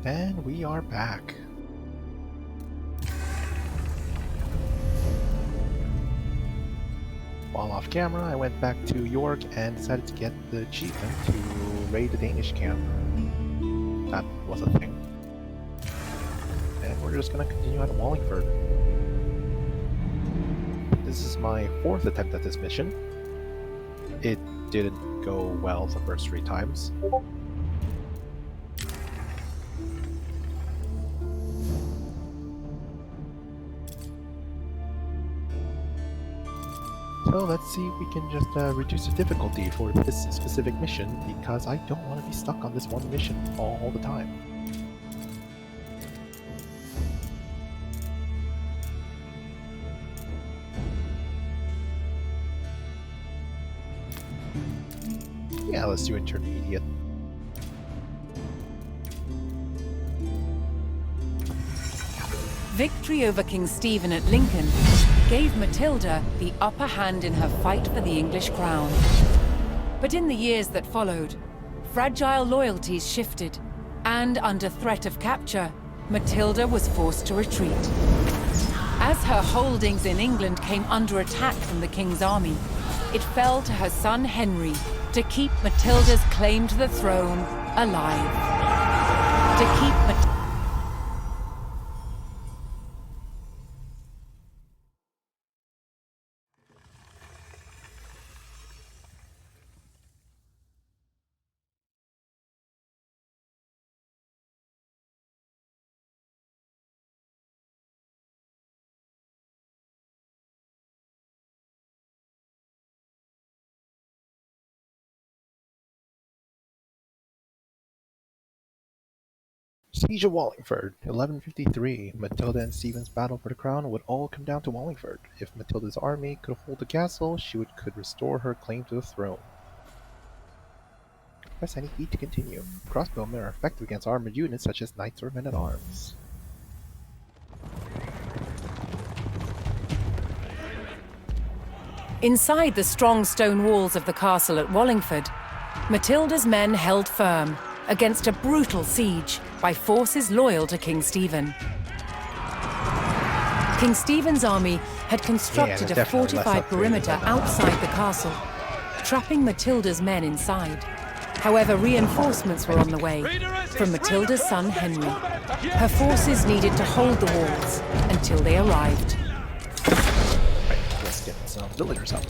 And we are back. While off camera, I went back to York and decided to get the achievement to raid the Danish camp. That was a thing. And we're just gonna continue at Wallingford. This is my 4th attempt at this mission. It didn't go well the first 3 times. So let's see if we can just reduce the difficulty for this specific mission, because I don't want to be stuck on this one mission all the time. Yeah, let's do intermediate. Victory over King Stephen at Lincoln gave Matilda the upper hand in her fight for the English crown. But in the years that followed, fragile loyalties shifted, and under threat of capture, Matilda was forced to retreat. As her holdings in England came under attack from the king's army, it fell to her son Henry to keep Matilda's claim to the throne alive. To keep Siege of Wallingford, 1153. Matilda and Stephen's battle for the crown would all come down to Wallingford. If Matilda's army could hold the castle, she could restore her claim to the throne. Press any key to continue. Crossbowmen are effective against armored units such as knights or men-at-arms. Inside the strong stone walls of the castle at Wallingford, Matilda's men held firm against a brutal siege by forces loyal to King Stephen. King Stephen's army had constructed a fortified perimeter outside the castle, trapping Matilda's men inside. However, reinforcements were on the way from Matilda's son Henry. Her forces needed to hold the walls until they arrived. Right, let's get some villagers up.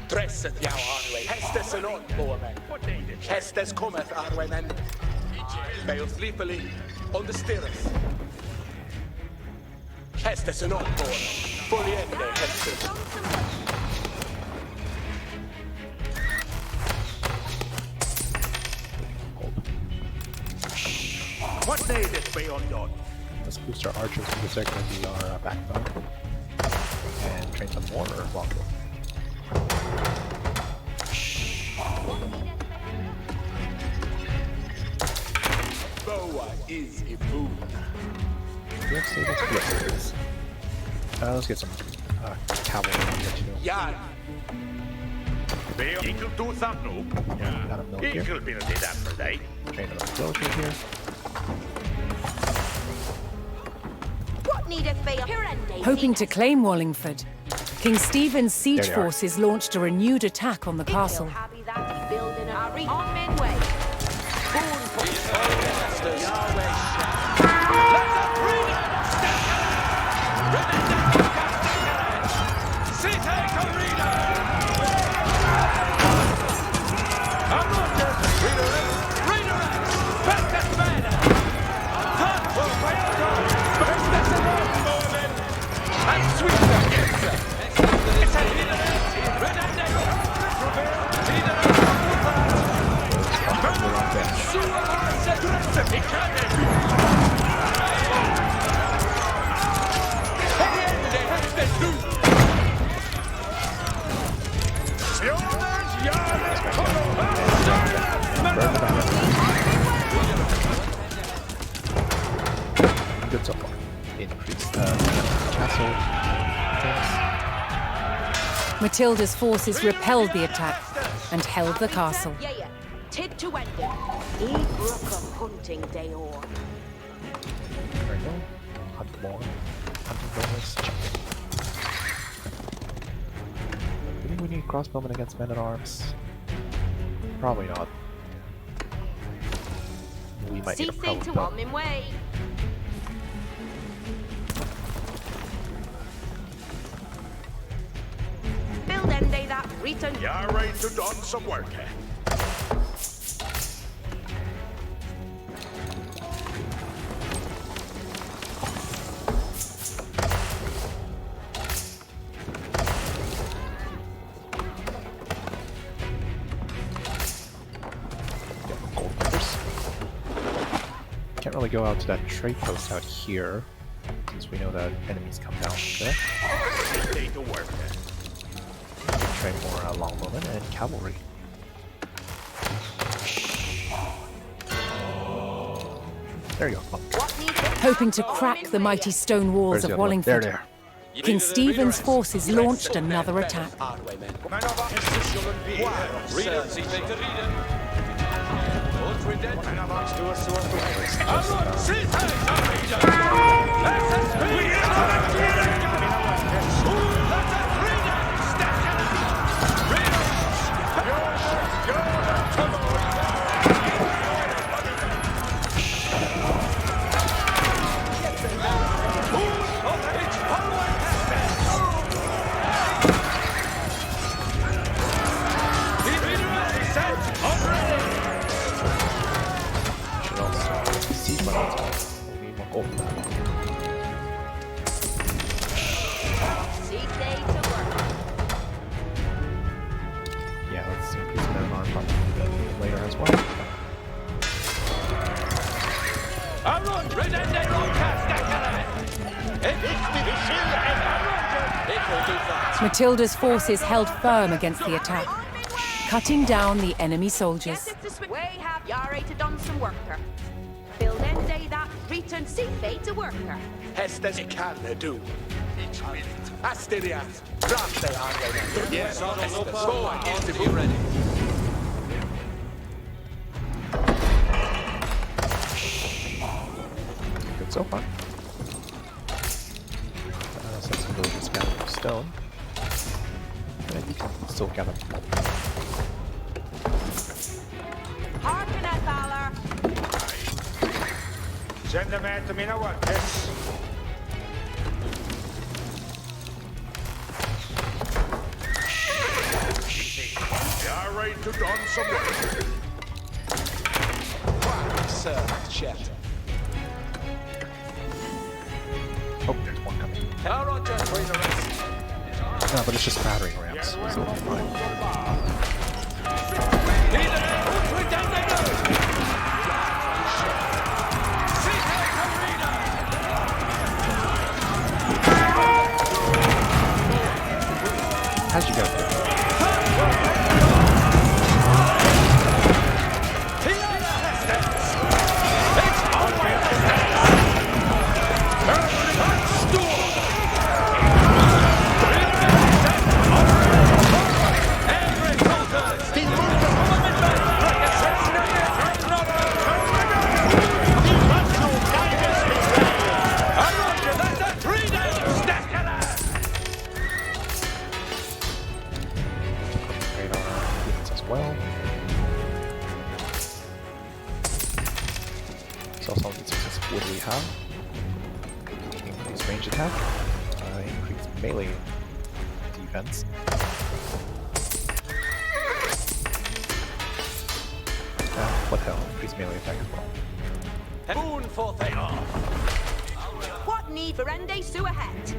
Dresset jou Arway, Hestes en onbomen. Hestes cometh Arway men. Bij ons liefelijk on the stirrus. Hestes en onbomen. Foliende Hestes. What needed beyond yon? Let's boost our archers because they're going to be our backbone. And train some more longbow. Boa is a boon. Let's see what's good. Let's get some cavalry here too. Jan. Ég vil do það nú. Got a mill Ég here. vil byrja þetta for dig. Train another villager here. What needeth be here and day? Hoping to claim Wallingford, King Stephen's siege There they are. forces launched a renewed attack on the castle. Happy that he building a on midway. Good so far. Increased castle things. Matilda's forces repelled the attack and held the castle. Yeah, yeah. Tid to end it. He brook of hunting day or. There we go. Hunt more. Hunting bonus. Check. Do you think we need crossbowmen against men-at-arms? Probably not. We might need See a thing problem to though. on him way. Build end day that return. You're ready to done some work, eh? Gold numbers. Can't really go out to that trade post out here, since we know that enemies come down there. Day to work, eh? Train more longbowmen and cavalry. There you go. Oh, What needs it? Hoping to crack the mighty stone walls where's the of other one? There, Wallingford, there. King Stephen's forces launched another attack. Should also siege weapons. We need more gold for that. See day to work. Yeah, let's increase men-at-arms on later as well. Matilda's forces held firm against the attack, cutting down the enemy soldiers. Way have yare to done some worker. Build end day that return see fate to worker. Hästes kan du. Asterias. Rasta arve. Yes, go against the ready. Good so far. Send some villagers gathered for stone. And you can still gather. Harken at valor. Send them out to me now, what? Yes. You're ready to done some work. Sir, chat. Oh, there's one coming. Roger, bring the rest. No, but it's just battering rams, so it'll be fine. How'd you go? need success. What do we have? Increase range attack, increase melee defense. What the hell? Increase melee attack as well. Moon for they are. What need for Ende Sewer Het?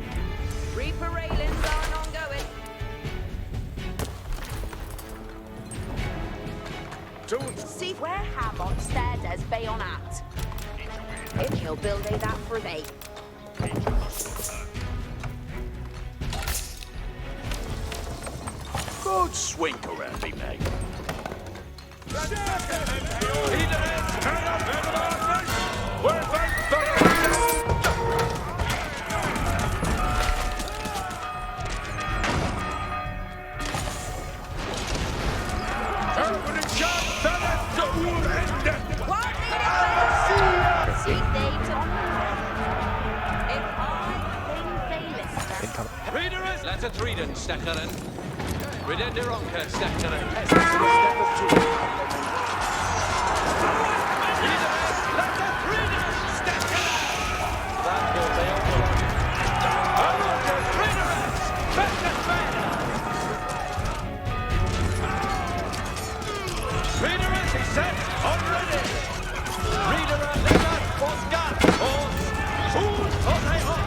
Reaper railings are ongoing. See where Hammond stared as Bayonat. If he'll build a that for they. Good swing around me, mate. Laat het rieden, stakkeren. Ridden de ronken, stakkeren. Laat het rieden, stakkeren. Dat wil bij ons. Ronken, ridderen, vechten verder. Ridderen is set, already. Ridderen, lekker, ons gaat, ons. Goed, tot hij op.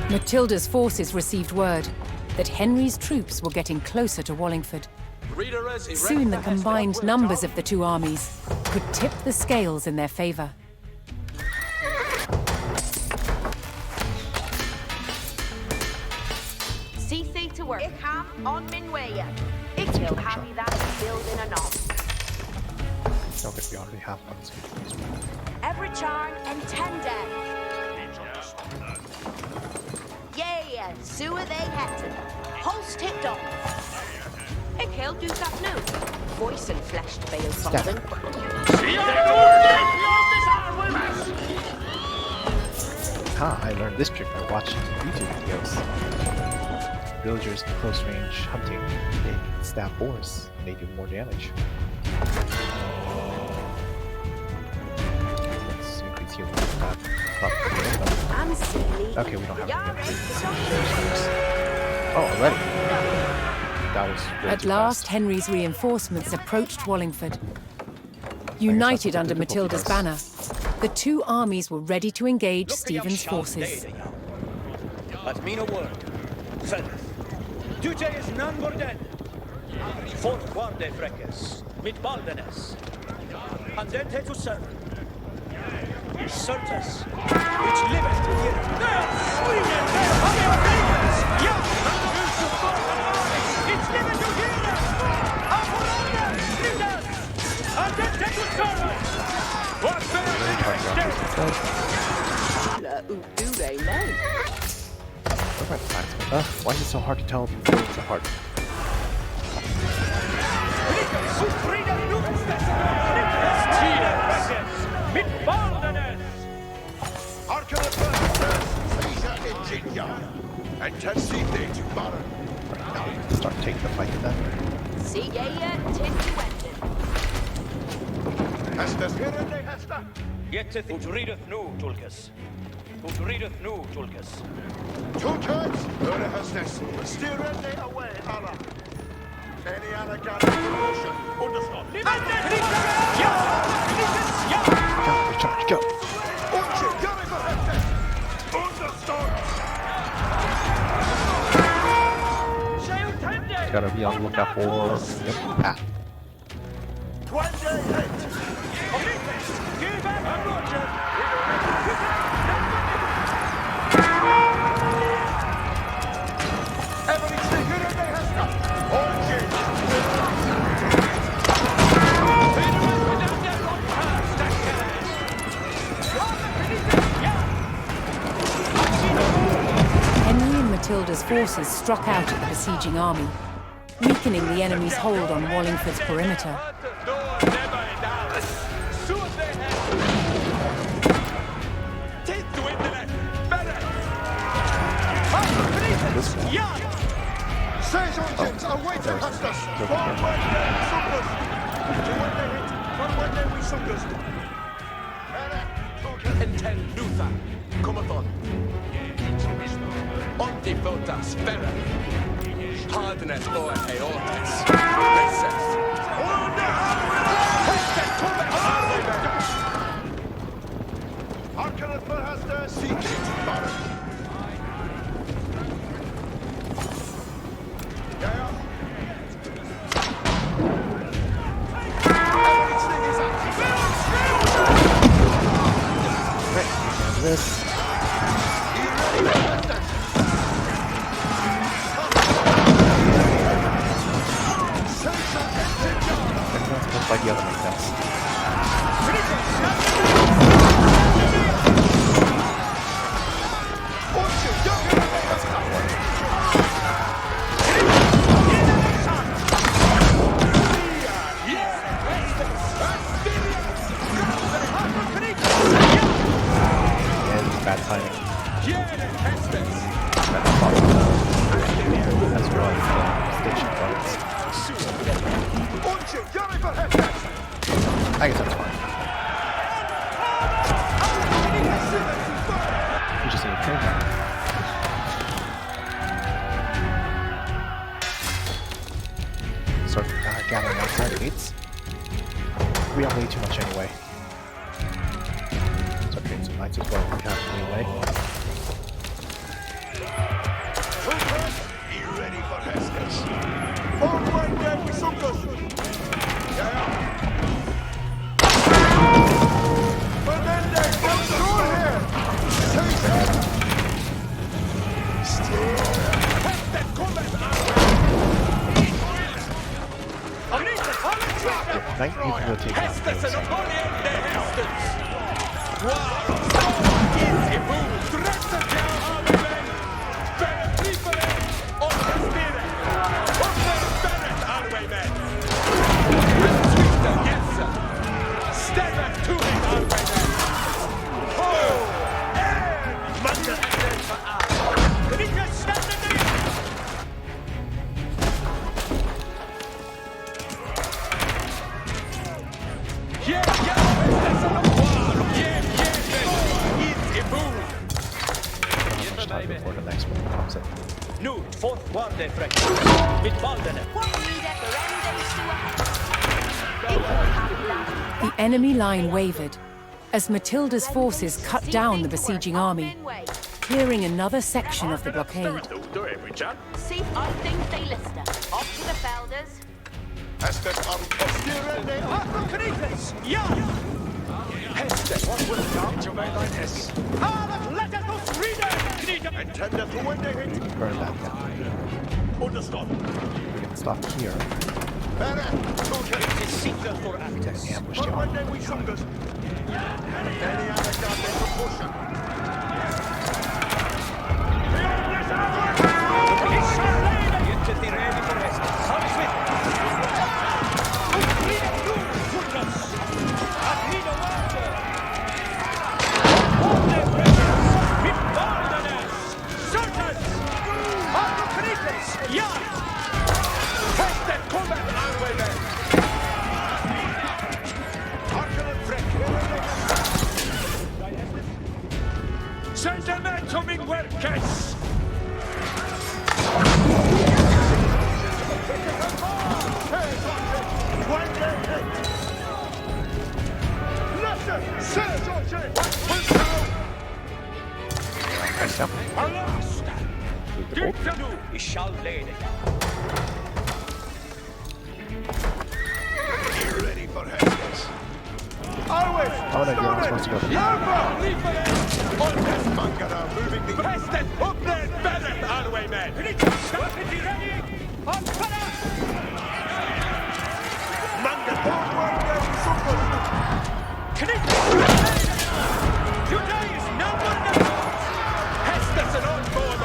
Matilda's forces received word that Henry's troops were getting closer to Wallingford. Soon the combined numbers of the two armies could tip the scales in their favor. See thee to work. Ik ham on min way. Ik will have me that building anon. No, but we already have one. Evercharn and Tenden. Yeah, sewer they het. Holst hit on. Ik heel do that nu. Voice and flesh to bail something. I learned this trick by watching YouTube videos. Villagers in close range hunting, they can stab boars and they do more damage. Let's increase healing. Okay, we don't have any. Oh, already. That was way At too last, fast. Henry's reinforcements approached Wallingford. United under Matilda's banner, the two armies were ready to engage Stephen's forces. At mean a word. Send. Duje is none more dead. Fort guarde freques, mit baldenes. Andente to serve. Certes, which liveth to hear. Sweden, yeah, it's liveth to hear. Apollonia, leaders, andente to serve. What Do they know? Why is it so hard to tell before it's so hard? mit baldenes. And Tassite to Baron. Now we can start taking the fight to them. See yeah, tintuended. Hestas Hirende Hesta. Yetteth ut readeth nu, Tulkas. Ut readeth nu, Tulkas. Tulkas, Ure Hestas. Stirende away, Allah. Any other gun information? Understood. Recharge, go! Gotta be on the lookout for Pat. Henry and Matilda's forces struck out at the besieging army, weakening the enemy's hold on Wallingford's perimeter. Intent Luther, Comathon. Ontifotas, Vera. Hardness or Aortis. Recess. Harkenet verhäste Secret Baron. Ja, ja. Everything is up. This. Looks like the other make sense. That's not working. And bad timing. That's possible. That's really station points. I guess that's fine. You just need a train now. Start gathering more targets. We have way too much anyway. Start trading some knights as well. We have anyway. Be ready for Hestus. Forward there, we sunkers. Ja, ja. Menendez, what's through here? Still. Hestus, come back. Knight needs to rotate down. Hestus and Napoleon, the Hestus. Wow. Easy move. Dressa down, Arwen. Better people in. On the spirit. On the spirit, Arwen. Sweeter, yes, sir. Step back to it, Arwen. Oh, and Manda and then for us. Can he just stand in there? Yeah, that's a war. Yeah, easy move. How much time before the next one comes in? Nu, fortfarande fräckt. Mitt Balderna. The enemy line wavered as Matilda's forces cut down the besieging army, clearing another section of the blockade. See, I think they list her. Off to the Felders. Hestus am Postirene Akronites. Ja! Hestus, what will come to my lightness? Let us read it! Intended to win the hit. Burn that down. Understood. We can stop here. Bene, okay. It is secret for actors. Ambush the Forward army. there, we sunkers. Any other goddamn proportion. Inte till ready för resten. Samsvitt! Ja! Hestus, kom med, Arwen. Harkenet fräck. Send them out to me workers! Nice jump. Alas! Leave the bolt. Vi shall leda. Be ready for Hestus. Always. Oh no, you're not supposed to go here. Mangara moving the Hestus, upp there, better, Arwen, man! Manga forward there, we sunkers. Today is number 9! Hestus and on board!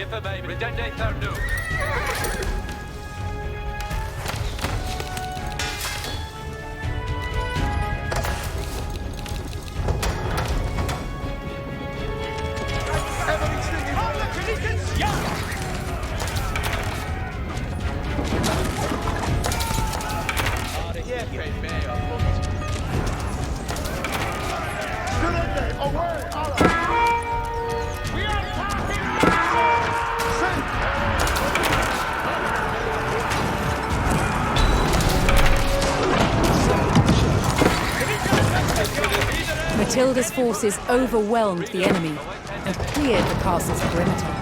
Skipper mig redende här nu. Matilda's forces overwhelmed the enemy and cleared the castle's perimeter.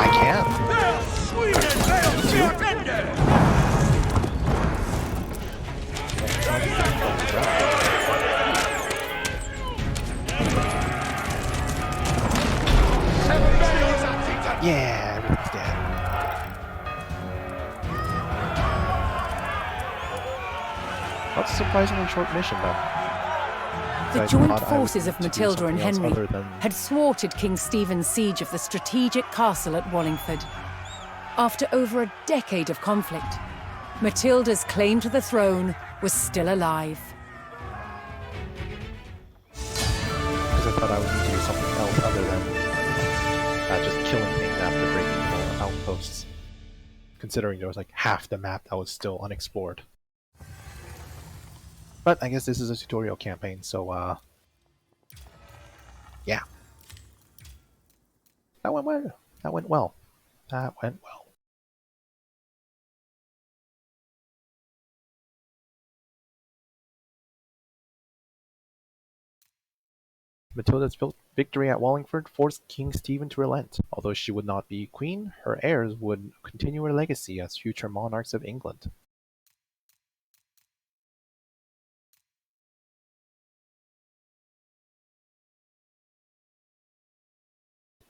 I can. Yeah, everything's dead. That's a surprisingly short mission, though. The I joint thought I forces would of need to do Matilda and something else Henry other than- had thwarted King Stephen's siege of the strategic castle at Wallingford. After over a decade of conflict, Matilda's claim to the throne was still alive. Because I thought I would need to do something else other than just killing things after breaking outposts. Considering there was like half the map that was still unexplored. But I guess this is a tutorial campaign, so yeah. That went well. That went well. That went well. Matilda's victory at Wallingford forced King Stephen to relent. Although she would not be queen, her heirs would continue her legacy as future monarchs of England.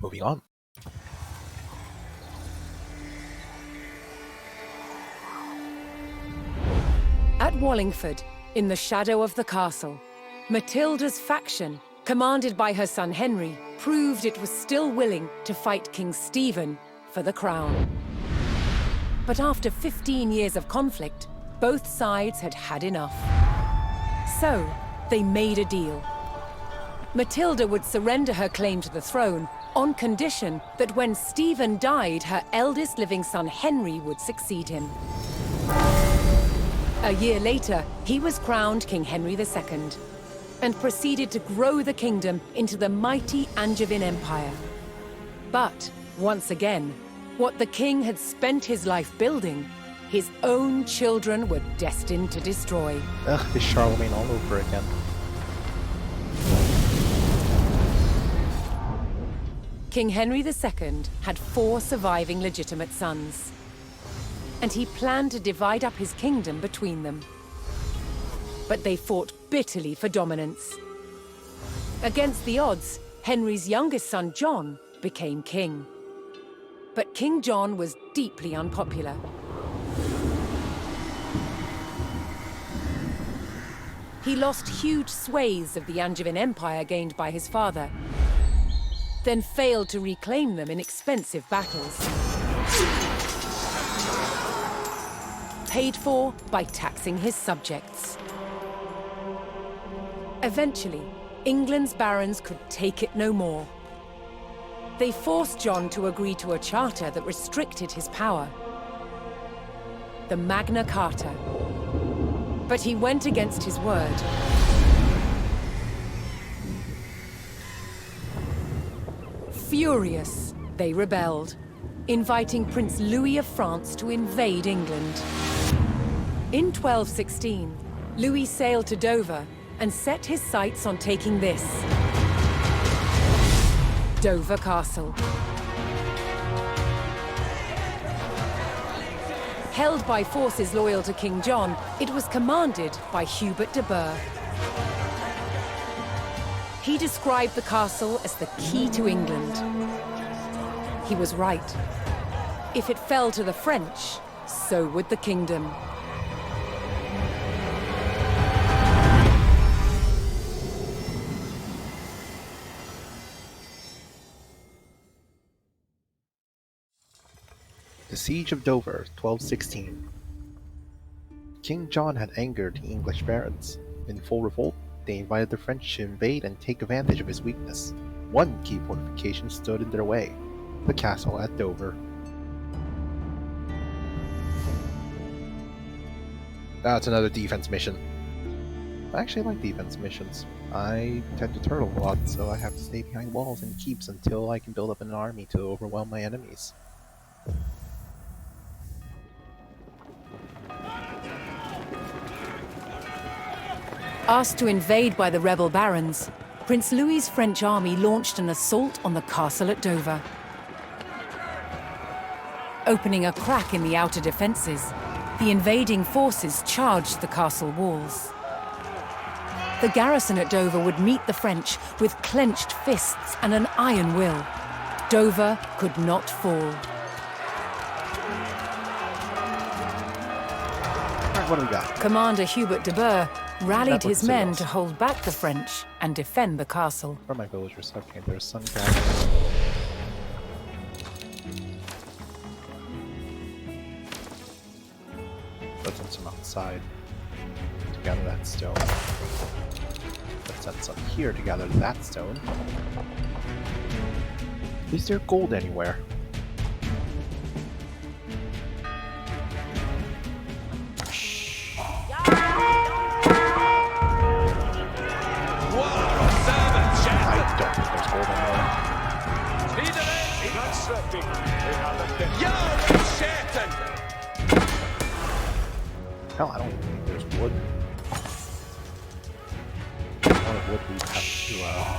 Moving on. At Wallingford, in the shadow of the castle, Matilda's faction, commanded by her son Henry, proved it was still willing to fight King Stephen for the crown. But after 15 years of conflict, both sides had had enough. So, they made a deal. Matilda would surrender her claim to the throne on condition that when Stephen died, her eldest living son Henry would succeed him. A year later, he was crowned King Henry II and proceeded to grow the kingdom into the mighty Angevin Empire. But, once again, what the king had spent his life building, his own children were destined to destroy. Ugh, it's Charlemagne all over again. King Henry II had 4 surviving legitimate sons, and he planned to divide up his kingdom between them. But they fought bitterly for dominance. Against the odds, Henry's youngest son, John, became king. But King John was deeply unpopular. He lost huge swathes of the Angevin Empire gained by his father, then failed to reclaim them in expensive battles. Paid for by taxing his subjects. Eventually, England's barons could take it no more. They forced John to agree to a charter that restricted his power. The Magna Carta. But he went against his word. Furious, they rebelled, inviting Prince Louis of France to invade England. In 1216, Louis sailed to Dover and set his sights on taking this: Dover Castle. Held by forces loyal to King John, it was commanded by Hubert de Burgh. He described the castle as the key to England. He was right. If it fell to the French, so would the kingdom. The Siege of Dover, 1216. King John had angered the English barons. In full revolt, they invited the French to invade and take advantage of his weakness. One key fortification stood in their way: the castle at Dover. That's another defense mission. I actually like defense missions. I tend to turtle a lot, so I have to stay behind walls and keeps until I can build up an army to overwhelm my enemies. Asked to invade by the rebel barons, Prince Louis's French army launched an assault on the castle at Dover. Opening a crack in the outer defences, the invading forces charged the castle walls. The garrison at Dover would meet the French with clenched fists and an iron will. Dover could not fall. Alright, what do we got? Commander Hubert de Burgh rallied his men signals to hold back the French and defend the castle. Where are my villagers? Okay, there's some guys. Let's send some outside to gather that stone. Let's send some here to gather that stone. Is there gold anywhere? I don't think there's gold anywhere. Hell, I don't think there's wood. A lot of wood we have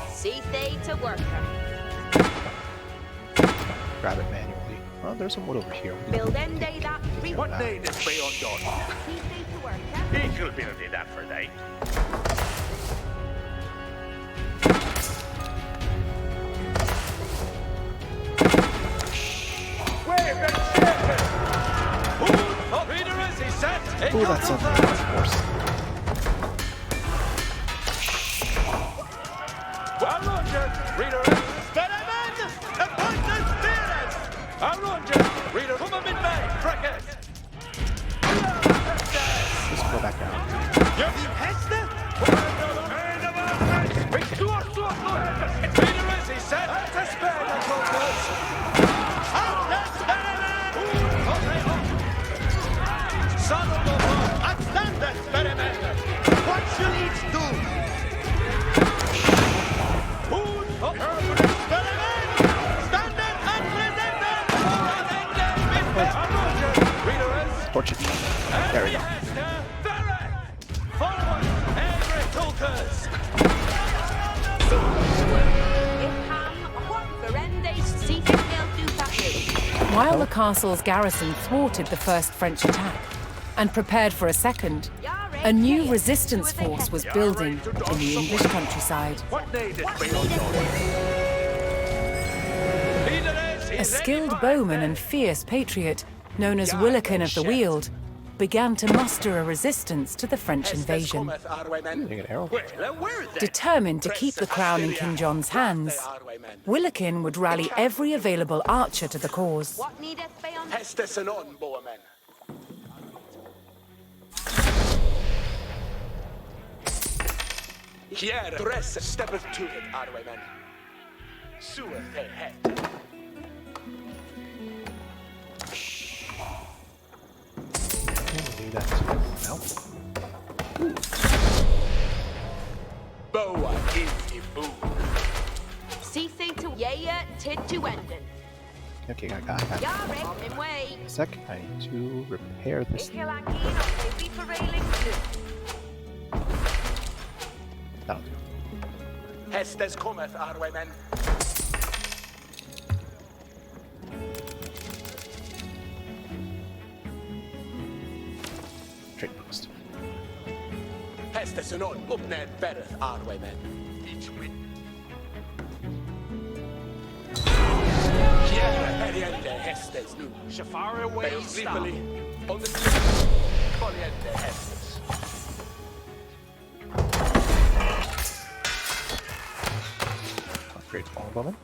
to See they to work. grab it manually. Oh, there's some wood over here. We Build can end day that take What that. need is be undone? See they to work. He should be able that for day. Oh, that's something, of course. Let's go back down. Torch it. There we go. While the castle's garrison thwarted the first French attack and prepared for a second, a new resistance force was building in the English countryside. What needed? A skilled bowman and fierce patriot, known as Willikin of the Weald, began to muster a resistance to the French invasion. Using an arrow. Determined to keep the crown in King John's hands, Willikin would rally every available archer to the cause. What needeth beyond? Hästes en on, bowmen. Here, dress steppeth to it, Arwaymen. Sueth they head. Do that now. Boa is the fool. See thing to yea, tid to enden. Okay, I got that. Yare, in way. A sec, I need to repair this. That'll do. Hästes cometh, Arwaymen. Trade post. Hästes en on, uppnäd bereth, Arwaymen. Here, periende hästes nu. Shafara way Bale stop. sleepily. On the Poliende hästes. Upgrade Longbowman.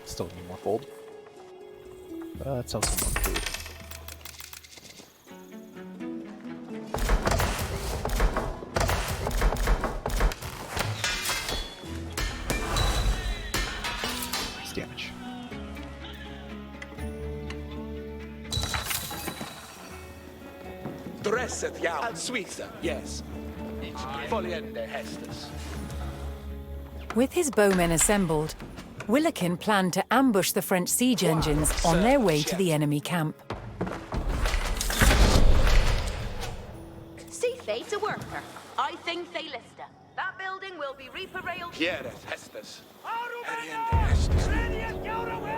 Still need more gold. But let's sell some more food. Nice damage. Dresset ja al Suiza, yes. Poliende hästes. With his bowmen assembled, Willikin planned to ambush the French siege engines on their way to the enemy camp. See fate's a worker. I think they list her. That building will be reparalleled. Hiereth hästes. Periende hästes.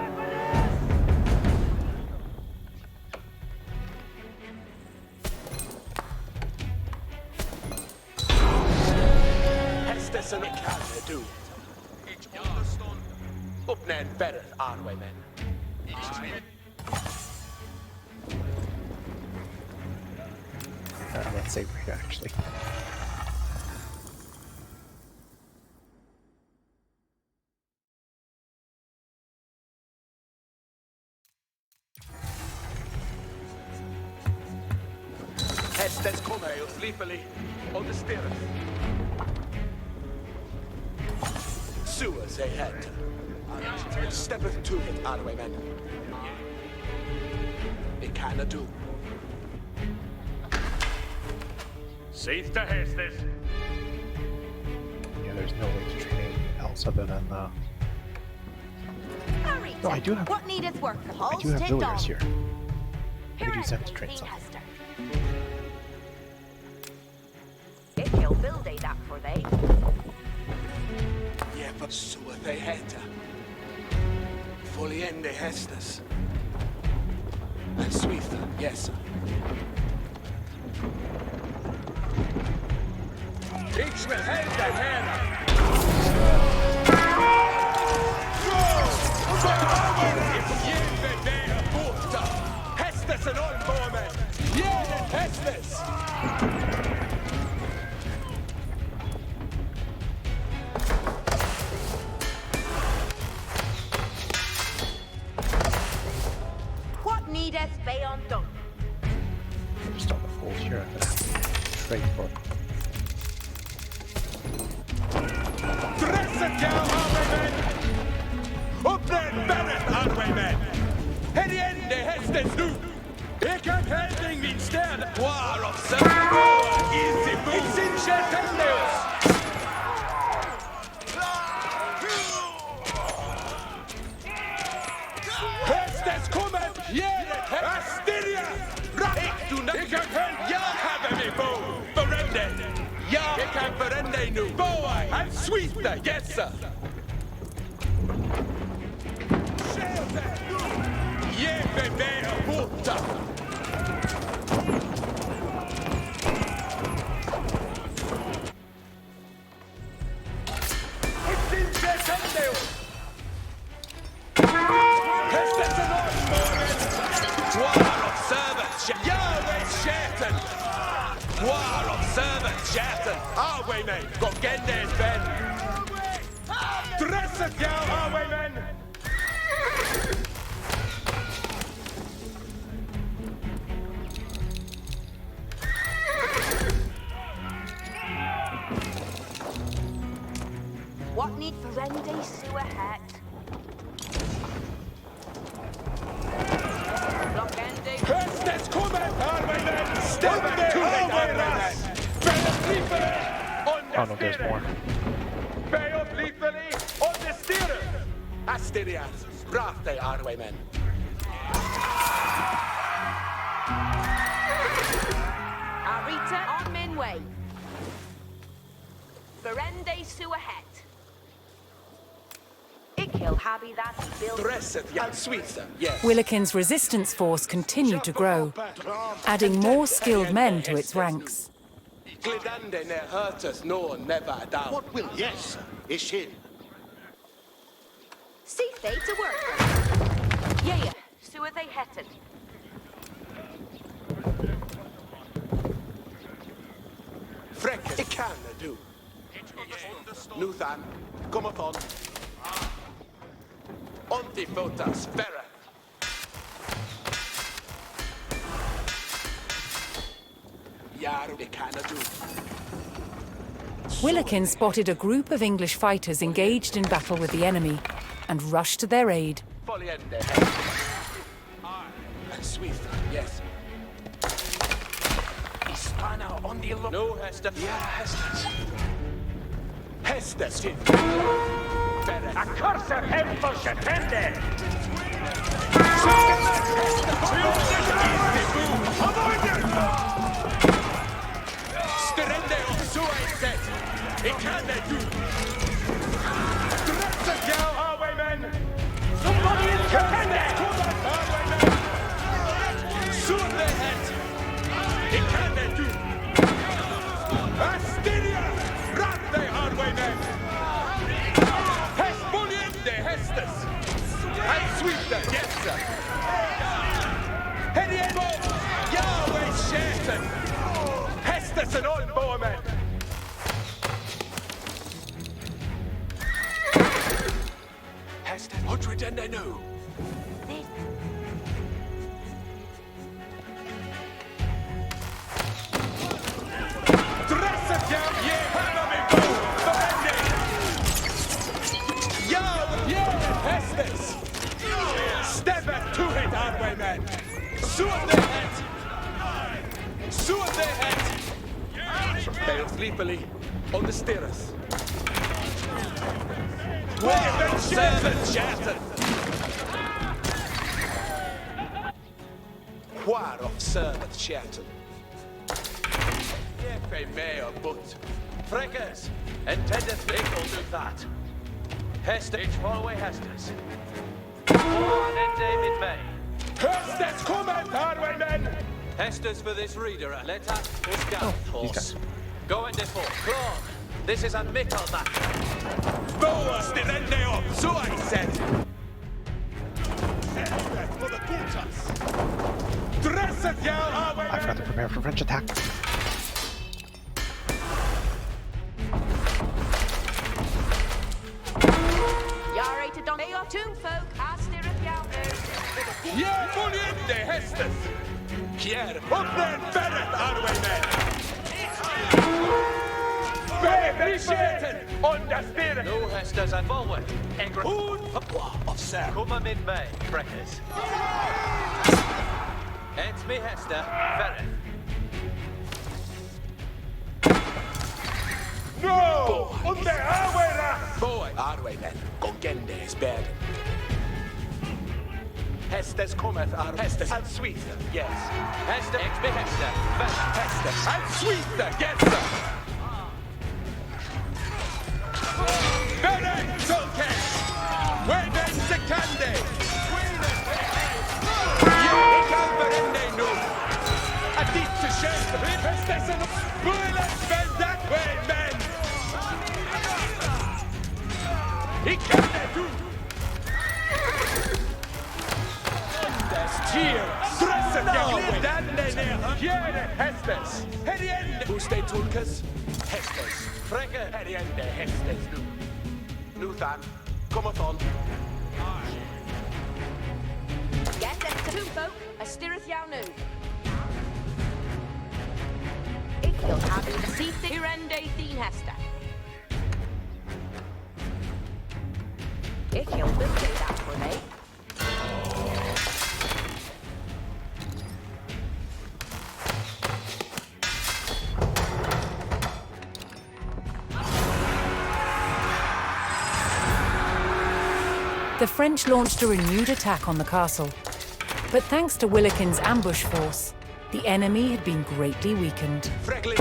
Hästes en kalle du. Uppnäd bereth, Arwaymen. Let's save right here, actually. Hästes kommer och sleepily. On the stirreth. Sewer say head. Steppeth to it, Arwaymen. It kinda do. Safe to Hestes. Yeah, there's no way to train else other than No, I do have- What needeth worker? I do have villagers here. Here Could use them is to train Queen something. Hester. If you'll build a that for they. Yeah, but sewer they head. Foliende Hestes. And Suiza, yes. Ich will help the Hera. Hästes en olmbåmen! Ge det hästes! What needeth beyond done? Just on the fold here, I'm gonna have to trade for it. Dresset ja, Arwaymen! Uppnäd bereth, Arwaymen! Heriende hästes nu! Ekan helding min städ! War of Samoa! Easy move! Exinche Tendeus! Hästes kommer! Geret! Astiria! Rak! Du nack! Ekan held! Jag hade mig bo! Förände! Ja! Ekan förände nu! Boa! Han sweeta! Yes, sir! forte! Jeppe me a puta! It's in Detendeo! Hestes and Osmonen! War of servants, Yahweh Shatan! War of servants, Shatan! Highwaymen, go get this, Ben! Dress it, you highwaymen! What need for Rendy sewer hat? Block ending. Hestes kommer, highwaymen! Step to it, highwaymen! Oh no, there's more. Bay up lethally on the steerer! Asterias, brachte highwaymen! Arita on Minway. Berende sewer hat. Ikil habi that build. Dress it, young Switzer, yes. Willikin's resistance force continued to grow, adding more skilled men to its ranks. Glidande ne hurt us, no, never down. What will? Yes, it's him. See they to work. Yeah, sewer they hetted. Freckes, it can do. Nuthan, come upon. Ontifotas, Ferra. Yar, it can do. Willikin spotted a group of English fighters engaged in battle with the enemy and rushed to their aid. Foliende. Swift, yes. Hispana on the look. No, Hester. Yeah, Hester. Hester, Steve. A cursor him for Shatende! Sterende of suicide! It can they do! Dress it, you highwaymen! Somebody in Shatende! Highwaymen! Soon they head! It can they do! Asteria! Rat they highwaymen! Hestes! And Sweeter, yes, sir! Hediemo! Yahweh Shatan! Hestes and all bowmen! Hestes, 100 and they know. Dress it down, ye hammer me go! Hestes! Step it to it, highwaymen! Sword their head! Sword their head! Fail sleepily on the stairs. War of servant Shattered! War of servant Shattered. Jeppe mayor but. Freckers, intended they will do that. Hester, it's far away Hesters. One in David May. Hestes comment, highwaymen! Hesters for this reader, let us scout he's horse. Go and default. Claude, this is a mickle matter. Boas the Rendeo, so I said. For the quarters. Dress it, you I highwaymen! forgot to prepare for French attack. Yare to don your tomb folk, Aster of Younders. Yeah, Moliente, Hestes! Pierre, Upland, Ferret, highwaymen! Baby Shatan, understand! No Hesters and forward. Who? Of Sam. Come mid May, Freckers. It's me Hester, Ferret. No! On the highway, boy! Highwaymen, Gongende is bad. Hestes cometh, Hestes and Sweeter, yes. Hester, it's me Hester, Ferret. Hestes and Sweeter, yes, sir! Ferret, Solke! Wait, then, Secande! Hestessen! Bullets, men that way, men! He can't do! Das Tier! Stresset jag den ner! Fjärde hästes! Herriende! Bostad Tulkas? Hästes! Fräcke herriende hästes nu! Nuthan, kom och ton! Get them to two folk, a stirreth yow nu. Ik wil have the seat the Irende Theen Hester. Ik wil them do that for me. The French launched a renewed attack on the castle. But thanks to Willikin's ambush force, the enemy had been greatly weakened. Fräcklig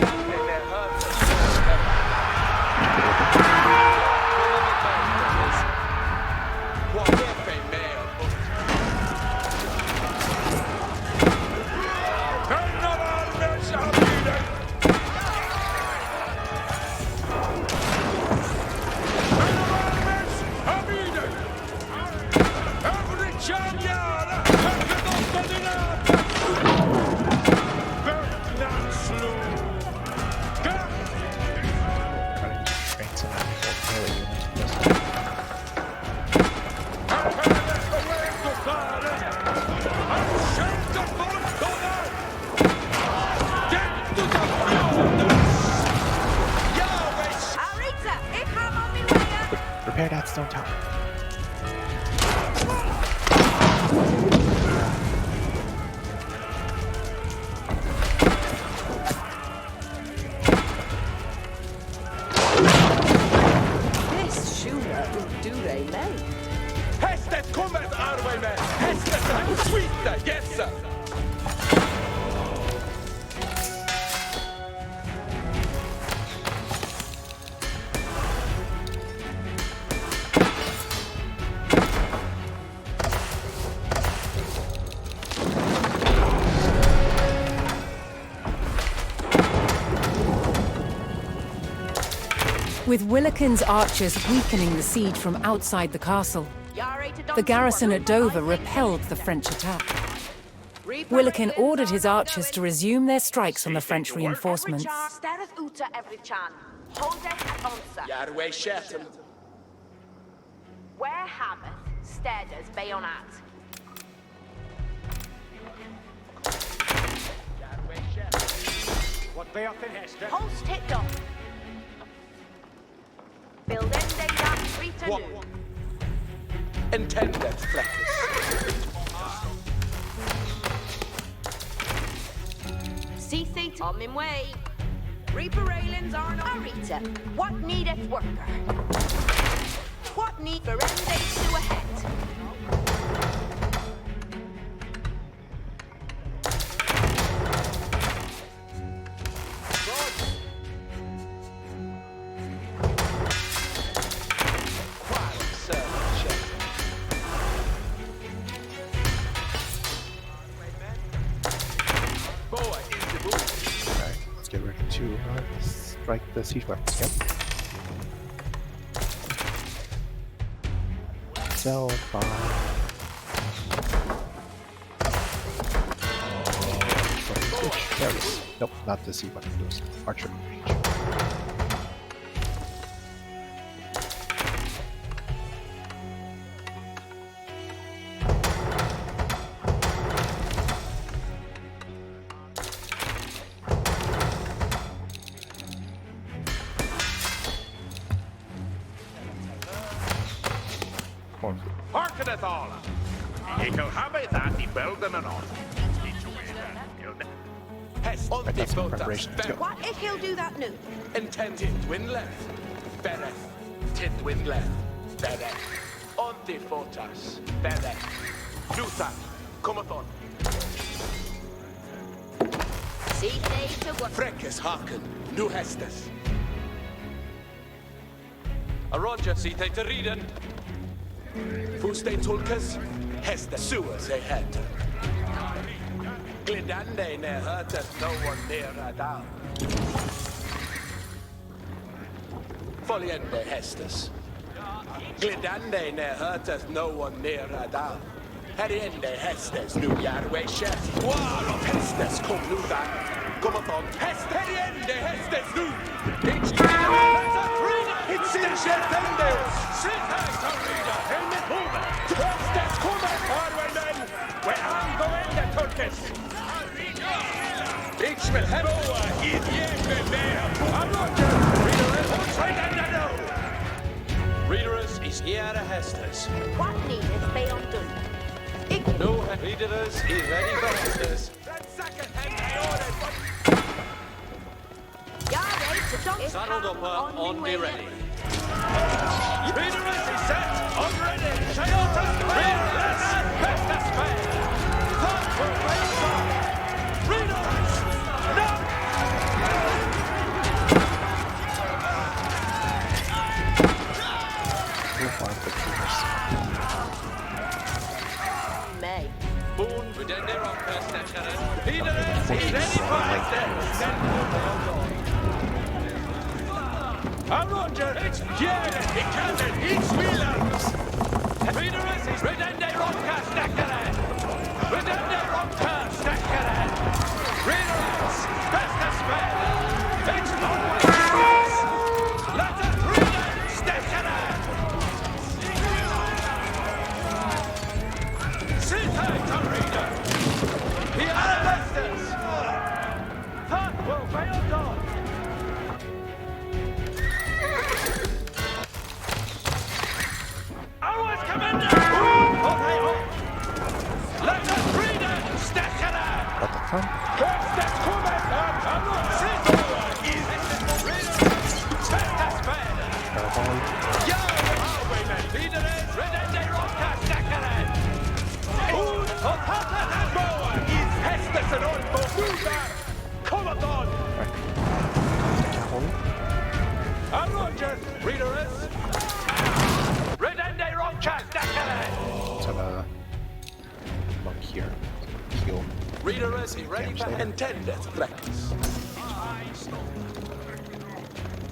Train some melee units. Arita, ik ga on my way. Repair that stone tower. This shooter do they make? Hästet kommer arve med! Hästet är sweet, yes sir! With Willikin's archers weakening the siege from outside the castle, the garrison at Dover repelled the French attack. Willikin ordered his archers to resume their strikes on the French reinforcements. Stareth uta every chan. Holdeth at onsa. Jarway Shetton. Where haveth steaders bayonet. Jarway Shetton. What bay up in Hester? Host hit done. Build in they that street What? anew. Intended fleckers. See seat on my way. Reaper railings are no Arita. What needeth worker? What need for end days to ahead? Alright, let's get ready to strike the siege weapons again. Sell 5. There it is. Nope, not the siege weapon, those archer range. Harkeneth all. Ik wil hebben dat die belden en al. Hest on Right, the that's some boat. preparation. Let's go. What if he'll do that new? Intended twin left. Bereth. Tid twin left. Bereth. On the fortas. Bereth. Luthan. Cometh on. See they to work. Freckes haken. Nu hestes. A Roger, see they to read it. Fuste tulkas. Hestes. Suas a head. Glidande ne hurteth no one near Adal. Foliende Hestus. Glidande ne hurteth no one near Adal. Heriende Hestes nu Yarwe chef. War of Hestes cum nudan. Comathon Hest Heriende Hestes nu. It's in Shethendeus. Sita Tarida. Helmet Hoover. Hestes Kuma. Arwenden. We am going the Turkish. Ich will have over. He's yet there. I'm not Readerus is here to Hestus. What needeth be undone? No, Readerus is ready for Hestus. That second hand I ordered. Yare to dog Saddled up on the ready. Readerus is set on ready. Shayotas, Readerus, Hestus fair. Thoughtful, Readerus, no! May. Boon, Redende Rocker, Snatcher. Readerus is ready for Hestus. Roger, it's Jared, he can't, it's Williams. Readerus is Redende Rocker, Snackere. Redende Rocker, Snackere. Readerus, Hestus fair. It's always let us read it, Snackere. Sit tight, reader. Here are the Hestus. Thought will fail done. Readerus is ready for intendeth, Freckers.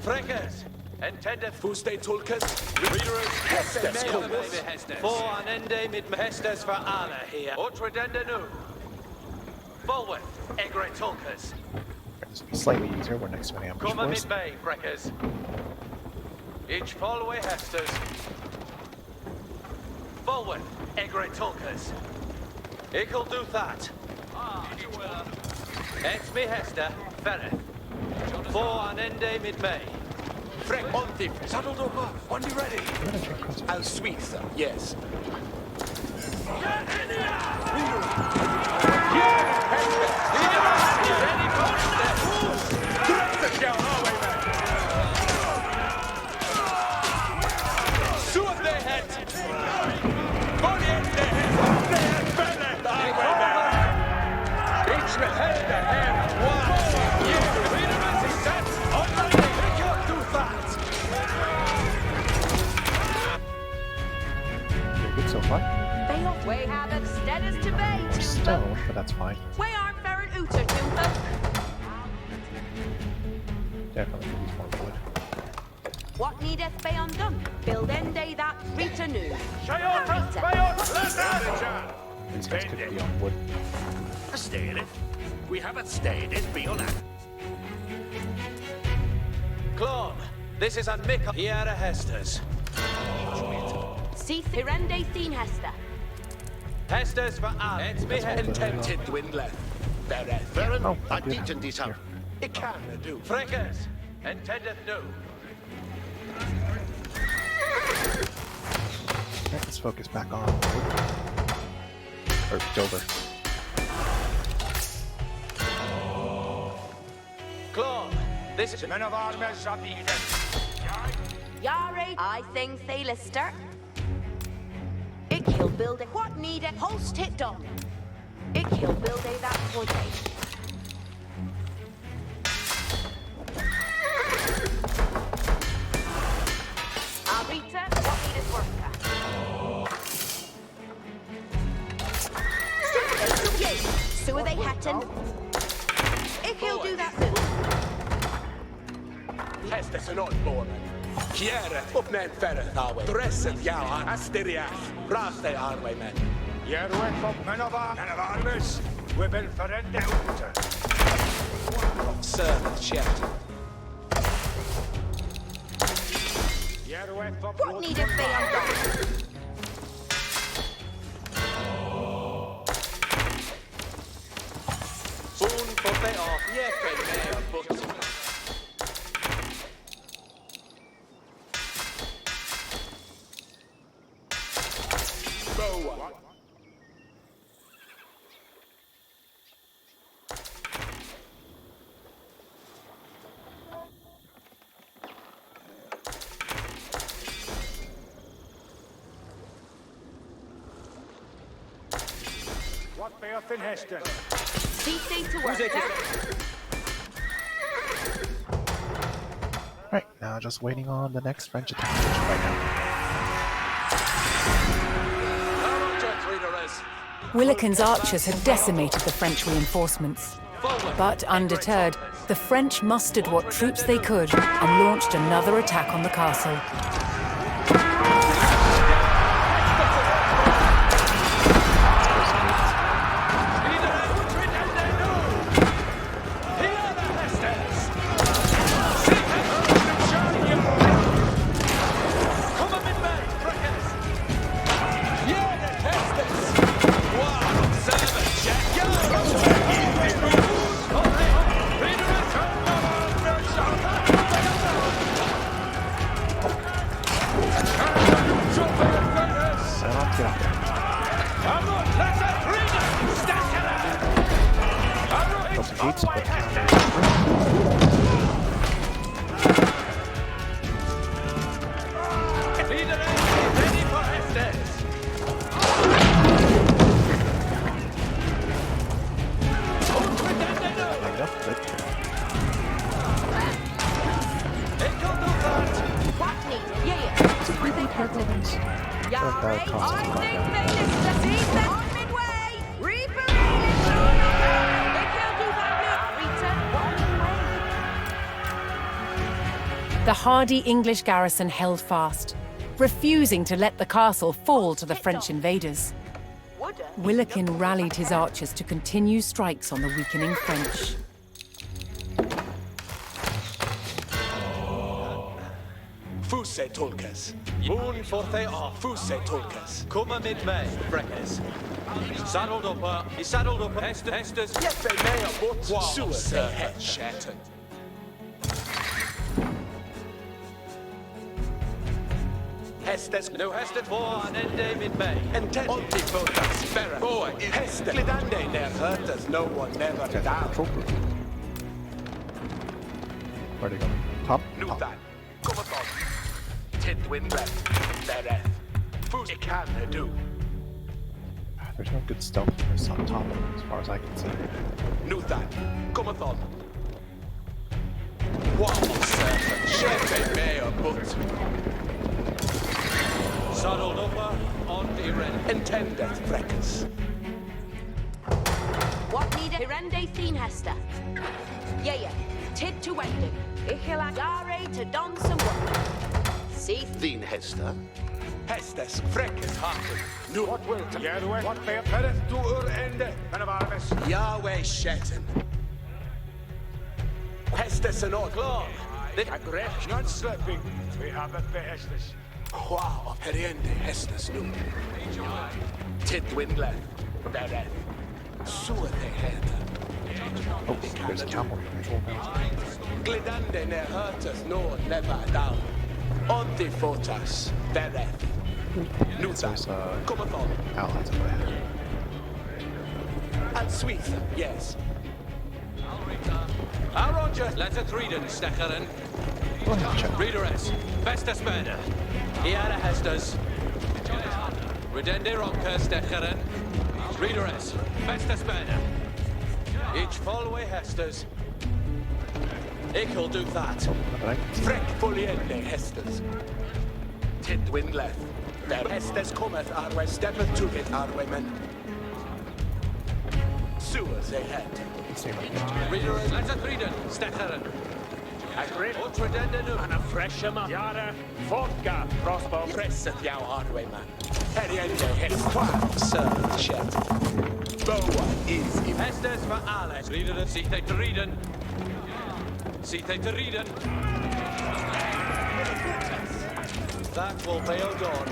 Freckers, intendeth fuste tulkes. Readerus, Hestes comes. For an ende mit Hestes for Anna here. Otredende nu. Forward, Egre tulkes. This will be slightly easier. We're next to an ambush Come force. mit Bay, Freckers. Each follow Hestes. Forward, Egre tulkes. Ick'll do that. It's me Hester, Ferret. For an ende mid May. Freck Montif, saddled over, one be ready. I'll sweet them, yes. So far. We have extended to bay, Stone, but that's fine. We aren't very Uter, Tupa. Definitely use more wood. What needeth be undone? Build ende that Rita new. These guys could be on wood. Stay we haven't stayed in Biola. Claude, this is on Mick here to Hester's. See Hirende Thien Hester. Hester's for us. It's me intended dwindler. Baron, Oh, I I do didn't have this here. It can do. Freckers, intended no. Alright, let's focus back on wood. Or Dover. Claude, this is Men of arms are needed. Yare, I think they Lister. Ik he'll build it. What need it? Host it done. Ik he'll build it that one day. Arita, what need it worker? So they hatten. I'll do that too. Hästes en oddborren. Kjäret upp med en färre tawe. Dresset jauhan asterias. Raste arve men. Järvet från Menavaarmes. We ben förrände ute. Söder kjärt. Järvet från What needed they undone? Un for they are. Jeppe med but. Boa. What be up in Heston? CC to work. Right, now just waiting on the next French attack right now. Willikin's archers had decimated the French reinforcements. But undeterred, the French mustered what troops they could and launched another attack on the castle. The hardy English garrison held fast, refusing to let the castle fall to the French invaders. Willikin rallied his archers to continue strikes on the weakening French. Fuse tolkas. Un for they are. Fuse tolkas. Komma med mig, fräckes. Saddled up, he saddled up, Hestes. Jeppe med bort. Så är det chatten. Hästes. Nu hästet var en ende med mig. En ten. Alltid fotas. Färre. Boy. Hästes. Glidande när hurtas. No one never down. Where are they going? Top? Nu Top. där. Kom och ta. Tidwind left. Däref. Fuse kan do. There's no good stealth in this on top, as far as I can see. Nu där. Kom och ta. Wow, serpent. Jeppe med bort. Saddled up, on the red. Intended fräckes. What need a Hirende thin hesta? Yeah. Tid to wending. Ichila gare to don some work. See? Din hästar. Hästes fräckes haken. Nu. What will to Järvet? What be up Perez to ende? Menavaarmes. Yahweh shatten. Hästes en ord. Klar. Agref not slipping. We have it be Hestes. Wow, periende hästes nu. Tidwind left. Däref. Så det heter. Oh, there's cavalry control now. Glidande när hurtas no never down. Onti fotas. Däref. Nu There's där. Kom och ta. allies up ahead. And sweet. Yes. Roger, let it read Steckeren. Go ahead, check. Readeres, besta späda. Iara Hestes. Redende Ronka Steckeren. Readeres, besta späda. Each follow Hestes. I'll do that. Fräck foliende hästes. Tidwind left. Där hästes kommer arve steppet to it arve men. Sewers ahead. Stay right there. Reader, let's a reader. Steckeren. Agrid, Otredendenu. And a fresh amount. Yara, Vodka, Crossbow. Presseth jou Hardwayman. Heriende, his quack, sir, chat. Boa is in. Estes for Alex. Reader, ziet hij te readen. Ziet hij te readen. That will be O'Don.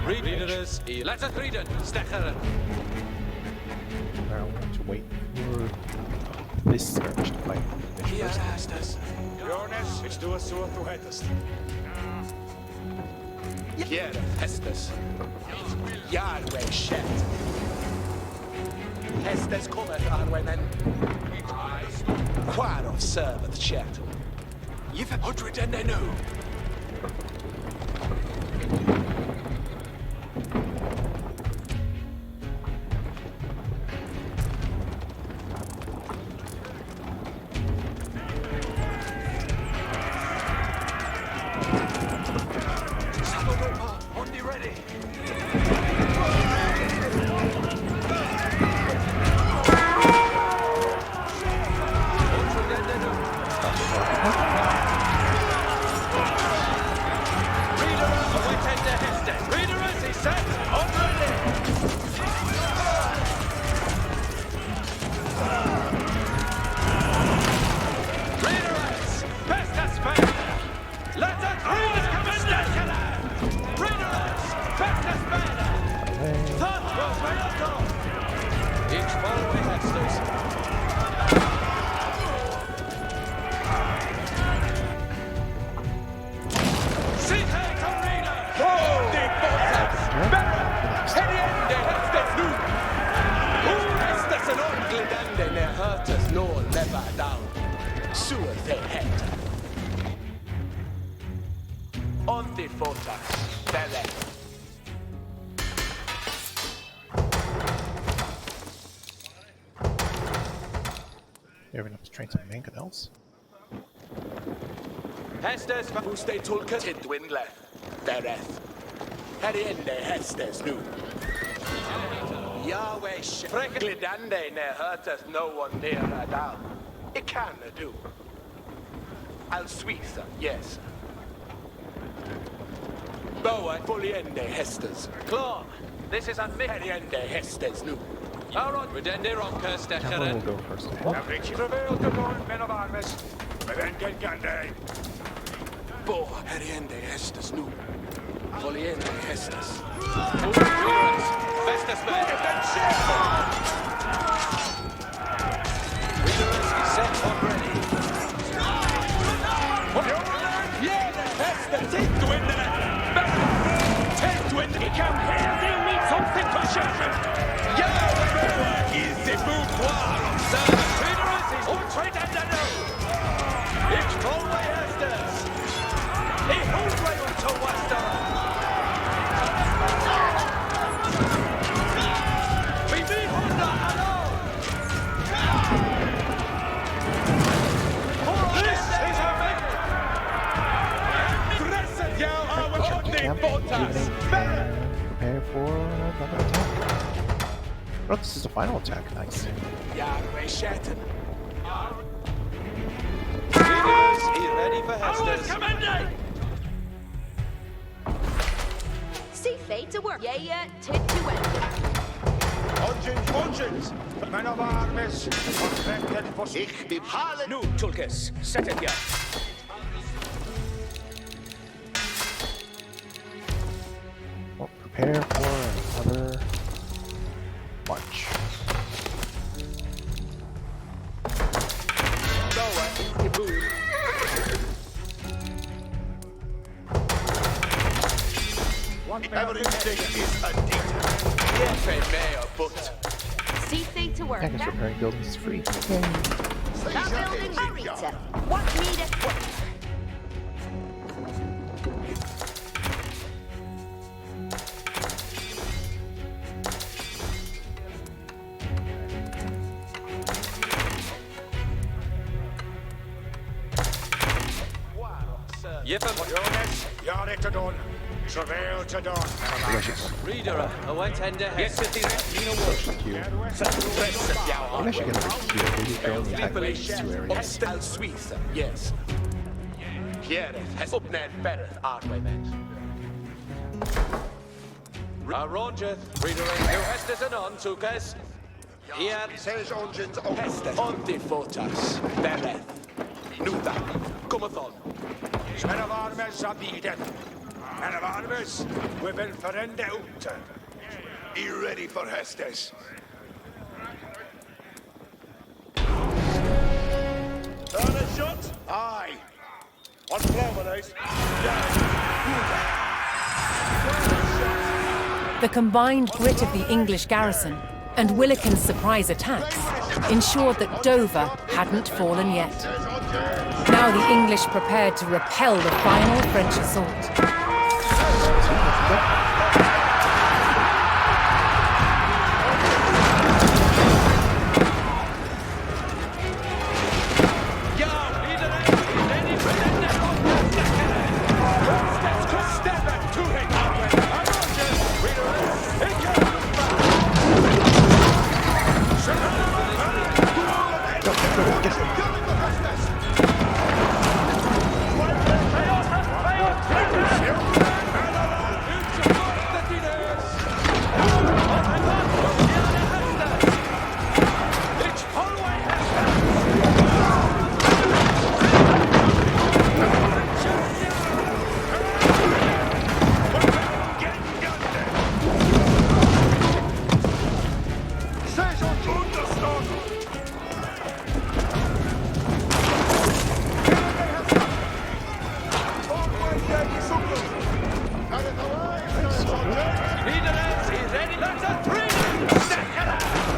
Readers, let's a reader. Steckeren. Now I want to wait for this skirmish to fight. Hier hast es. Jonas, ich tue es so, du hättest. Hier hast es. Yahweh shet. Hestes cometh Arwemen. Quarov serveth shet. You've a hundred and they know. You're enough to train some mangonels. Hestes Fuste Tulka Tidwindle. Bereth. Heriende Hestes nu. Yahweh Freglidande ne hurteth no one near Adal. It can do. Al Suiza, yes. Boa Fuliende Hestes. Claw, this is Heriende Hestes nu. Aaron, Redende Ronka Cameron will Steckeren. go first. Rich prevailed to go men of armies. Revenge Gande. Boa Heriende Hestes nu. Fuliende Hestes. Festus man. Set already. Yeah, Hestes. Take to win the take to win the camp. Helding me something to share. Is the pouvoir of service. Readers is Ultrate and the no. It's always Hestes. He holds way until Western. Prepare for another attack. Oh, this is the final attack. Nice. Yahweh Shatton. Leaders, he's ready for Hestes. See fate to work. Yeah, tid to end. Engines! Men of armies, contracted for... Ich bin Halen! Nu, Tulkes, set it here. Well, prepare for another march. Everything is a detail. Yes, I may, but See to work. I guess repairing buildings is free. That building Arita. What needeth work? Jonas, Jari to done. Travail to done. Delicious. Reader, I went tender. Yes, it Thank you. I should get over here. Maybe go only attack these two areas. Still Swiss, yes. Here, has up net better, Artway then. Roger, reader, you has an on, Tukas. Here, Says engines Hester, on the fotas, Bereth. Nuta, Comathon. Men av armes av biden. Men av armes, we will förrända ut. Are you ready for Hestes? Turn a shot? Aye. On promenade. The combined grit of the English garrison and Willikin's surprise attacks ensured that Dover hadn't fallen yet. Now the English prepared to repel the final French assault.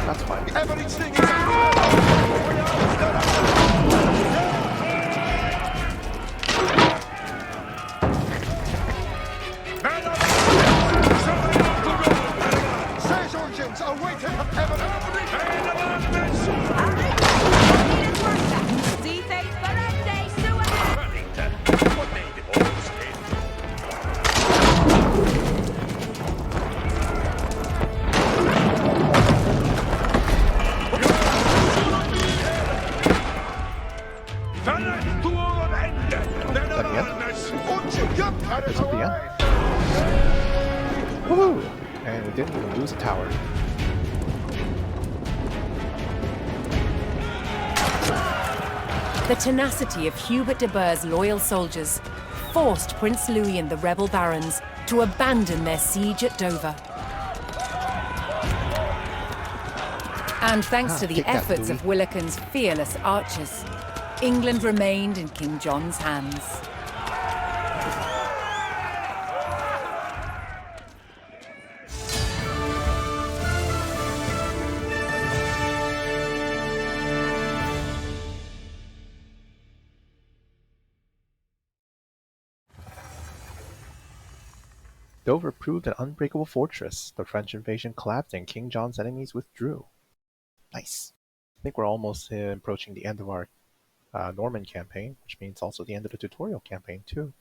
That's fine. Everything is Says engines awaiting evidence. See Ferrende, Sue What made it all stay? That's the end. Woohoo! And we didn't even lose a tower. The tenacity of Hubert de Burgh's loyal soldiers forced Prince Louis and the rebel barons to abandon their siege at Dover. And thanks to the take that, efforts of Louis. Willikin's fearless archers, England remained in King John's hands. Dover proved an unbreakable fortress. The French invasion collapsed and King John's enemies withdrew. Nice. I think we're almost approaching the end of our Norman campaign, which means also the end of the tutorial campaign too.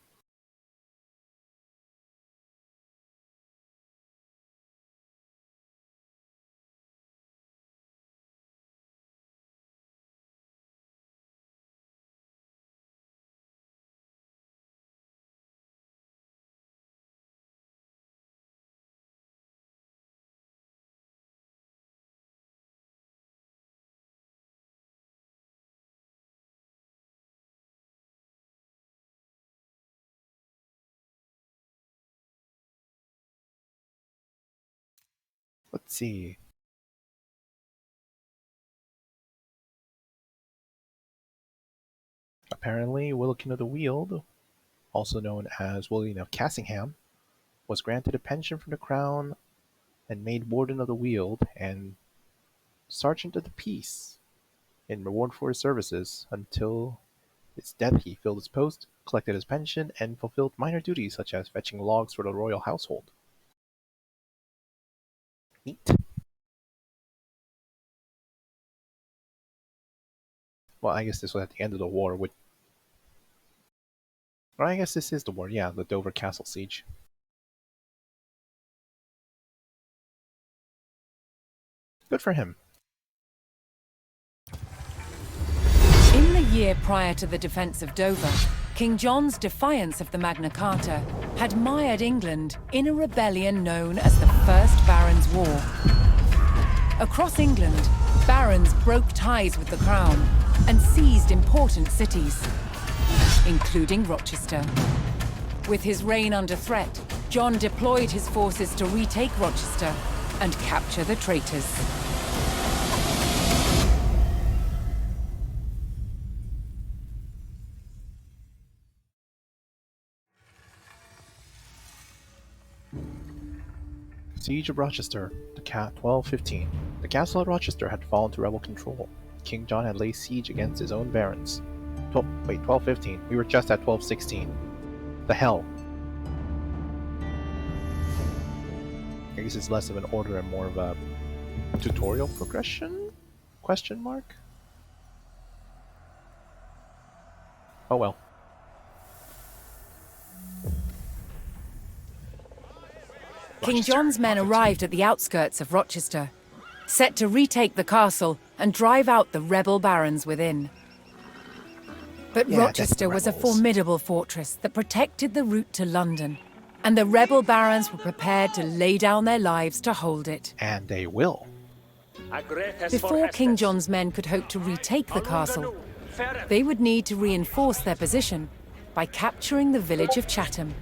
Let's see. Apparently, Willikin of the Weald, also known as William of Cassingham, was granted a pension from the crown and made Warden of the Weald and Sergeant of the Peace in reward for his services. Until his death, he filled his post, collected his pension, and fulfilled minor duties such as fetching logs for the royal household. Neat. Well, I guess this was at the end of the war with... Or I guess this is the war, yeah, the Dover Castle siege. Good for him. In the year prior to the defense of Dover, King John's defiance of the Magna Carta had mired England in a rebellion known as the First Barons' War. Across England, barons broke ties with the crown and seized important cities, including Rochester. With his reign under threat, John deployed his forces to retake Rochester and capture the traitors. Siege of Rochester, 1215. The castle at Rochester had fallen to rebel control. King John had laid siege against his own barons. 1215. We were just at 1216. The hell. I guess it's less of an order and more of a tutorial progression? Question mark? Oh well. King John's men arrived at the outskirts of Rochester, set to retake the castle and drive out the rebel barons within. But Yeah, that's Rochester the was a rebels. formidable fortress that protected the route to London, and the rebel barons were prepared to lay down their lives to hold it. And they will. Before King John's men could hope to retake the castle, they would need to reinforce their position by capturing the village of Chatham.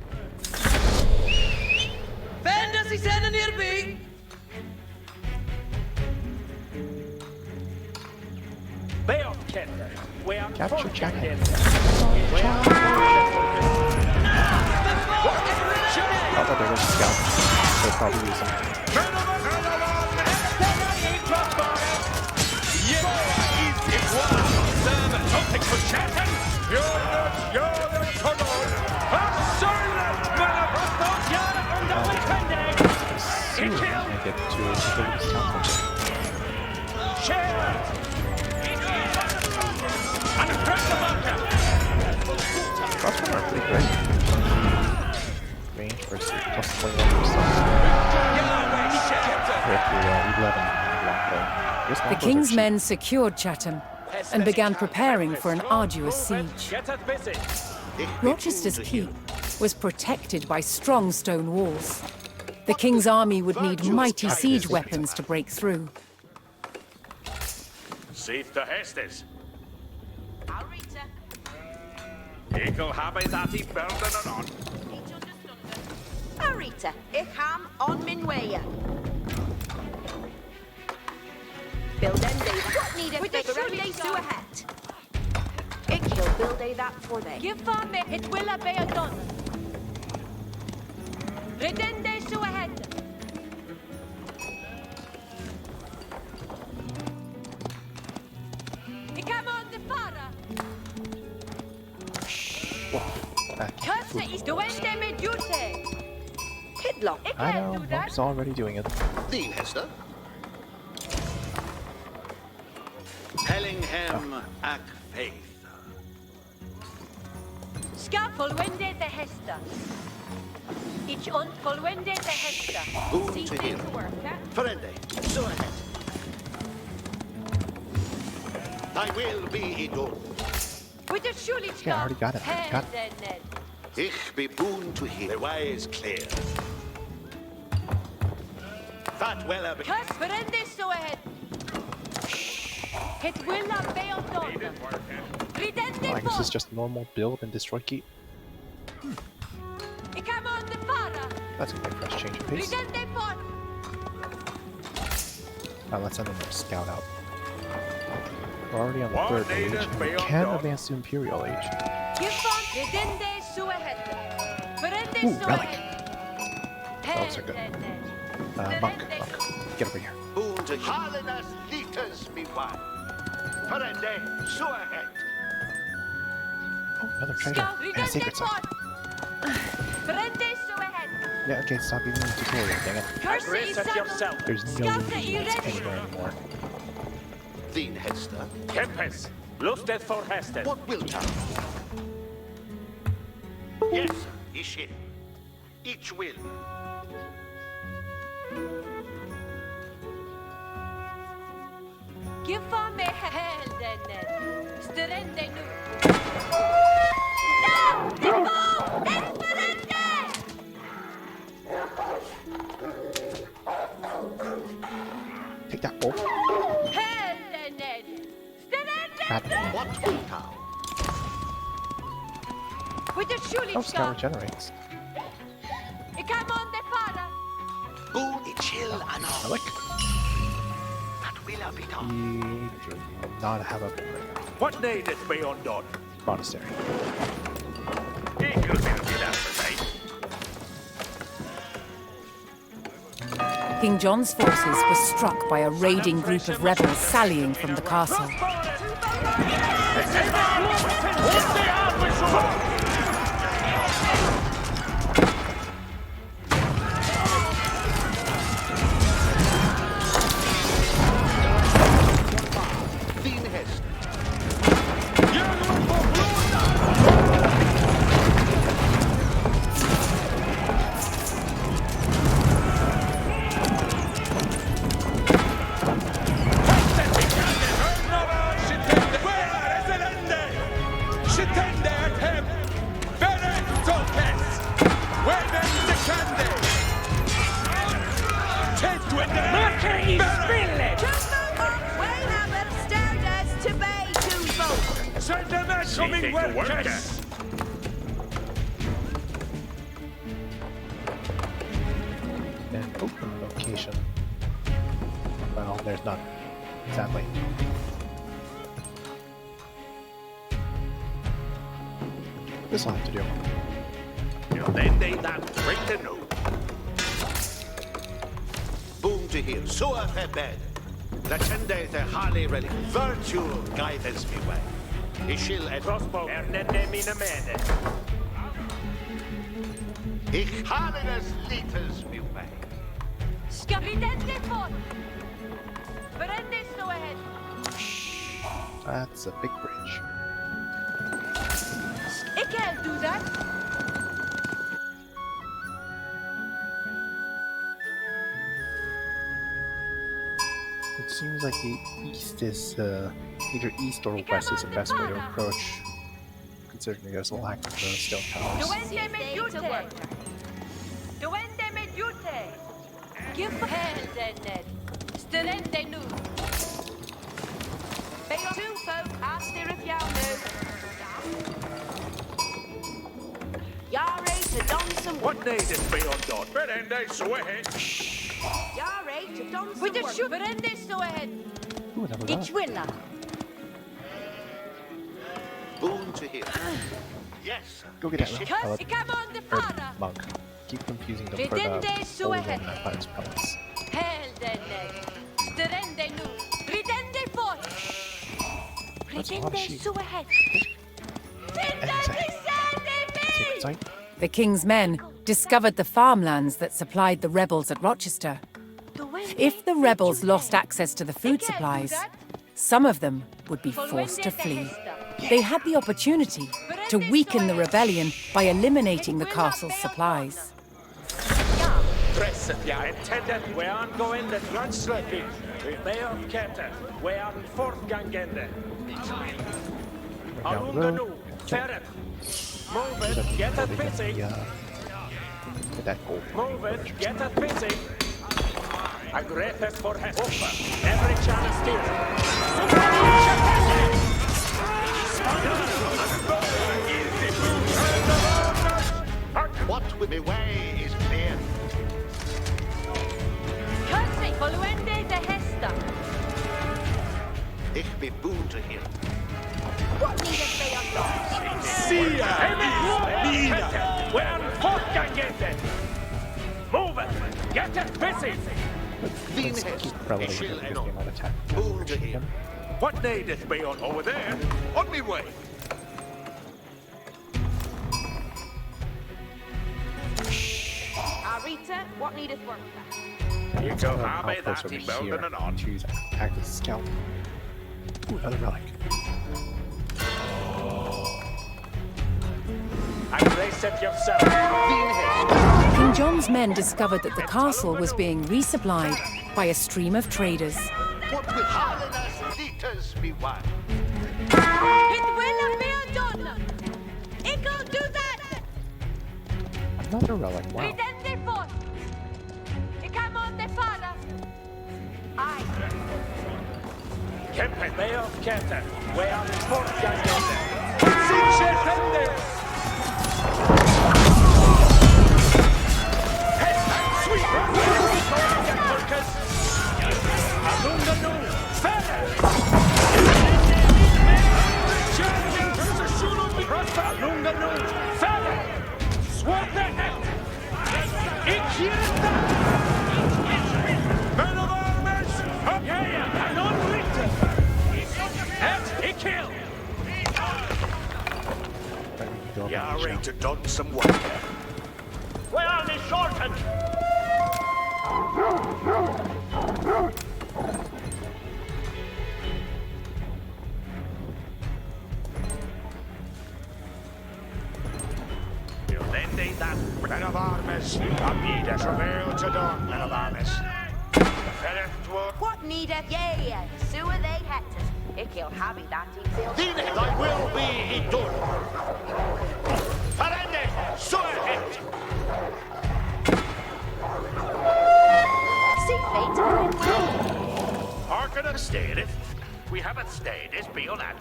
Capture Chatham. I thought there was a scout. So probably use them. Soon I get to build this town. Crossbow are pretty great. Range versus plus 21%. We're up to 11 longbow. This The longbows king's are cheap. men secured Chatham and began preparing for an arduous siege. Rochester's keep was protected by strong stone walls. The king's army would need mighty siege weapons to break through. Safe to Hestes. Arita. Ekel habe dat I berden on. Arita. Ich ham on min way. Build them day. What need with the surely to a hat. Ik kill build day that for they. Give farm me, it will be a done. Redende to a head. He come on the para. Curse is doing them a duty. Kidlock. I know, Monk's already doing it. Dean Hester. Hellingham ac Faith. Scaffold wende the Hester. Each unful wende the Hester. Boon See to things him. work, eh? Ferende, so ahead. Thy will be done. With the surely Yeah, I already got it. I got Ich be boon to him. The way is clear. That well be. Curse Ferende so ahead. It will not be a done. Redende Oh, I guess it's just normal build and destroy keep. He come on the para. That's a quite fresh change of pace. Redende for. Let's send another scout out. We're already on the One third age, needed and we beyond can done. advance to Imperial Age. Give farm Redende so ahead. Ferende Ooh, so relic. ahead. Elves are good. Monk, get over here. Boon to Halinas liters me one. Ferende, so ahead. Oh, another treasure. And a sacred site. Prende su ahead. Yeah, okay, stop even the tutorial, dang it. Curse Reset yourself. There's no units anywhere anymore. Thin Hester. Kempes. Lusted for Hested. What wilt thou? Yes, Ishi. Each will. Give me helden. Strende nu. No! Default! Esperante! Take that bolt. Helden. Strende. Bad. What wilt thou? With the Oh, Scout Schulichka. regenerates. Come on the fara. Boon ichil ano. Relic. That will be done. He will not have a What needeth be undone? monastery. King John's forces were struck by a raiding group of rebels sallying from the castle. Thin Hester. Coming workers! An open location. Well, there's none. Sadly. This will have to do. Then they that break the no. Boon to hear. So a bed. Latende the Harley relic. Virtue guidance me way. Ishil et Crossbow. Ernende mina mene. Ich Halinas liters me way. Skapidende fort. Prende su ahead. That's a big bridge. I can't do that. It seems like the east is, either east or west is the best way to approach, considering there's a lack of stone towers. Duende me jute. Duende me jute. Give helden. Strende nu. Be on two folk, after if y'all know. Yare to don some What needeth be undone? Berende so ahead. Yare to don some With the work. shoe. Prende su ahead. Ooh, another Ich relic. will. Boon to hear. Yes. Go get that Ishil. relic. Cause come on the Or fara. monk. Keep confusing them for Redende the suehe. golden planet's pellets. Helden. Strende nu. Redende fort. That's a lot of Redende sheep. su ahead. And a sacred site. The king's men discovered the farmlands that supplied the rebels at Rochester. If the rebels lost access to the food supplies, some of them would be forced to flee. They had the opportunity to weaken the rebellion by eliminating the castle's supplies. Dresseth ya intended. We aren't going the translating. They are kete. We are fortgangende. We're down the Alunganu. road. Ferret. Move it. Get it busy. Get that gold. Move it. Get it busy. Agretheth for his offer. Every chance steers. What with me way is clear. Curse. Folluende de Hesta. Ich be boon to hear. What needeth be undone? Sia! Nina! We are fortgangende. Move it. Get it busy! Let's keep relatively because they might attack. Boom to him. What needeth be on over there? On me way! Arita, what needeth work? You go I'll harmy place that over he here building and on. to act as a scout. Ooh, another relic. Brace it yourself. King John's men discovered that the castle was being resupplied by a stream of traders. What will Halinas liters be one? It will be done. Ickle do that. Another relic, wow. Ridende fort. Ikamonde fara. Aye. Kempe Bay of Kete. Where are the fort guys? Sinche Fendes! Sweet! Turkers! Alunganu! Fere! Alunganu! Fere! Swarte het! Ikirta! Men of armies! Jaja, kanon ritter! Het, ik kill! You're ready to done some work. Where are they shortened? You then need that. Men of armies, Amida travail to dawn, men of armies. What needeth ye? Sewer they het. Ick'll habby that detail. Then thy will be done. Parende, so it. See fate on the way. Hearken and stayed it. We haven't stayed it beyond that.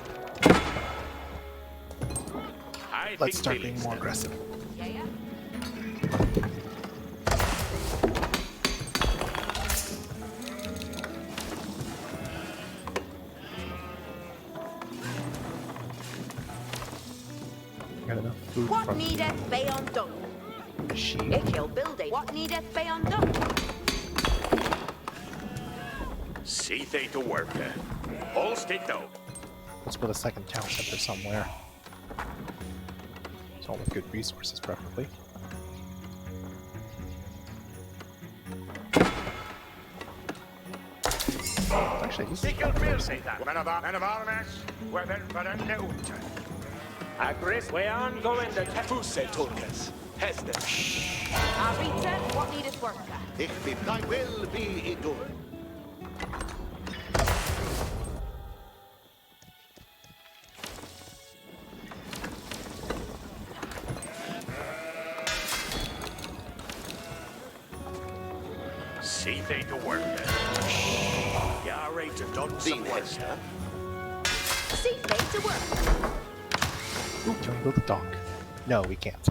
Let's start being more aggressive. Yeah, yeah. Got enough food What from needeth be undone? the sheep. Ick'll build it. What needeth be undone? See they to work. All stick though. Let's build a second town center somewhere. It's all with good resources, preferably. Actually, this is Say that. Men of armies, we're then Parende Uta. Agris, we aren't going to Tefuse Turkers. Hester. Arita, what needeth work? Ich be thy will be done. See they to work. You're ready to done some work. Hester. See fate to work. Ooh, can we build a dock? No, we can't.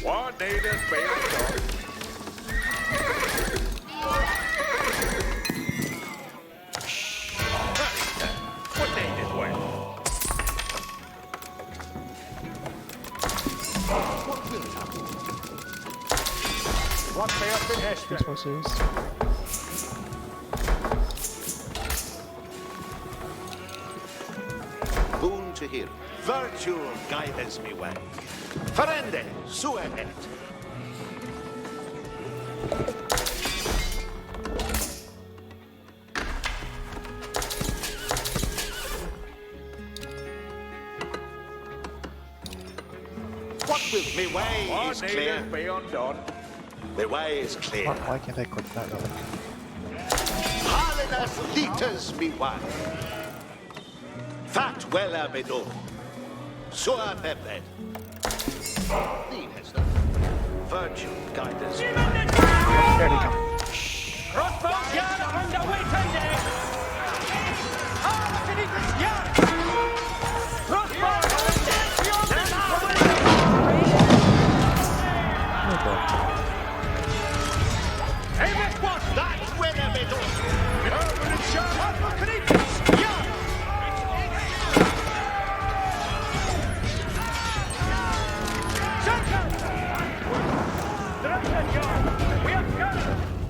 What needed be done? What needed work? What may have been Hester? Resources. Boon to hear. Virtue guides me way. Parende, so it. What will me way What is clear? needed be undone? The way is clear. Why can't I click that relic? Halinas liters me one. Fat well be done. So I peppered. Thee has done. Virtue guidance. There they come. Crossbows yard underway today. Yard. Crossbows Oh boy. Amen what? That will be done.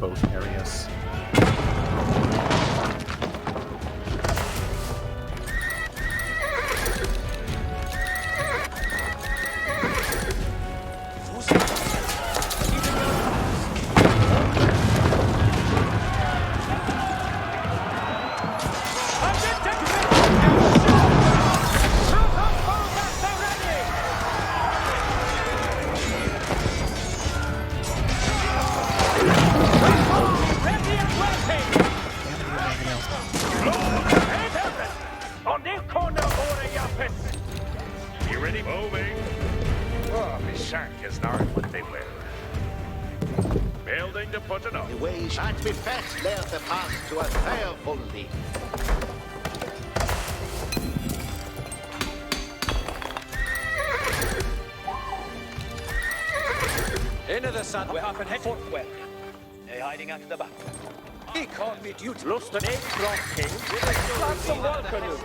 both areas. You ready? Moving. Oh, my shank is not what they were. Building to put it up. The ways at me fast left the path to a fearful leap. Into the sun, we have an head for well. They're hiding at the back. He called me duty. Lost an egg from king. Lots of wall canoe.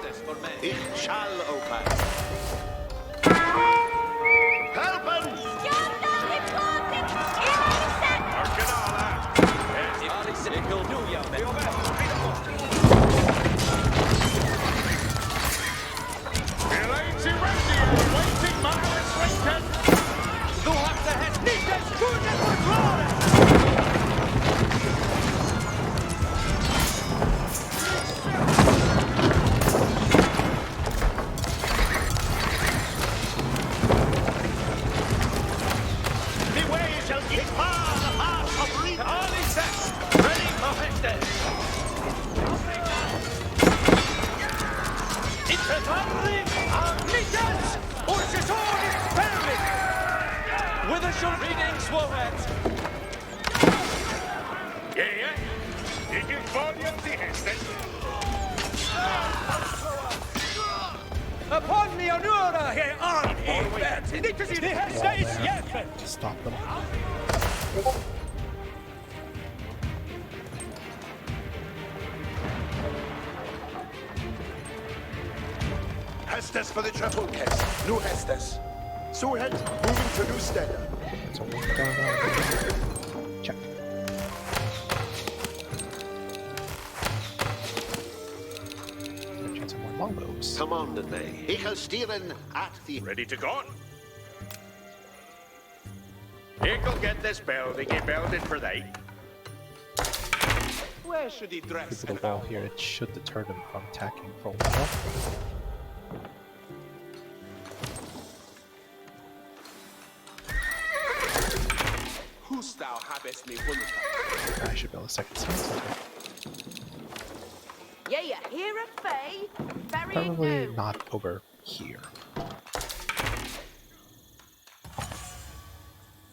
It shall open. Help him! He'll do, young man. Lazy Randy, waiting Margaret Swinton. Du hast der Hest nicht das Gute verloren! The way shall get far the path of reach. All is set! Ready for Hestes! Intervalli Armitas! Urgesor experiment! With a short reading Swohet! Yeah. Did you volume the Heston? Upon me honora he arm he bet! Inte sin Hestes hjälpen! Stop them. Hestes for the triple case. New Hestes. Surhead moving to new standard. So what's going on? Check. Chance of more longbows. Commanded me. Ich will steeren at the... Ready to go? He'll get this building. He built it for they. Where should he dress? With the wall here, it should deter them from attacking for a while. Who's thou habest me wonder? I should build a second center. Yeah, here a Faye. Very Probably new. not over here.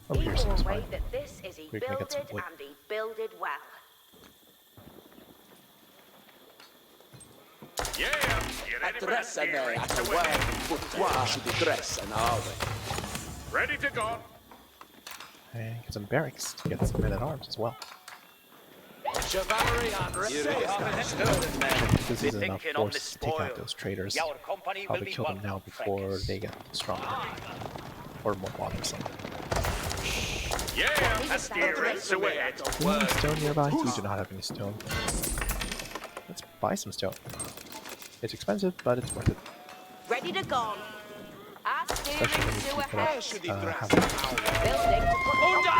Over here Either seems way fine. that this is he We can get some builded wood. and he builded well. Yeah. You ready for Dress the and steering? at the way, boudoir should be dress and all Ready to go? And get some barracks to get some men at arms as well. Chivalry on This is enough force to take out those traders. Probably kill them now before they get stronger. Or more bothersome. Yeah. A steering away. Any stone nearby? We do not have any stone. Let's buy some stone. It's expensive, but it's worth it. Ready to go. Our steering Especially when to you a keep it head. up. Building to put it up.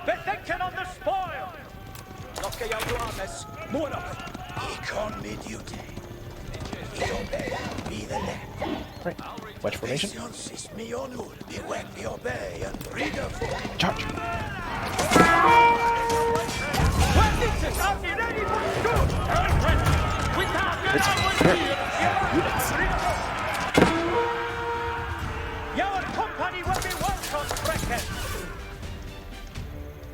Bethinken on the spoil! Locke jag du armes, måla! Econ me duty. He obey, be the left. Right. Wedge formation. Is me honor, be when me obey and read the for. Charge! What is it? Are you ready for school? It's very units. Your company will be welcome, Brecken!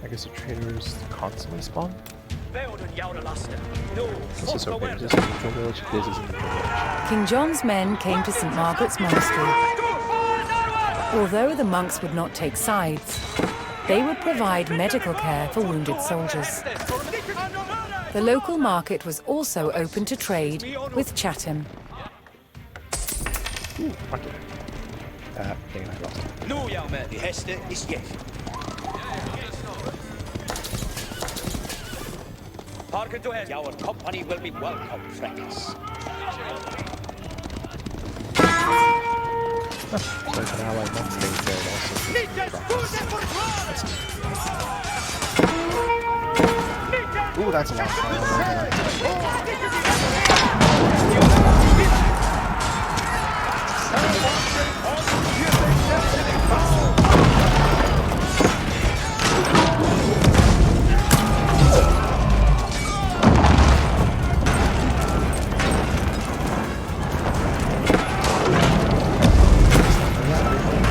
I guess the traders constantly spawn. Veoden joude lasten. No, This is okay. This is a neutral village. This is a neutral village. King John's men came to St. Margaret's Monastery. Although the monks would not take sides, they would provide medical care for wounded soldiers. The local market was also open to trade with Chatham. Ooh, market. Nu, young man. Die Heste ist jetzt. Hearken to Hester. Our company will be welcome, friends. So it's an ally not staying there, it also ooh, that's a lot.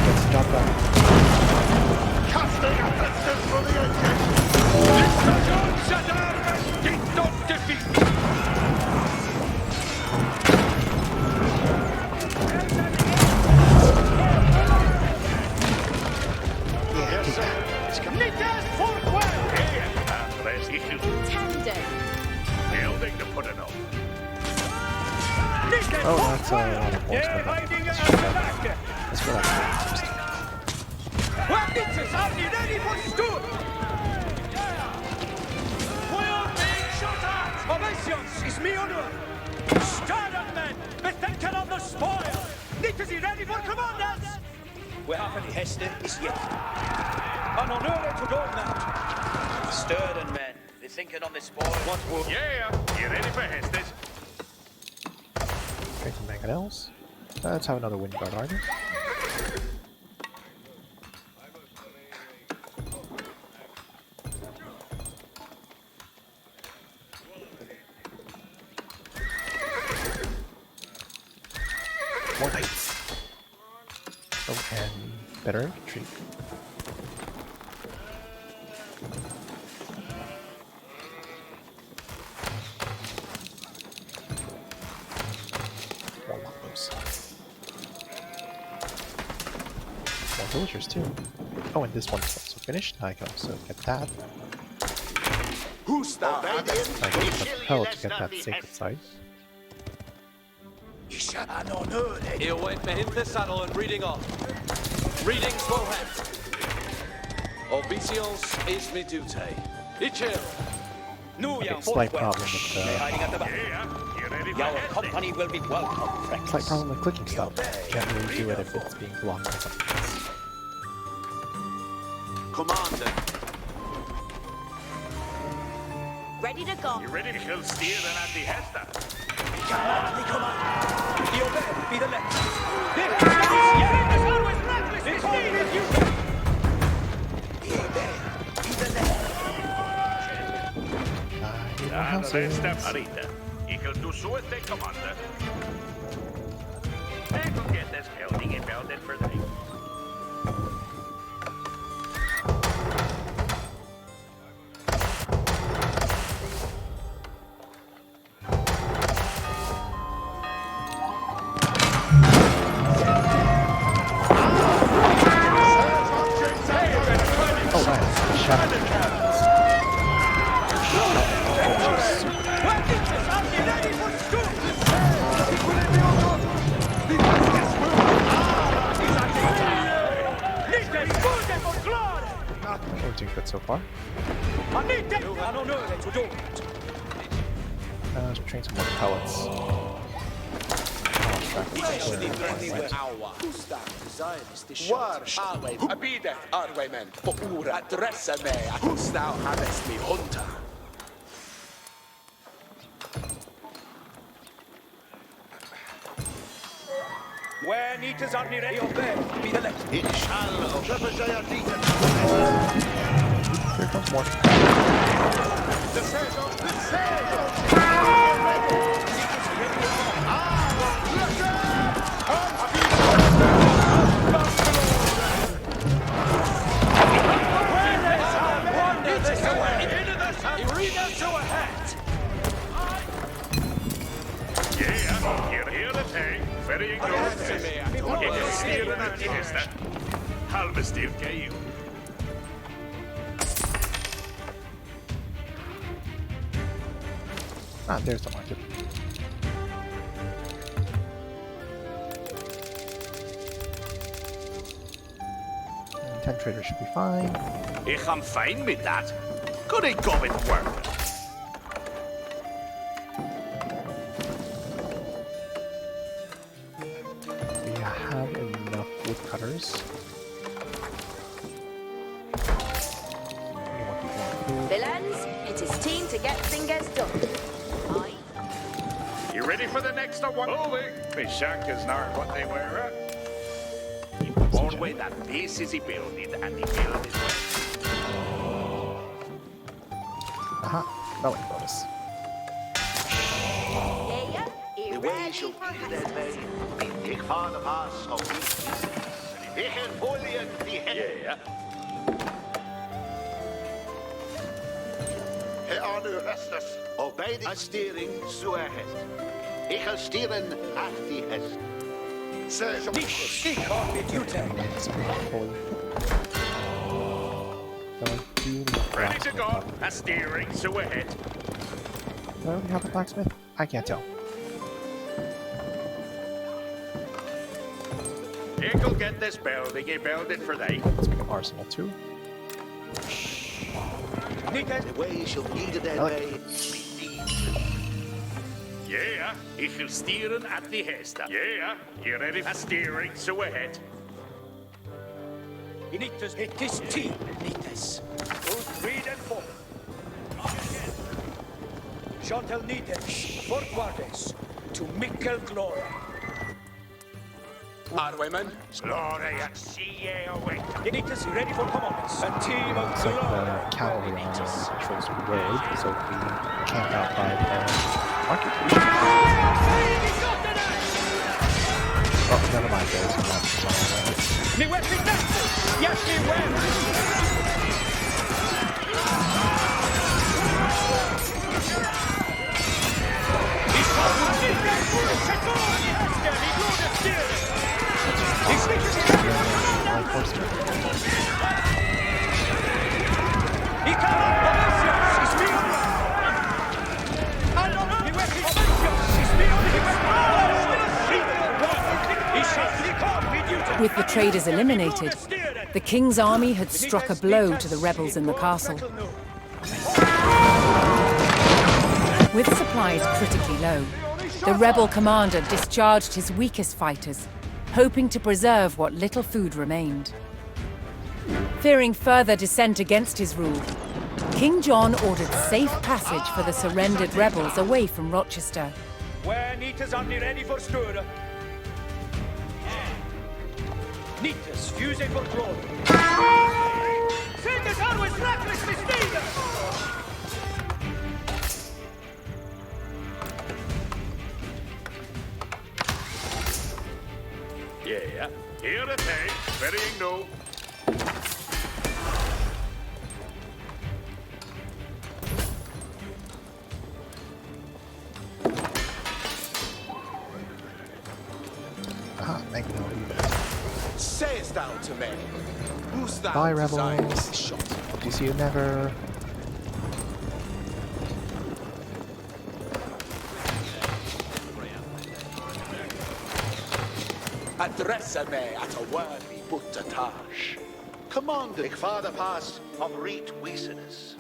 Gets the job done. Casting a distance for the engine! Did not defeat! Yeah, take that. Less issues. Tender. Building to put it up. Oh, that's a lot of points, but let's go back first. Wagnitzes, are you ready for stood? We're being shot at! Ovations is me honor! Stand up, men! Bethinken of the spoil! Nitters, you ready for commanders? We haben die Heste ist jetzt. An honor to go now! Stirden, men. They're thinking on the spoil. What will... Yeah, you ready for Hestes? Train some mangonels. Let's have another wind guard army. More knights. Oh, and better infantry. More longbows. More villagers too. Oh, and this one's also finished. I can also get that. Who's that? I can use the propel to get that sacred site. An honor. He'll wait me hit the saddle and reading off. Readings will have. Obedience is my duty. Ichil. Nu, young Slight problem with hiding at the back. Yeah, you ready for Our Hestes? company will be welcome, friends. slight problem with clicking stuff. Can't really do it if it's being blocked by something else. Commander. Ready to go. You ready to kill steer and at the Hester? The obey, be the left. Yeah, as always, reckless. This team is you. More houses. Marita. Equal to suete commander. I will get this building and build it for the Oh, nice. Shadow. We're doing good so far. Let's train some more pellets. Warsh, Arway, Abide, Arwaymen, Ura, Adressa me, who's thou havest me hunter? Where Nitas are near your bed, be the left. It shall represent Here comes more. Yeah, you're here to take. Very good. It is steer and at the Hester. Halve styrka i jord. Ah, there's the market. 10 traders should be fine. Ich am fine with that. Could it go with work? We have enough woodcutters. Villains, it is time to get things done. Aye. You ready for the next one? Moving. Me shack is not what they were. One way that this is building and the building. Aha, belly bonus. Yeah, The you way ready shall for be that Hestus? way. Ik vaar de paas of niet. Ik en Napoleon die Yeah. Herr Arne Restus. Obey de steering zo ahead. Ik ga stieren achter die hest. Zeg hem. Ik har mitt ute. It's fully. So I do need a Ready to blacksmith. go. A steering, so ahead. Do I already have a blacksmith? I can't tell. You'll get this building. You build it for they. Let's make an arsenal too. The way shall need it that way. Yeah. Ich will steeren at the hesta. Yeah. You ready? A steering, so ahead. Nitus, it is team, Nitus. Good, read and forward. Shall Nitus, forwardes, to Mikkel glory. Arwemen. Glory and see ye away. Nitus, ready for commandments. A team of Looks like glory. the cavalry on controls the road, so if we camp out by the market. Oh, never mind, guys. I'm not Me wet me Nessus. Yes, me wet. With the traders eliminated, the king's army had struck a blow to the rebels in the castle. With supplies critically low, the rebel commander discharged his weakest fighters, hoping to preserve what little food remained. Fearing further dissent against his rule, King John ordered safe passage for the surrendered rebels away from Rochester. When Nitus are ready for stir. Nitus, fuse for glory. Sing us always recklessly steed! Yeah. Here it is. Burying no. Aha, Magno. Sayest thou to me, who's thou Bye, designed rebels. this shot? Hope to see you never. Address me at a worthy buttatage. Command ik vaar de paas of reed weasenes.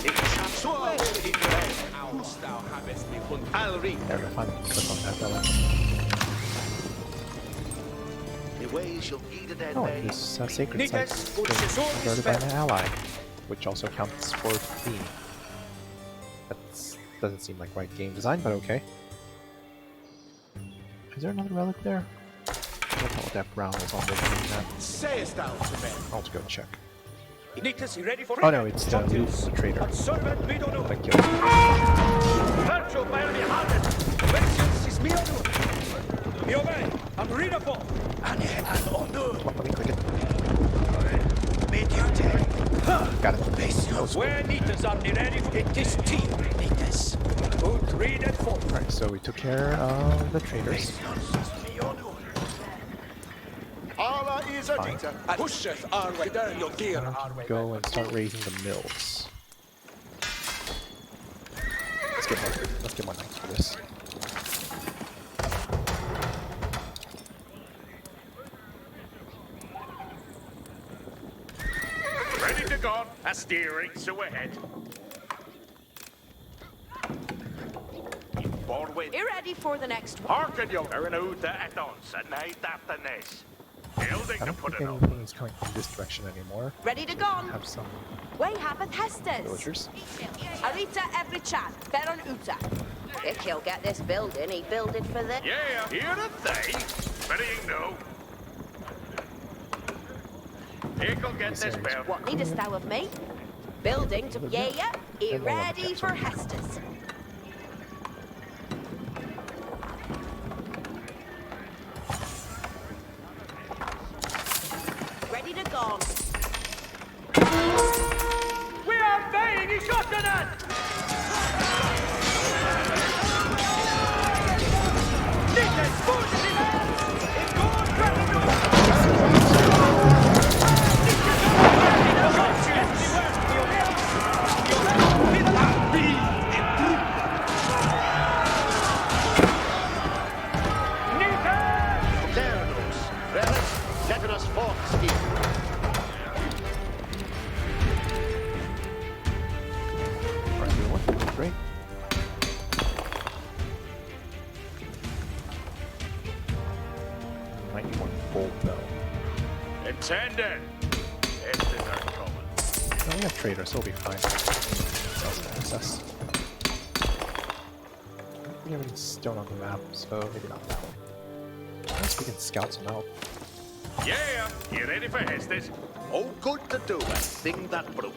Ik shall So will he pray, whose thou havest me hunt. I'll read. There, if I click on that fella. The way shall need it that Oh, way. this sacred Nikas, site put is your sword in converted by spell. an ally, which also counts for theme. That doesn't seem like right game design, but okay. Is there another relic there? I thought that Brown was already doing that. Sayest thou to me, I'll just go check. Nitus, ready for Oh no, it's the loot, the trader. And servant we don't know. That killed him. Virtue by me harvest. Vengeance is me honor. Me obey. I'm ready for. And honor. Come on, let me click it. Me duty. Got it. That was cool. Where Nitus are ready for. It is team, Nitus. Good, read and forward. Alright, so we took care of the traders. Allah is a Fine. dictator, and pusheth our way down your gear, Now our we way. can go and start raising the mills. Let's get more knights for this. steering, so ahead. In forward. You ready for the next one? Harken, you are out at ons, and night after this. Building I to don't put think it on. anything is coming from this direction anymore. Ready to We go? have some Way happeth Hestes. villagers. Arita every chat, Baron Uta. If he'll get this building, he build it for the... Yeah, here are they. Ready, no. He'll get this built. What needest thou of me? Building to... Yeah, he ready for Hestes. Ready to go. We are baying i skjortorna! Lite spurs i vän! Det går kvällen There goes. Relics, letting us forth here. Alright, we're working. Great. Might need one gold though. Intended. Estes are coming. No, we have traders, so we'll be fine. Sells an access. We have any stone on the map, so maybe not that one. I guess we can scout some out. Yeah, you ready for Hestes? Oh, good to do a thing that broke.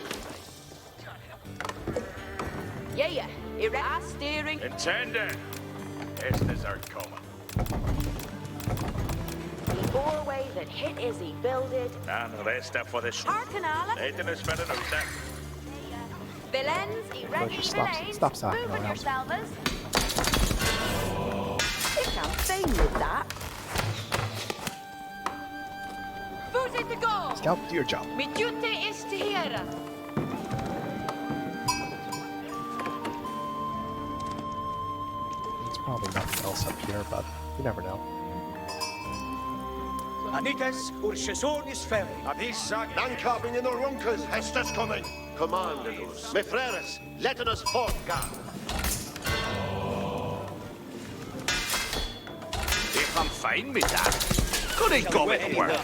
Yeah, he ready steering. Intended. Estes are coming. He bore away that hit is he builded. And the rest up for the sh... Arcanala. Letting us better know that. Villains, he ready just villains. stop sacking Moving around. yourselves. You can't feign with that. Who's it to go? Scout, do your job. My duty is to hear. There's probably nothing else up here, but you never know. Anitas ur Chesonis ferry. Avisa Landcarving in the runkers, Hester's coming. Command us. Mefreres, letting us forth, God. If I'm fine with that, could he go with work?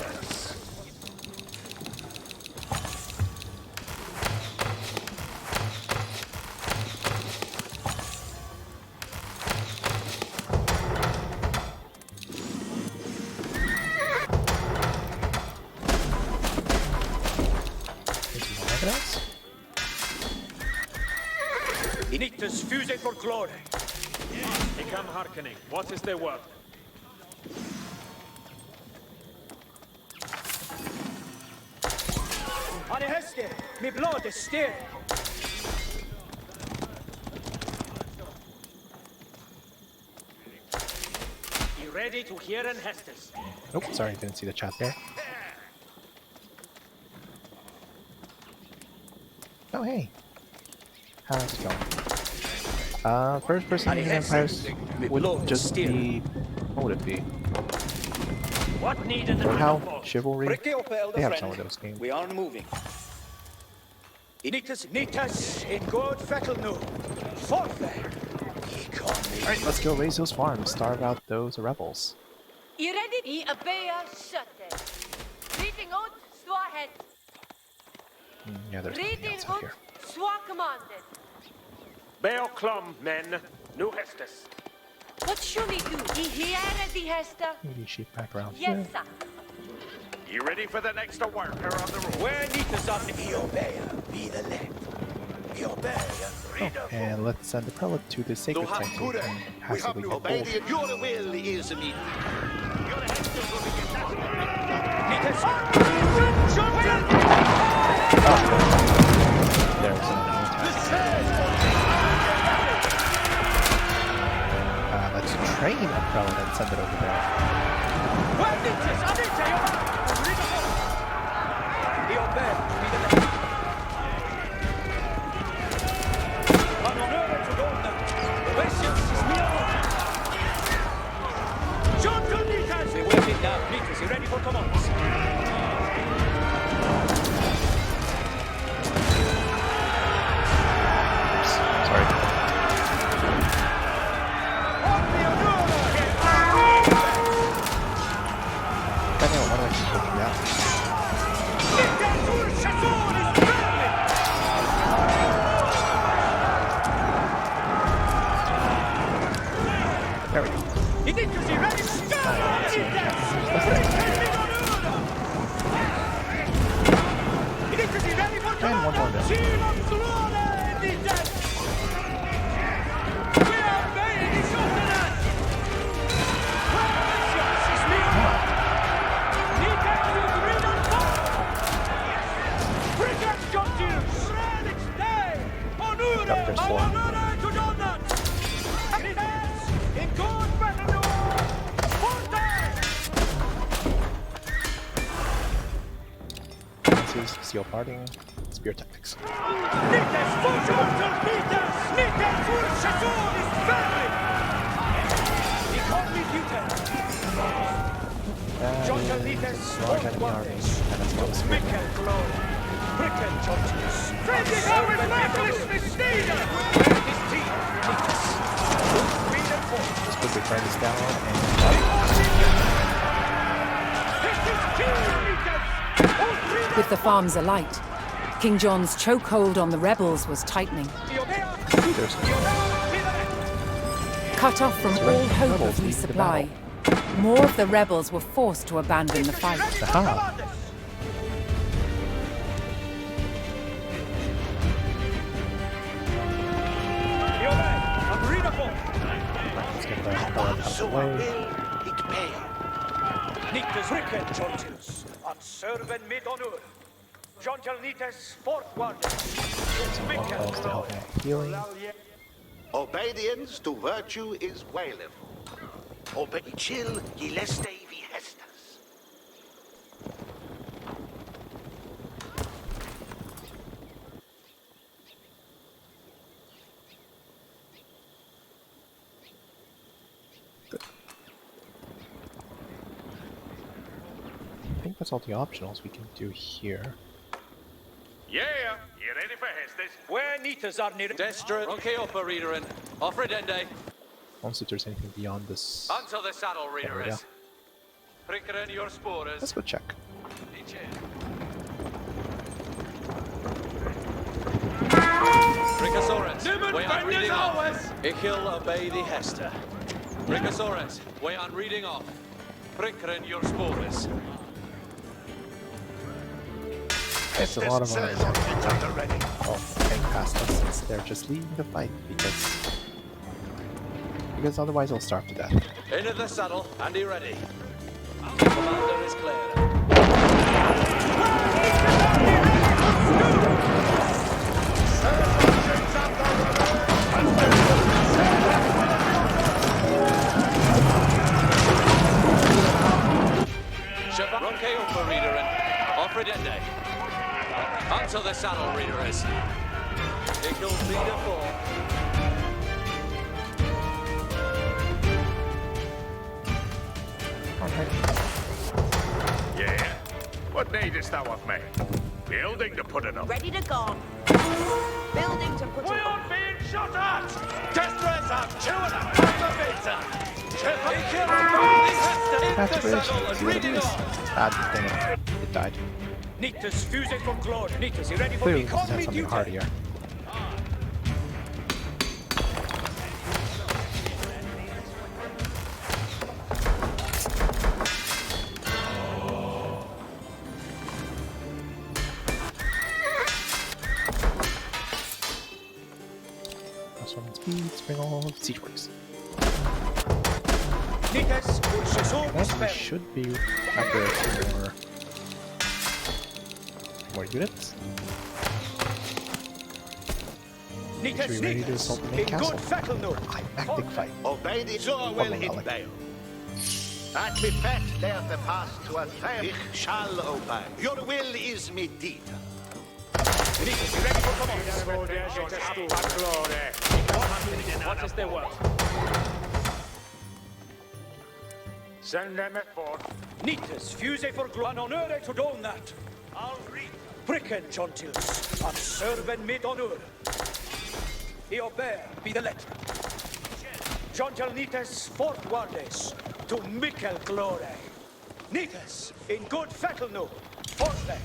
There's more evidence. Initus fuse for glory. Become hearkening. What is their word? Anne Heste, mi blod är stel. You ready to hear an Hestes? Nope, sorry, didn't see the chat there. Oh, hey. How's it going? First person in Empires would just be... What would it be? What needed the How? Chivalry? Prickly up, elder They have friend. some of those games. We are moving. Nitas, in good fettle no. Forth there. Alright, let's go raise those farms, starve out those rebels. You ready? I obey shut. Reading out, stå ahead. Yeah, there's nothing Reading else up out, here. stå commanded. Beoclum, men. No Hestes. What should we do? He here the Hester? Maybe sheep back around Yes, here. sir. You ready for the next worker on the road? Where Nitas on the Eobeya, be the left. Eobeya, Oh, and let's send the prelate to the sacred Do have site so we Kure. can We have passively to get obey gold. your will is immediate. Your Hester's will be Nitas. There's another let's train a prelate and send it over there. Where Nitas? Anita, Eobeya, be the left. On honor to Golda. Patience is meal. John Nitas. We waiting now. Nitas, you ready for commands? Yep, there's 4. Lances, steel parting, spear tactics. Large enemy army, and that's no spear. Just quickly turn this down and With the farms alight, King John's chokehold on the rebels was tightening. there's Cut off from all hope of resupply, more of the rebels were forced to abandon the fight. aha! Let's get that horde out of the So way. will it pay. Niktes rycken, Jontils, att serven med honor. Jontil Niktes fortward. Calls to help me with healing. Obedience to virtue is waileth. Obey chill, ye leste vi hestas. I think that's all the optionals we can do here. Yeah, you ready for Hestes? Where Nitas are near Destra, okay, upper reader in. Offer dende. I don't see if there's anything beyond this. Until the saddle reader There we is. Pricker in your spores. Let's go check. Rickosaurus, Nimmer way on Benders reading off. always! Ichil obey the Hester. Rickosaurus, way on reading off. Pricker in your spores. It's a lot of our Says it's ready. getting past us since they're just leaving the fight because otherwise they'll starve to death. Into the saddle, and he ready. Commander is clear. Ronke upper reader in. Offer dende. Until the saddle reader is. Eagle leader 4. Yeah? What needest thou of me? Building to put it up. Ready to go. Building to put We it aren't being shot at! Destres are chewing a cultivator. That's bridge. See what it is. Bad thing. It died. Nitas fuse for glory. Nitas, you ready for Clearly, me? this Call has me something duty. hardier. Plus 1 speed, spring all, siege works. Nitas, And we should be accurate for more units. Nitas, Should we ready to assault the main castle? Good no. Climactic fight. Obey the so will it pay. At me fet there the pass to a fair. Ich shall obey. Your will is me deed. Nitas, you ready for command? What is their work? Send them at fort. Nitas, fuse for glory. An honore to do that. I'll read. Pricken, Jontils, at serven med honor. I obey be the letter. Jontil Nitas fortwardes to Mikkel glory. Nitas, in good fettle no. Forthley.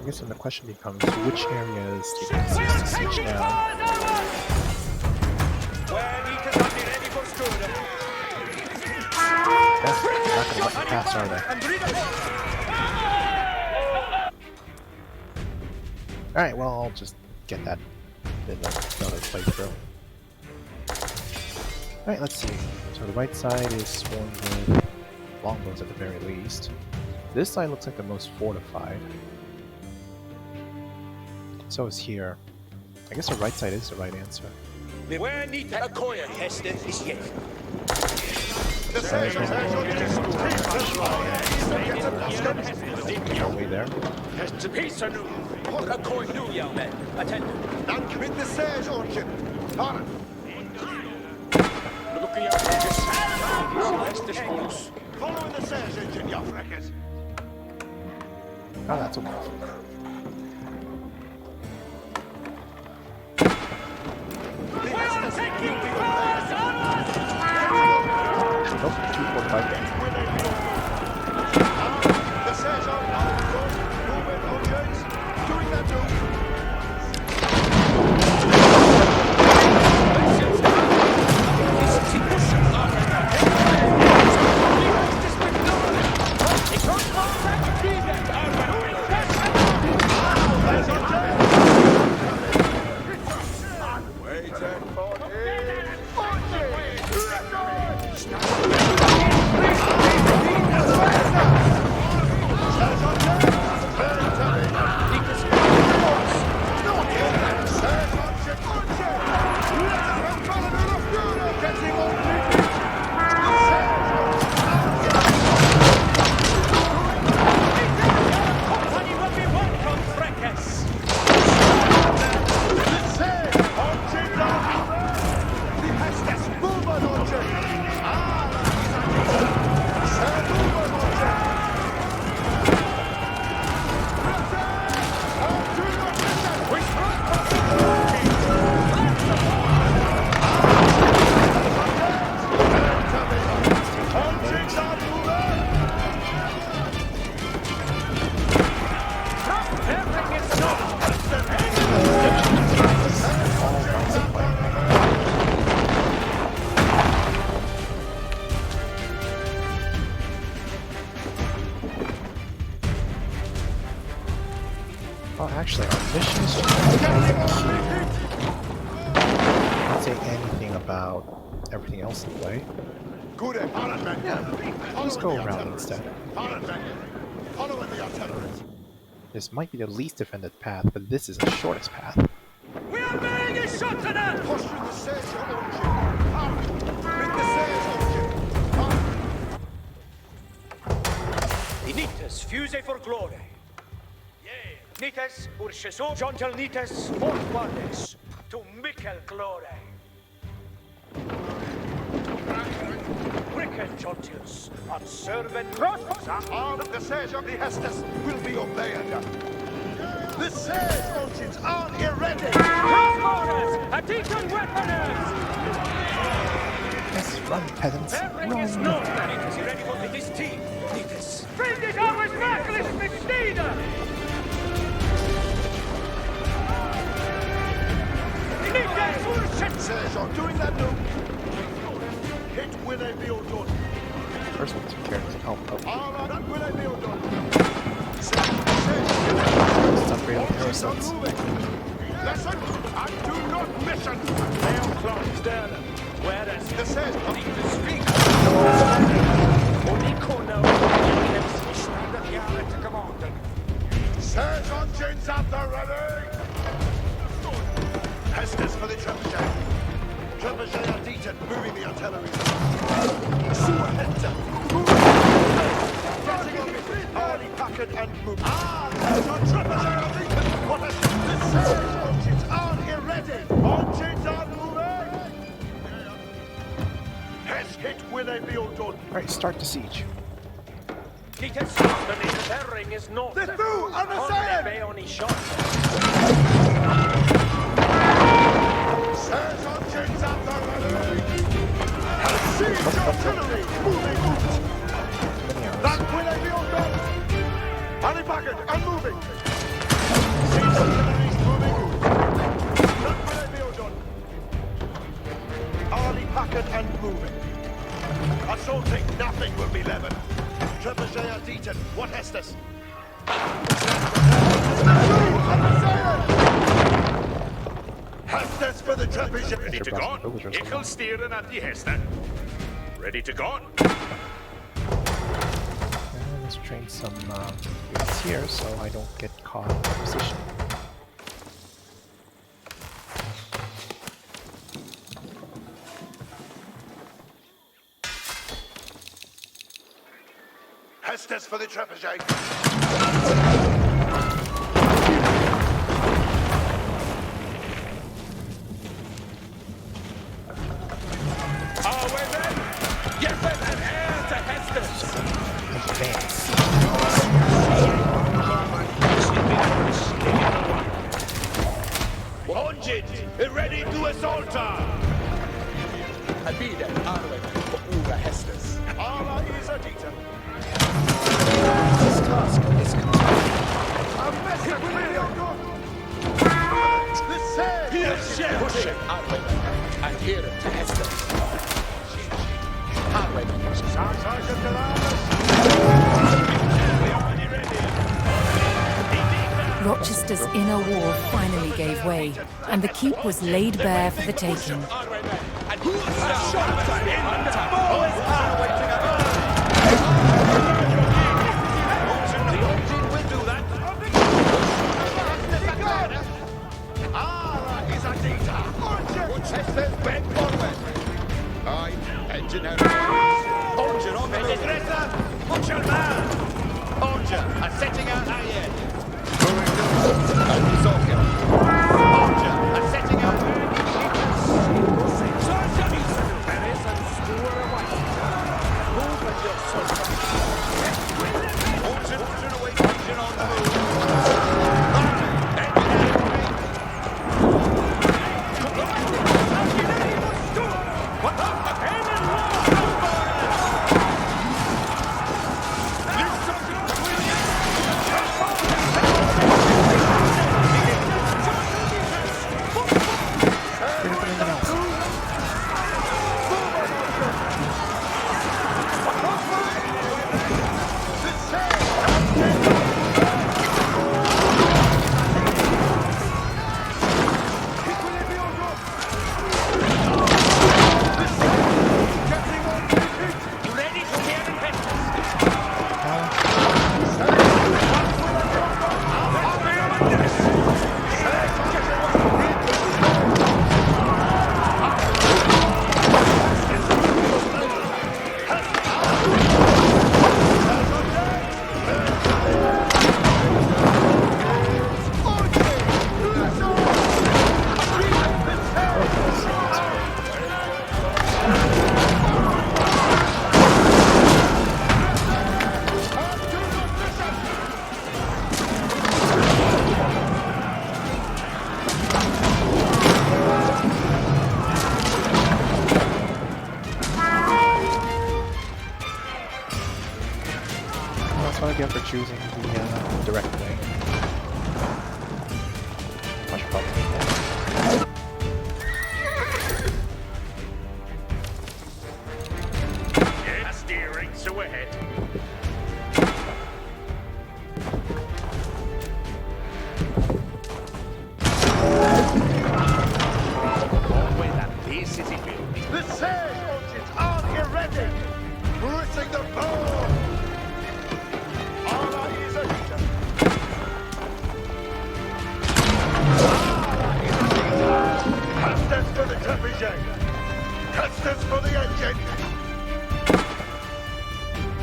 I guess then the question becomes which areas do you easiest to siege down? Where Nitas are be ready for school. Yeah, they're not gonna let me pass, are they? And read Alright, well, I'll just get that in another playthrough. Alright, let's see. So the right side is swarmed with longbows at the very least. This side looks like the most fortified. So is here. I guess the right side is the right answer. Where need to acquire Hester is yet. Way there. Hester Peace anew. Acquire new young men. Attend. Dank mit the Sage Orchid. Pardon. Look at your Hester schools. Following the Sage engine, you freckers. Oh, that's okay. Nope, 245 there. The Sage are moving objects. Doing that too. Oh, actually, our mission is not say anything about everything else in the way. Good, Just go around instead. Following the artillery. This might be the least defended path, but this is the shortest path. We are being a shot to them! Push through the Sage Orchid. With the Sage Orchid. Nites fuse for glory. Nites urcheso gentle nites fortuades to mickle glory. Wicked gentles on servant cross. All of the Sage of the Hestes will be obeyed. The Sage Orchids are ready. Crossborders, a deacon weaponers. Yes, run, peasants. Everything is Run. known. Nites is ready for this team. Nites. Friend is always reckless, McSteeder. Sage are doing that now. Hit when they be all done. First one took care of his help. All right, that will they be all done. Let's upgrade all the parasites. Listen, and do not mission. Mail clocks down. Whereas The Sage need to speak. Only Kono. Schneider here to command. Sage engines at the ready. Hestes for the trebuchet. Trebuchet undeated, moving the artillery. Sewer Hector, moving. Getting on it. Early Packard and move. There's a trebuchet undeated. What a shot. The Sage engines are ready. Engines are moving. Hes hit when they be all done. Alright, start the siege. Nites, the name of their ring is north. The through on the side. Bay on his shot. Sage engines at the ready. Siege artillery moving out. That will they be all done. Early Packard and moving. Siege artillery is moving out. That will they be all done. Early Packard and moving. Assaulting, nothing will be leavened. Trebuchet undeated, what Hestes? Hestes for the trebuchet. Ready to go. Ichel steering at the Hester. Ready to go. And let's train some units here so I don't get caught in position. Hestus for the trebuchet. Our women, given an heir to Hestus. Advance. Unged, ready to assaulta. Abida, our women, Ura Hestus. Ala is Adita. This task is complete. A message This says Push it, our women, and here to Hestus. Our women, Sergeant Delamas. Rochester's inner wall finally gave way, and the keep was laid bare for the taking. our women, and who is the shot in the ball? The Unged will do that. Ala is Adita. Hestus bent forward. Aye, engineer. Unged on the move. Butcher man. Unged, setting out ahead. And Zolkin. Unged, setting out. That's what I get for choosing the direct way. I should probably take that. Yes, steering, so ahead. The sails, Unged, are here ready. Bruising the bow. Ala is Adita. Ala is Adita. Hestus for the trebuchet. Hestus for the engine.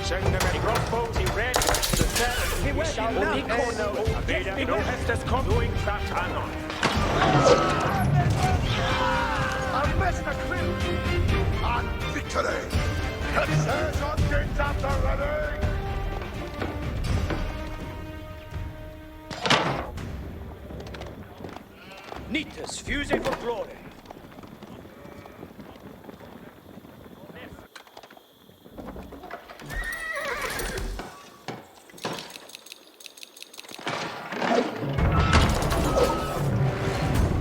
Send them in crossbows, he read. The terror, we shall only corner. Abida, no Hestus come. Doing that anon. A Mr. Cliff. On victory. Hestus Unged after ready. Nitus, fusing for glory.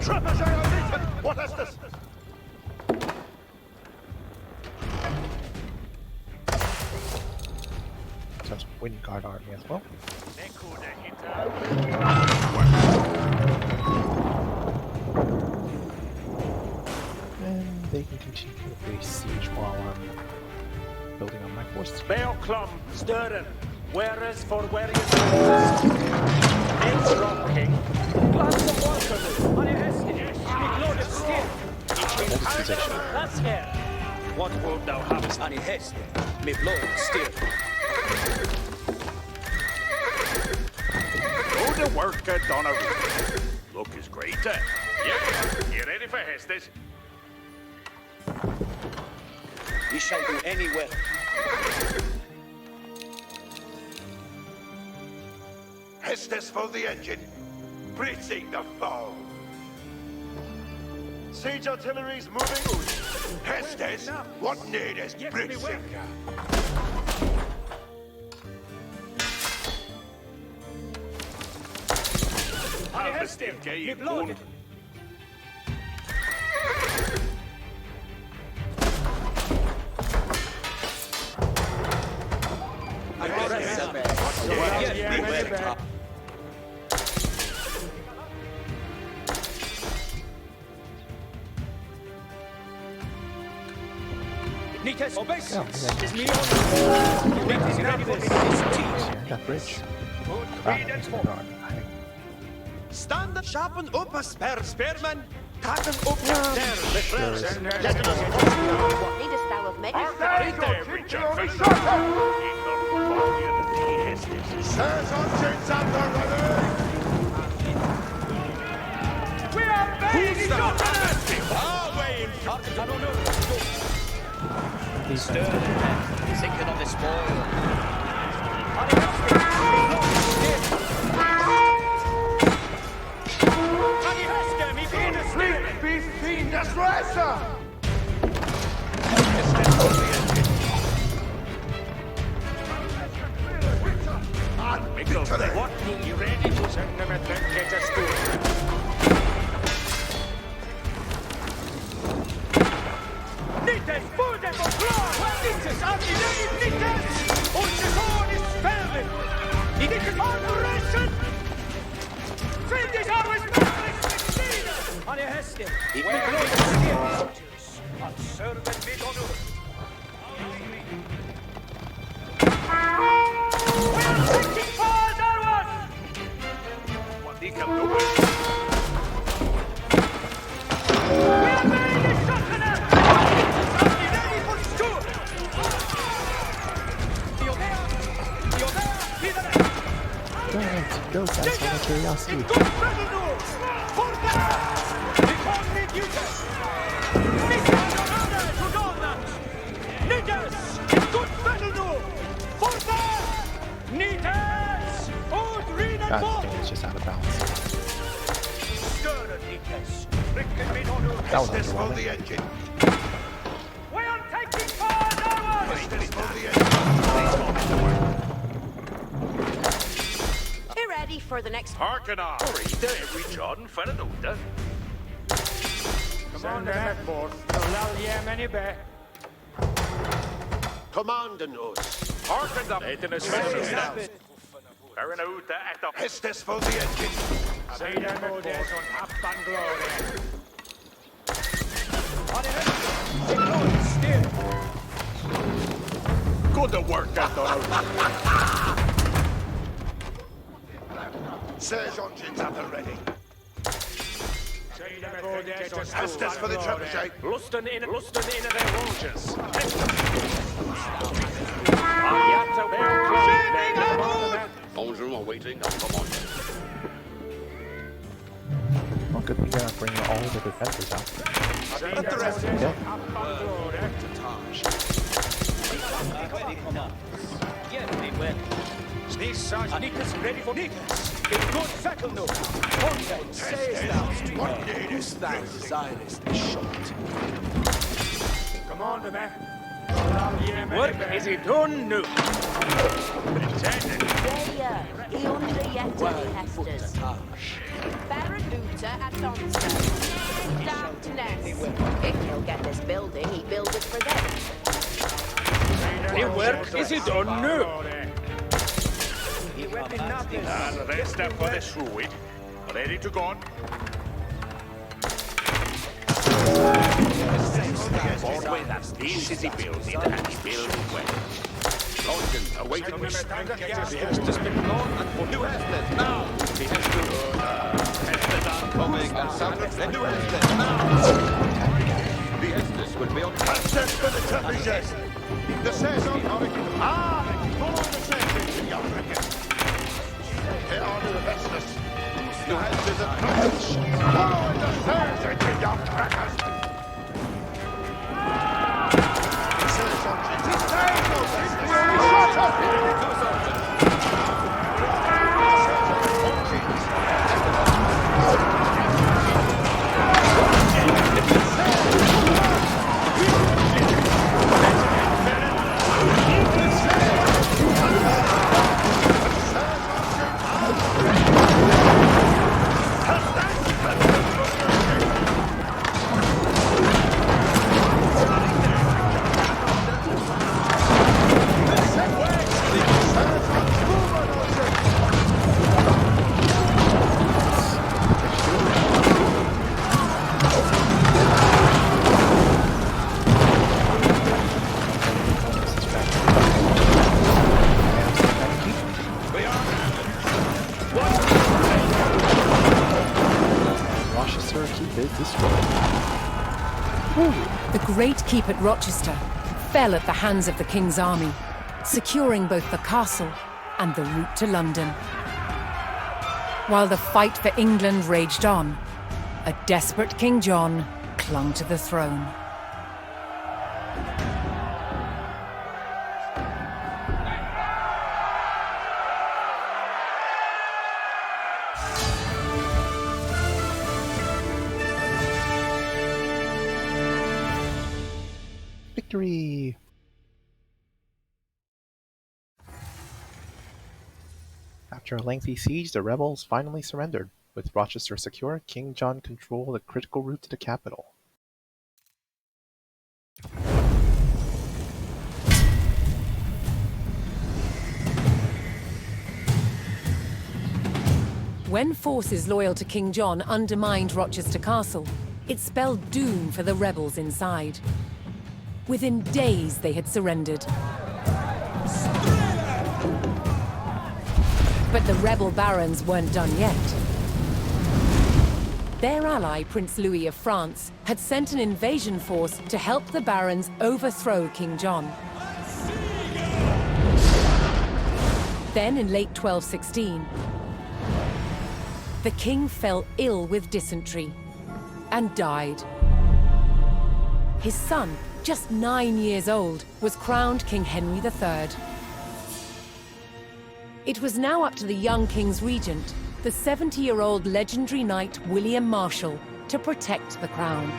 Trebuchet Adita. What is this? Just Wind Guard army as well. And they can continue a siege while I'm building on my forces. Beoclum, Stirren, whereas for wearing it's wrong, King. Glance of Waterloo, on your Heston, Lord of Steel. Hold this position. That's fair. What wilt thou have? Ani Heston, me blood still. the work done already. Look is great, eh? Yeah, you ready for Hestes? We shall do any well. Hestes for the engine. Breaching the foe. Siege artillery's moving out. Hestes, what need is breaching? Hestes, get you. Nikas, obeisance. Yeah, Is me on. You ready for this? That bridge. That is wrong. Stand sharpen up a spearman. Taken up there. What needest thou of me? Sirs, engines at the ready! We are paying each other! Stir the tent, sinking on the spoil. Beast fiend, das Racer! What need you ready to send them at them get us to? Nites, Bude for blood! Nites, unedited Nites! Unser Sohn ist fertig! Nites Operation! Find dich always back! On your Hestia! It will blow the soldiers! And servant mid on earth! We are taking fire, Darwas! What he can do it. We are made a shotgunner! Somebody ready for Stuart! Go, satisfy my curiosity. In good battle news! For that! Before mid-user! Nitas! In good battle news! For that! Nitas! Und Reden God, I Bock! think it's just out of balance. Störe Nitas! Rücken mit Honor! That was Hestes for underwhelming. the engine. We are taking fire, Darwas! Hestes for the engine. Get ready for the next... Harken on. Reader, every Jordan for an order. Come on, the board. Lal yem any bear. Command and us. Harken up. Eten is verder. Fair out at the Hestes for the engine. Say them orders on up and glory. On it, still. good work done. Sirs, engines at the ready. Hestes for the trebuchet. Lusten in their roaches. Bonjour, are waiting on command. Well, good thing you're bringing all the defenders out. Let the rest of Yeah. These sergeant Nikas ready for Nikas. In good settle no. Content says thou. What need is Thou desirest the shot. Commander, man. Work is it done now? There, he Unedited Hestes. Baraduta at Donster. Down to Ness. If he'll get this building, he build it for them. The work is it done now? And rest up for the Shrewd. Ready to go. Always that's the city building and the building well. Longins awaiting me. The Hestes been blown and New Hestes now! The Hestes are coming and some New Hestes now! The Hestes will be on Hestes for the trebuchet. The saison. Come on, the saison, young Here are the Vestas. The house is approach. Follow in the stairs, you young crackers. Shut up! The Great Keep at Rochester fell at the hands of the King's army, securing both the castle and the route to London. While the fight for England raged on, a desperate King John clung to the throne. Victory! After a lengthy siege, the rebels finally surrendered. With Rochester secure, King John controlled the critical route to the capital. When forces loyal to King John undermined Rochester Castle, it spelled doom for the rebels inside. Within days, they had surrendered. But the rebel barons weren't done yet. Their ally, Prince Louis of France, had sent an invasion force to help the barons overthrow King John. Then, in late 1216, the king fell ill with dysentery and died. His son, just 9 years old, was crowned King Henry III. It was now up to the young king's regent, the 70-year-old legendary knight William Marshal, to protect the crown.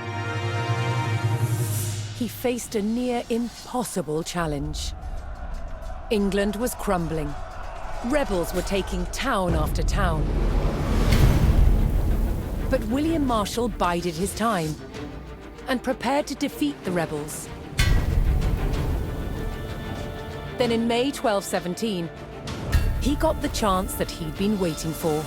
He faced a near impossible challenge. England was crumbling. Rebels were taking town after town. But William Marshal bided his time and prepared to defeat the rebels. Then in May 1217, he got the chance that he'd been waiting for.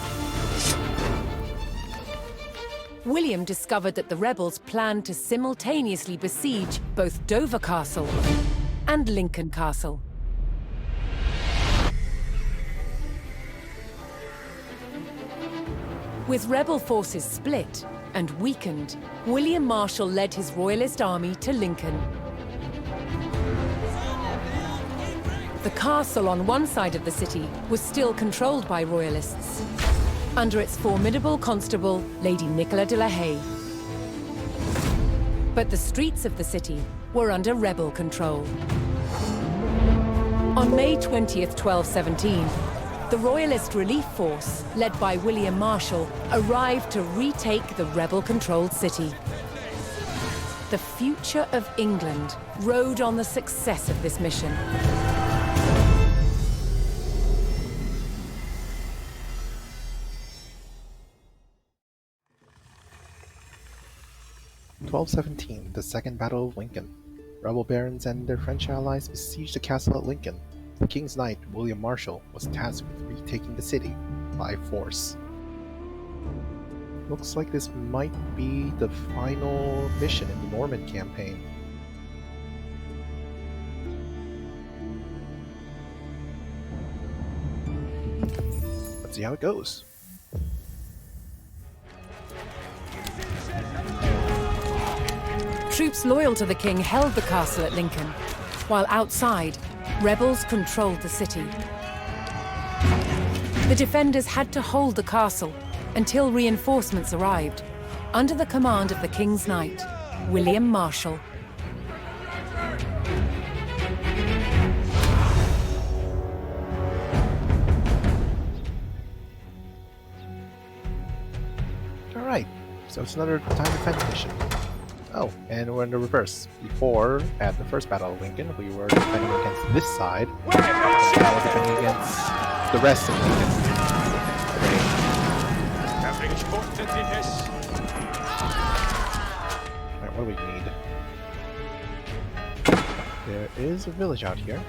William discovered that the rebels planned to simultaneously besiege both Dover Castle and Lincoln Castle. With rebel forces split and weakened, William Marshal led his royalist army to Lincoln. The castle on one side of the city was still controlled by royalists, under its formidable constable, Lady Nicola de la Haye. But the streets of the city were under rebel control. On May 20th, 1217, the Royalist Relief Force, led by William Marshal, arrived to retake the rebel-controlled city. The future of England rode on the success of this mission. (1217), the Second Battle of Lincoln. Rebel barons and their French allies besieged the castle at Lincoln. The King's Knight, William Marshal, was tasked with retaking the city by force. Looks like this might be the final mission in the Norman campaign. Let's see how it goes. Troops loyal to the king held the castle at Lincoln, while outside, rebels controlled the city. The defenders had to hold the castle until reinforcements arrived, under the command of the King's Knight, William Marshall. Alright, so it's another time defense mission. Oh, and we're in the reverse. Before, at the first Battle of Lincoln, we were defending against this side, and now we're defending against the rest of Lincoln. Alright, what do we need? There is a village out here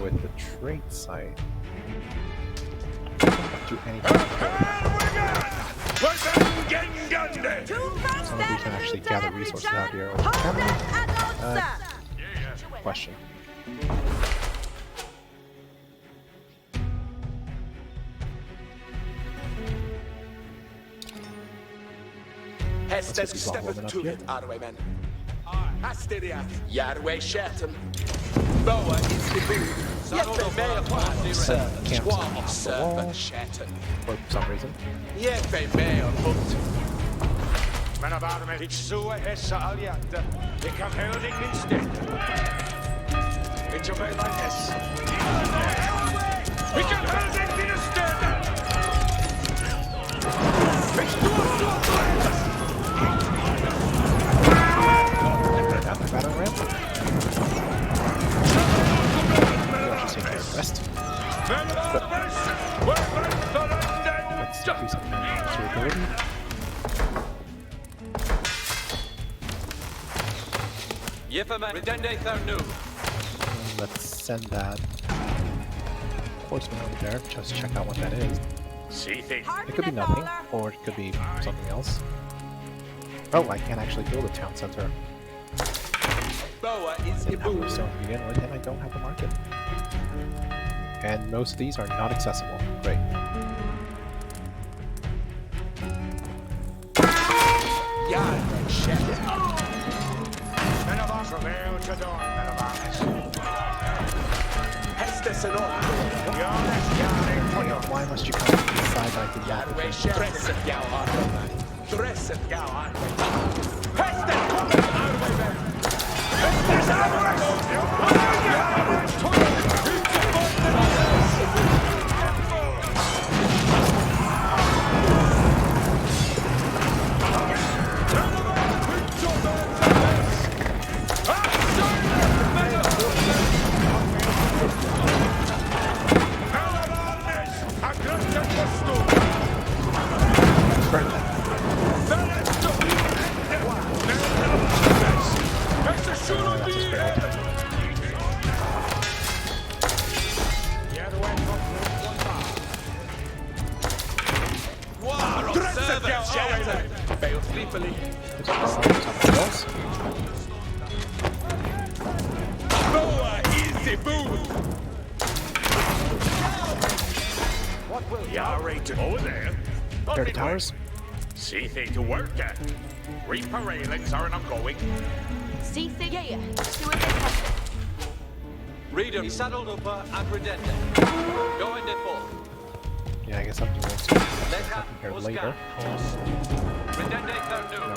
with a trade site. Do anything. Some of we can actually gather resources out here. Can we? Question. Hästen steppen to it, Arwaymen. Asteria, Yarway Shatton. Boa is the boot. Jeppe med på Squall of Serpent Shatton. For some reason. Jeppe med hot. Men av armen, ich suche Hesse Alliate. Ich kann Herding min sted. Ich habe ein Hess. Ich kann Herding min sted. Ich Battle ramp. Let's do something to ability. Let's send that horseman over there. Just check out what that is. It could be nothing, or it could be something else. Oh, I can't actually build a town center. Boa is Didn't have enough stone to begin with, and I don't have the market. And most of these are not accessible. Great. Yarway Shatton. Hästes and all. Why must you come to the side like the Yarway Shatton. Dresset Gau Arway. Hästen kommer Arwaymen. Dirty towers. See thing to work at. Reaper railings are an ongoing. See thing, yeah. Reader, saddled up Agredende. Go in default. Yeah, I guess something will happen here later. Redende Thurnu.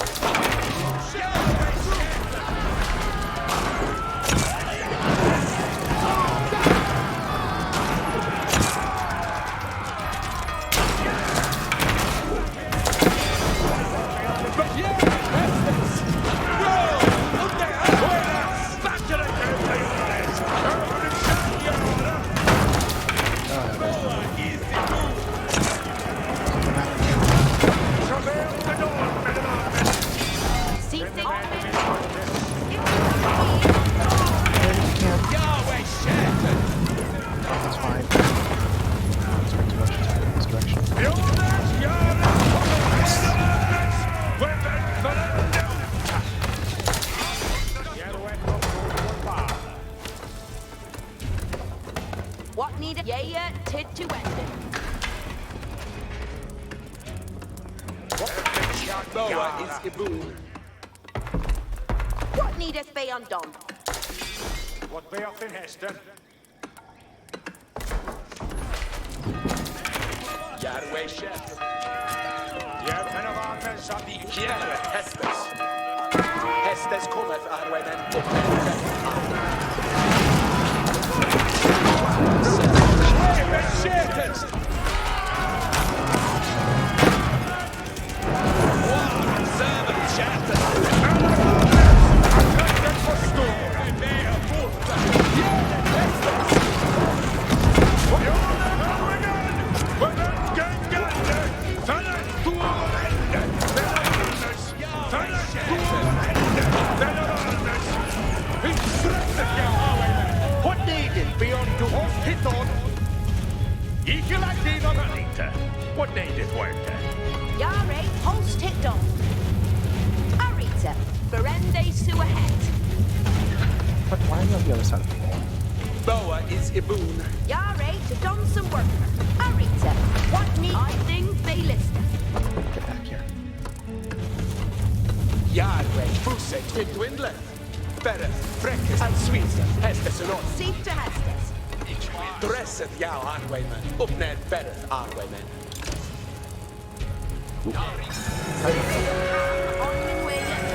What need a tid to end it? Boa is Iboon. What needeth be undone? What be off in Heston? Järve chef. Jag kan av armen som de Fjärde hästes. Hästes kommer armen upp med Schätens! Wow, seven Schätens! What needed beyond to host hit on? Ikke lagt in on Anita. What needed work? Yare, host hit on. Arita, Berende sua het. But why are you on the other side of the wall? Boa is Iboon. Yare, to don some worker. Arita, what need I think they listen. Get back here. Järve, Fuset, till Dwindlet. Berre, Fräckes, and Sweden, Hästes och Norr. Seek to Hestes. Dresset jag Arwayman, uppnäd Berret Arwayman.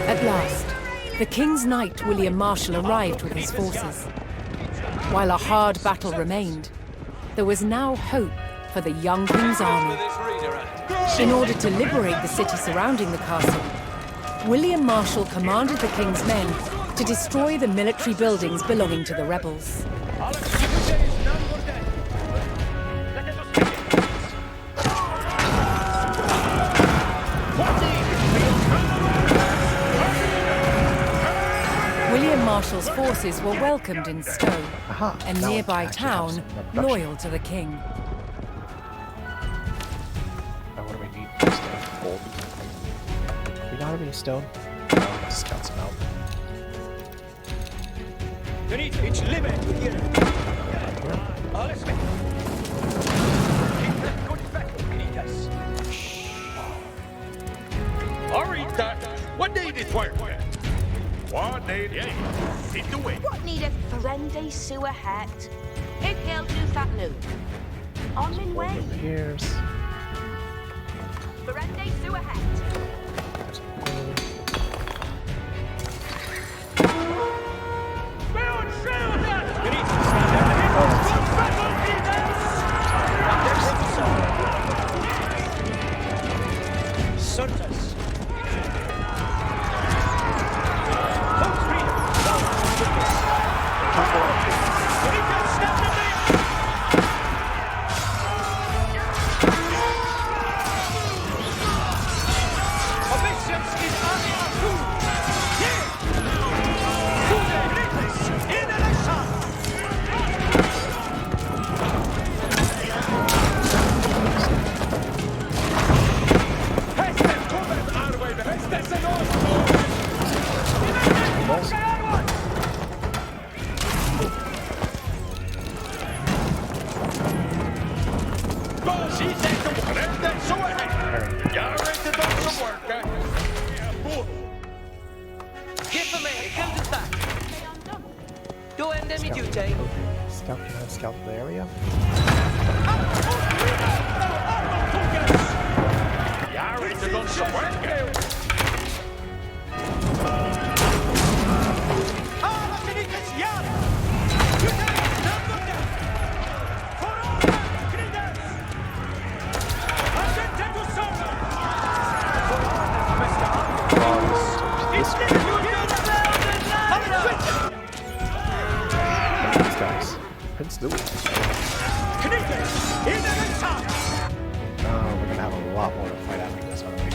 At last, the King's Knight William Marshal arrived with his forces. While a hard battle remained, there was now hope for the young King's army. In order to liberate the city surrounding the castle, William Marshal commanded the King's men to destroy the military buildings belonging to the rebels. William Marshal's forces were welcomed in Stowe, Aha, a now I nearby actually have town some production. loyal to the king. Now what do we need? Stone. Gold. We don't have any stone. No, let's scout some out. It's limit here. Alles weg. Good battle, Knitas. Arita, what needed work? What needed? Hit the way. What needeth Berende sua het? Ik hail to that new. On min way. Over here's. Berende sua het. There's some gold. Surtas. Scout, can I scout the area? These guys. Prince Louis. We're gonna have a lot more to fight after this, aren't we?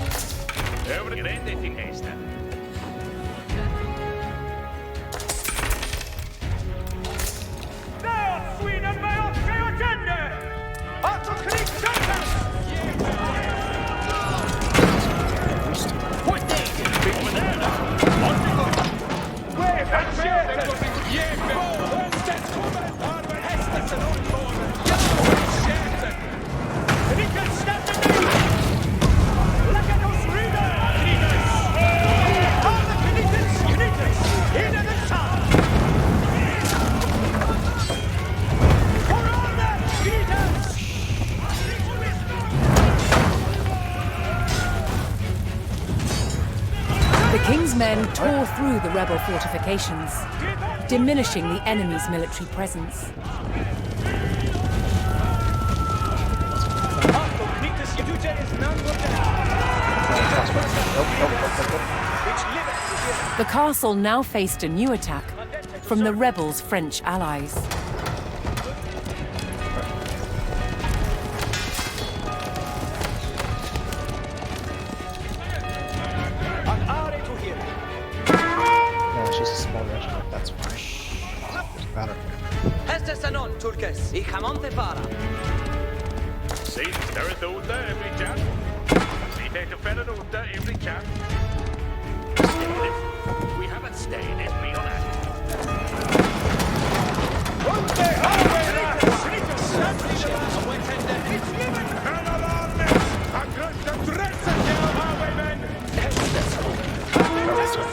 king's men tore through the rebel fortifications, diminishing the enemy's military presence. The castle now faced a new attack from the rebels' French allies. No, it's just a small regiment, that's fine. There's a battle here. Hestes anon, Turkes, I Hamonte para. See, there is Ulta every chap. See, there's a fellow Ulta every chap. We haven't stayed, let's be honest.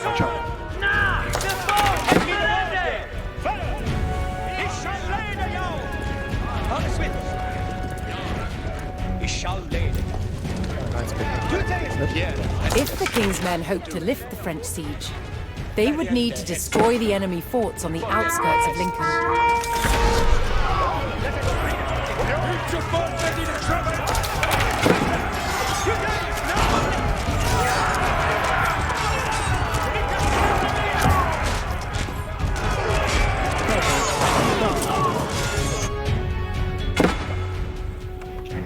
Watch out. Nice big. If the king's men hoped to lift the French siege, they would need to destroy the enemy forts on the outskirts of Lincoln.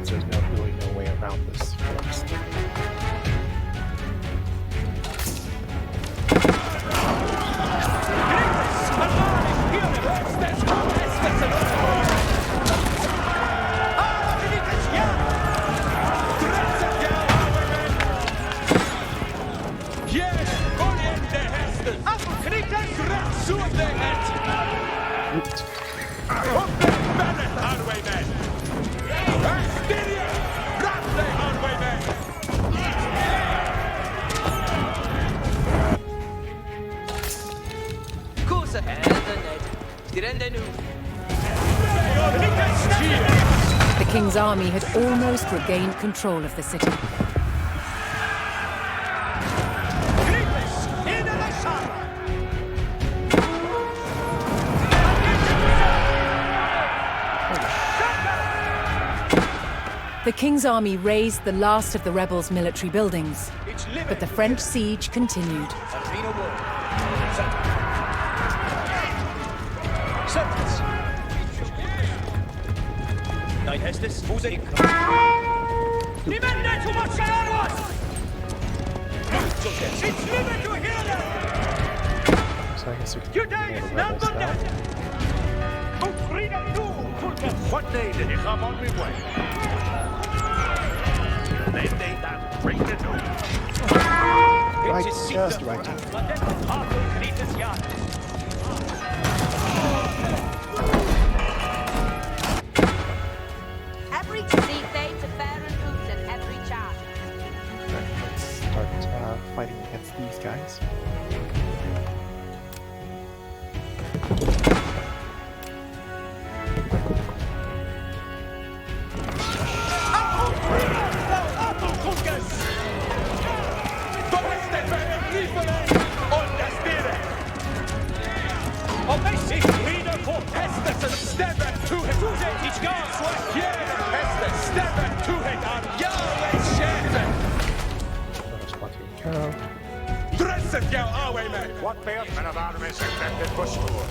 There's really no way around this forest. The king's army had almost regained control of the city. The king's army razed the last of the rebels' military buildings, but the French siege continued. So I guess we can kill the rebels now. What day did you come on me way? They that bring the door. Right, just right. Every sea fade to fair and food and every charge. Okay, let's start fighting against these guys. What bears men of armies expected for sure?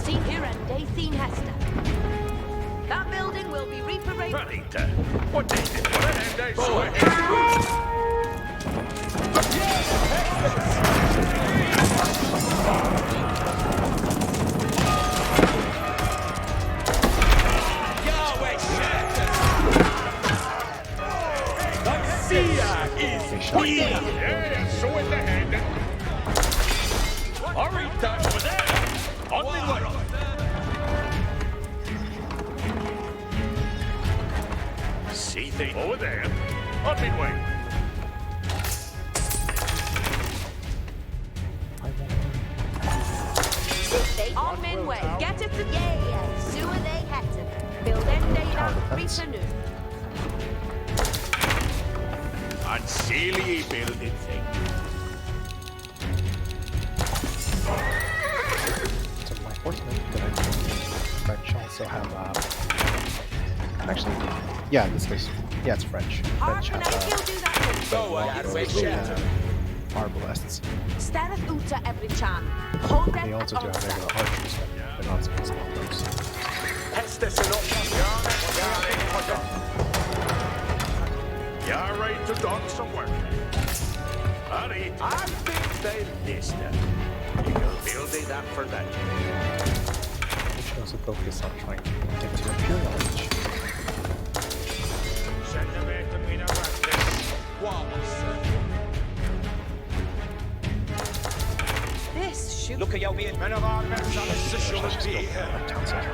See here and day seen Hester. That building will be reparade. Anita, what day did what an end day so yeah, so in the hand. Arita over there. On me way. See thing over there. On me way. They are On min way. Get it to yeah. Sue they het. Build end day that reason. Unseelie building thing. So my horsemen that I French also have actually yeah, this is it's French. French Harken, I has will do that. So arbalests. Stand uta every chan. Hold They them also do have regular archers, but they're not supposed to have those. Hästes är upp. You're ready to done some work. Alright, I think they listen. You will build it up for that. We should also focus on trying to get to Imperial Age. Send them in to meet around this. This should Look at your beard. Men of our men shall assist you with me. Town center.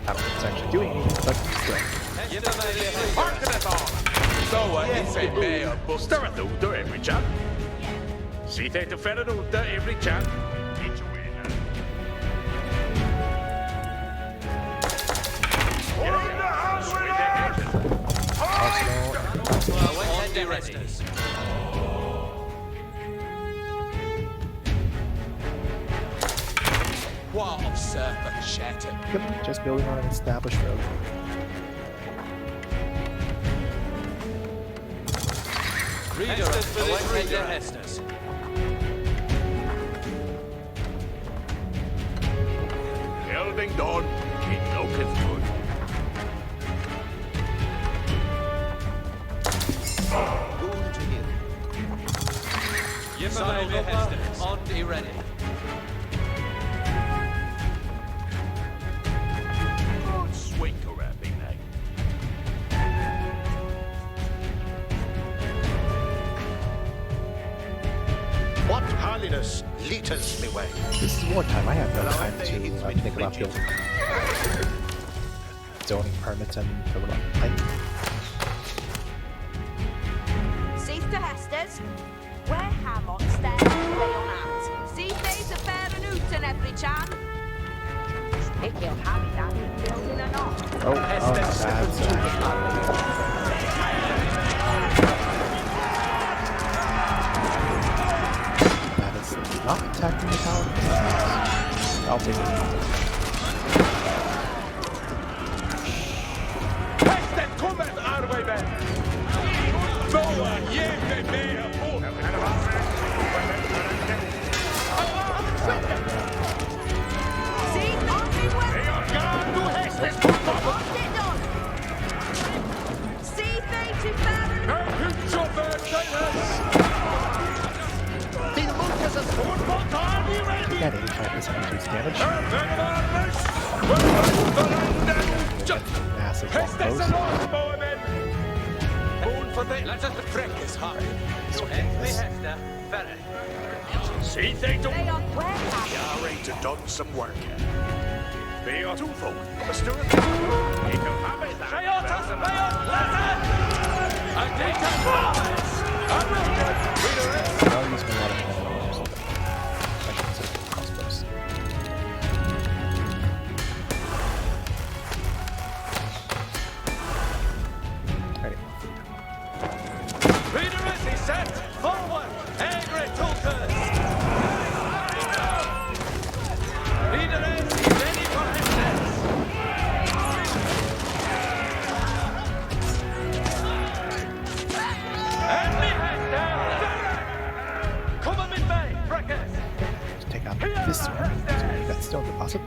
I don't think it's actually doing anything, but still. Harken it on! Så it's a mayor buster at the door every chat. See they to fed it every chat. On the resistance. What of serpent shattered? Yep, just building on an established road. Reader await their Hestus. Building done. It looketh good. Good to hear. Saddle their Hestus. On the ready. Good swing around me, mate. What holiness leaders me way? This is wartime. I have no Well, time I think it's to been think about preaching. building zoning permits and see to Hester's. Where Hammond stands on at. See they to fair and out and every chan. If you'll have it that building or not. oh, that's that is not attacking the tower. I'll take it. Hästen kommer arbeiden! Boa, ge mig mer på! See, on me way. Kan du hästes What's it done? See they to fair and out. Again, 85% increased damage. Massive Hästes longbows. långboven! Let us prick his heart. So this. See they to They are where Hammond. You're ready to done some work. They are two folk. A steward. You can have it. I'll use a lot of arrows. I should consider crossbows. Alrighty. Reader is he set. Forward. Angry talkers. Reader is he ready for Hestus. And me Hestus. Come on in May, Breckers. Let's take out this one. That's still a deposit.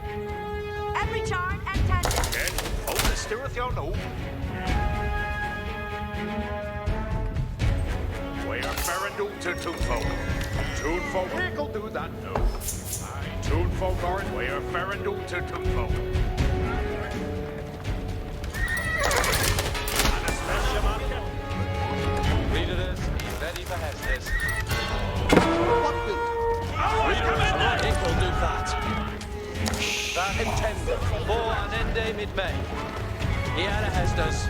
Every charm and tender. Again, hold the steward, you know. We are fair and to two folk. Two folk. He'll do that, no. Aye, two folk are in. We are fair and to two folk. And a special market. Reader is he ready for Hestus. What will? It will do that. That intended for an ende mid-May. Here Hestus.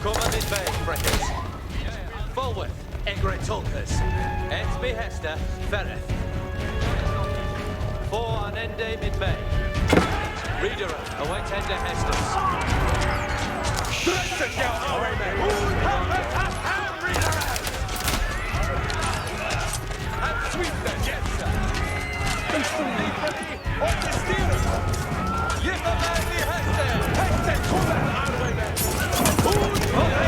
Come on mid-May, Breckers. Forward, Egret Tulkers. Et me Hester, Fereth. Ende mid-May. Reader, await Ende Hestus. And sweep the Jetsa. On the steering. Yifamani Heste. Heste Kuba Arwede. Hood Hohe.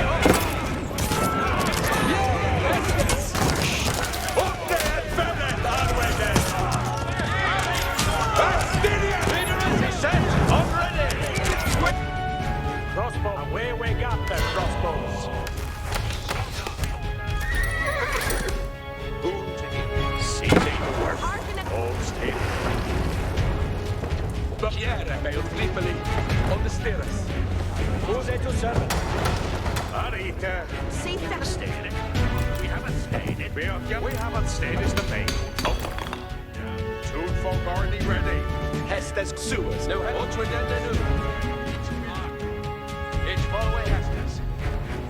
Yeah, Hestes. Up there, Fennet Arwede. Bastidia. Reader is set. Already. Crossbow, away we got the crossbows. Boon to him. Seizing the work. Hold still. Pierre may sleepily on the stairs. Who's it to servant? Arita. See that? Stayed it. We haven't stayed it. We haven't stayed is the main. Oh. Two folk already ready. Hestes sewers. No, Ultra Dende Nu. It's Folway Hestus.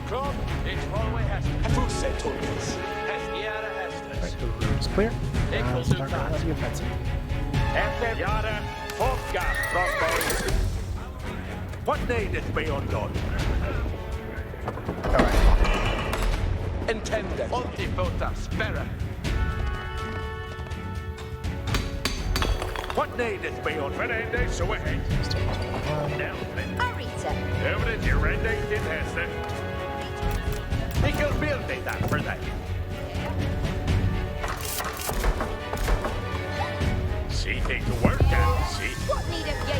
Club. It's Folway Hestus. Who said to us? Hestiara Hestus. Right, the room's clear. Now start on the offensive. After Yada, Fofka, crossbows. What needeth be undone? Alright. Intended. Multifota Spera. What needeth be undone? Ready, so ahead. Now, Arita. Evidence you're ready, did Hester. He can build it that for that. See things to work out, see? What need of yea?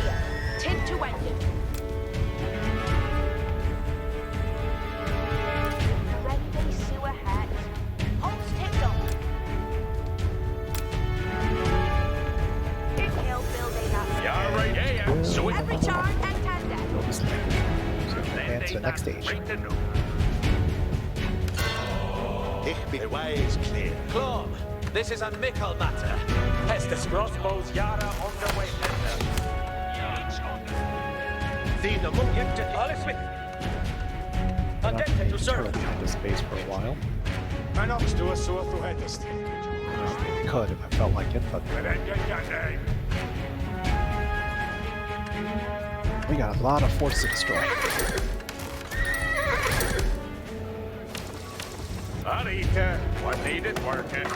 Tint to ended. Friendly sewer hat. Holds ticked on. Inhale building up. Yeah, right, yeah. So it Every charge and tandem. Notice that. So we can advance to the next stage. The way is clear. Clom, this is a mickle matter. Hestes crossbows. Yada on the way. The monk to All is with. We're not Attended going to to serve. turn this space for a while. Man up to a sewer to head this thing. I could if I felt like it, but we got a lot of force to destroy. Arita, what needed working?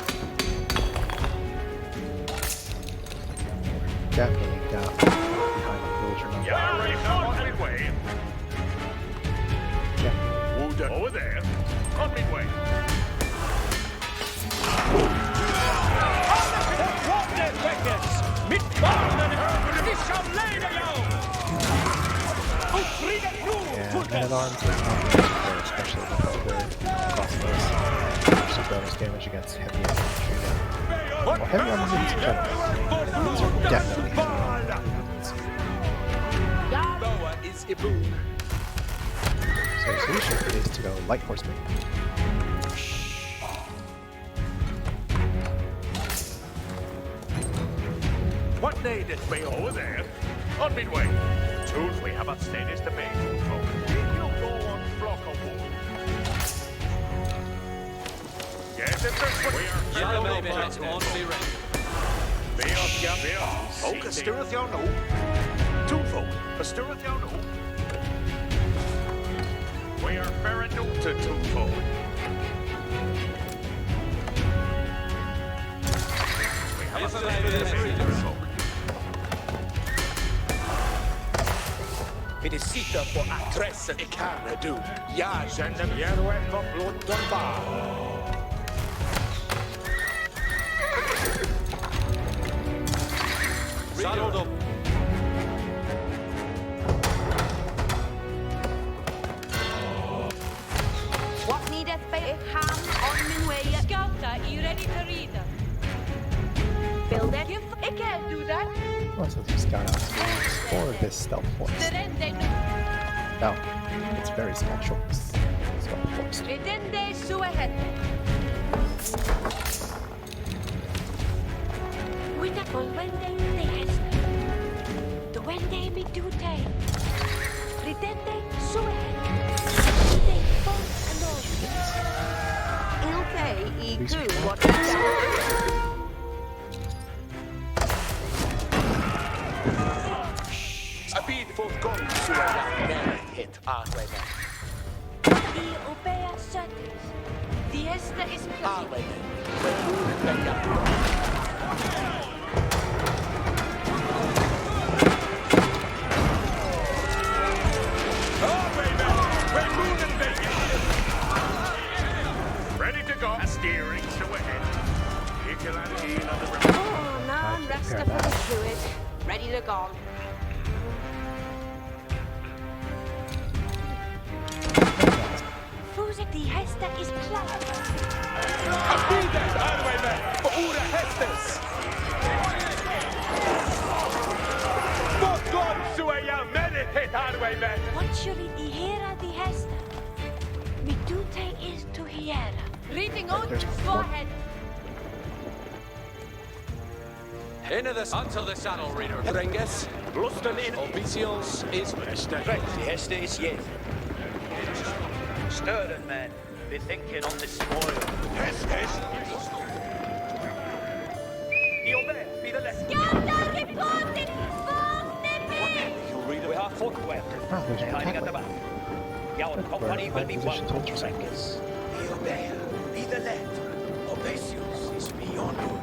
Definitely got behind the villager now. Yeah, right, now on midway. Yeah. Wood over there. On midway. And men at arms is not really there, especially with their crossbows. Some bonus damage against heavy infantry. Well, heavy armor units in general. These are definitely heavy armor units. Noah is a boon. So the solution is to go light horseman. What needeth be over there? On midway. Tools we haven't stayed is the main tool. If you go on flock of wood. Yes, it's this way. We are Yellow baby heads on the ready. Be off, yeah, be off. Folk, stirreth your no. Two folk, stirreth your no. We are very new to two folk. We haven't Yes, stayed is the main ladies. folk. Felicita på adressen i Canada. Jag känner Bjärven på blotten bar. Saddled up. What needeth be ham on min way? Scouta, are you ready to read them? Build it. I can't do that. Also, these got out for this stealth force. Serende nu. No, it's very small choice. Stealth force. Redende suahet. Wina con wende de hesta. The wende mi dute. Redende suahet. They both annoy. Okay, e These good. are What is that? bid for gold, Suaya, hit Arway. The Obea Satis. The Hesta is Arway. Ready to go. Steering to ahead. Oh, now I'm rest up for the fluid. Ready to go. Fusik, the Hesta is plowed. Abidas, Arway, for Ura Hestes. For God, Suaya, meditate, Arway. What should it be here the Hesta? Mitute is to Hiera. Reading on. There's Go more. ahead. Into the until the saddle reader. Renges, Lusten in Obisios is Right, the Hesta is yet. Stirring, man. Be thinking on the spoil. Hestes! The Obey, be the left. Scandal reported! You read we have footwear. Ah, there's They're an hiding attack at the back. Your Look, company we're will be in one. position to intercept. Renges. The Obey, be the left. Obesius is beyond you.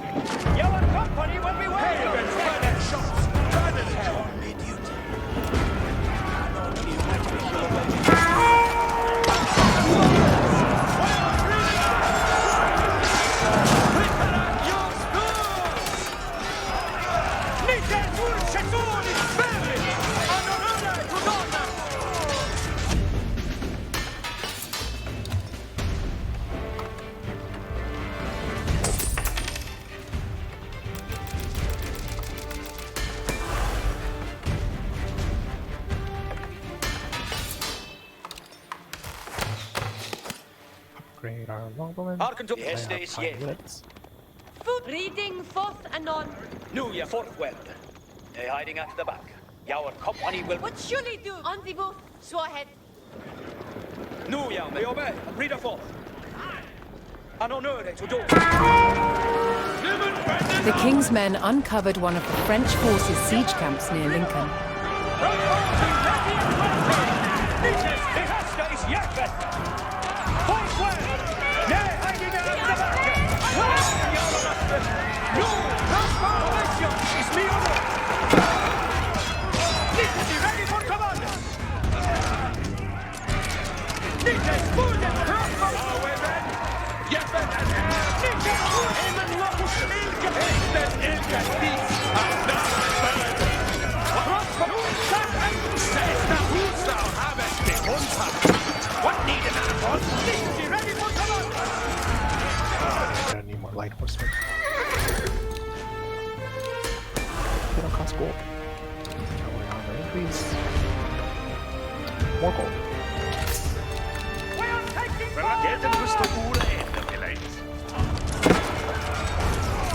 Your company will be one. On me duty. Upgrade our longbow. Hearken to I have Hesta is 5 yet. minutes. Food reading forth anon. New your footwear. They're hiding at the back. Your company will. What should he do? On the booth. So ahead. New your may obey. Read a forth. An honor to do. The king's men uncovered one of the French forces' siege camps near Lincoln. I need more light horsemen. They don't cost gold. Going on the increase. More gold. Get in questo pure emulate.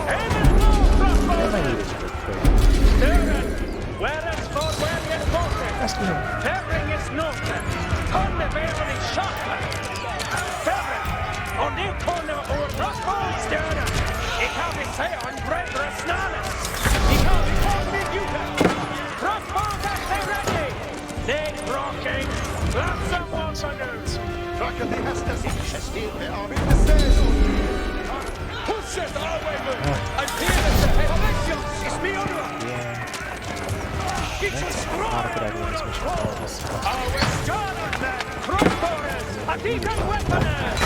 And I need it for trade. Whereas for where you spoken, Ask me him. Terring is noten. Konne väven i schatten. Terren, och nu kommer och röstmål stöden. Det kan vi säga en bredare snares. Det kan vi få med ljuden. Röstmål är ready. Nej, rocking. Let someone produce. Tracken the Hestes in Chestil, the army of the Says. Push it, Arway. I feel it. Obisios is me honor. Not a good idea this mission. Arway, Jonathan. Crossbowers. A deacon weaponers.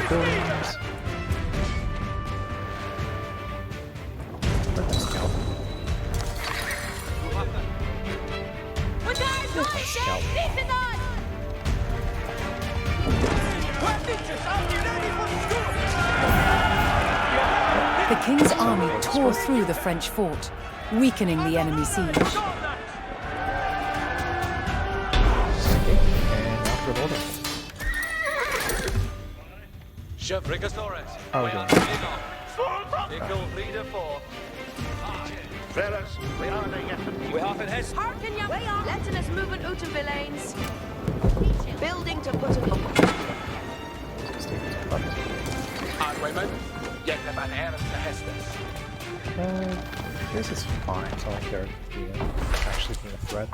Buildings. Let them scout. Scout. The king's army tore through the French fort, weakening the enemy siege. Okay, and now for Lord. Chevrigasaurus. Oh, We yeah. are leading on. Equal leader 4. Fellas, we are the We have in Hest. Harken ya way on. Letting us move in Uta Villains. Building to put in Highwayman, jättemän äärestä Hestes. This is fine. It's not like they're actually being a threat.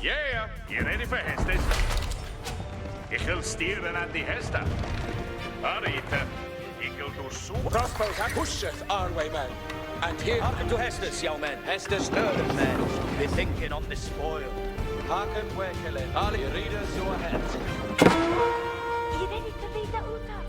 Yeah, you ready for Hestes? Ich will steeren an die Hester. Arite, ich will do so. Crossbows and pusheth Highwayman. And here Hearken to Hestus, young men. Hestes Stirred men. Be thinking on the spoil. Haken Wekelen. Ali readers your head. You ready to lead the Uta?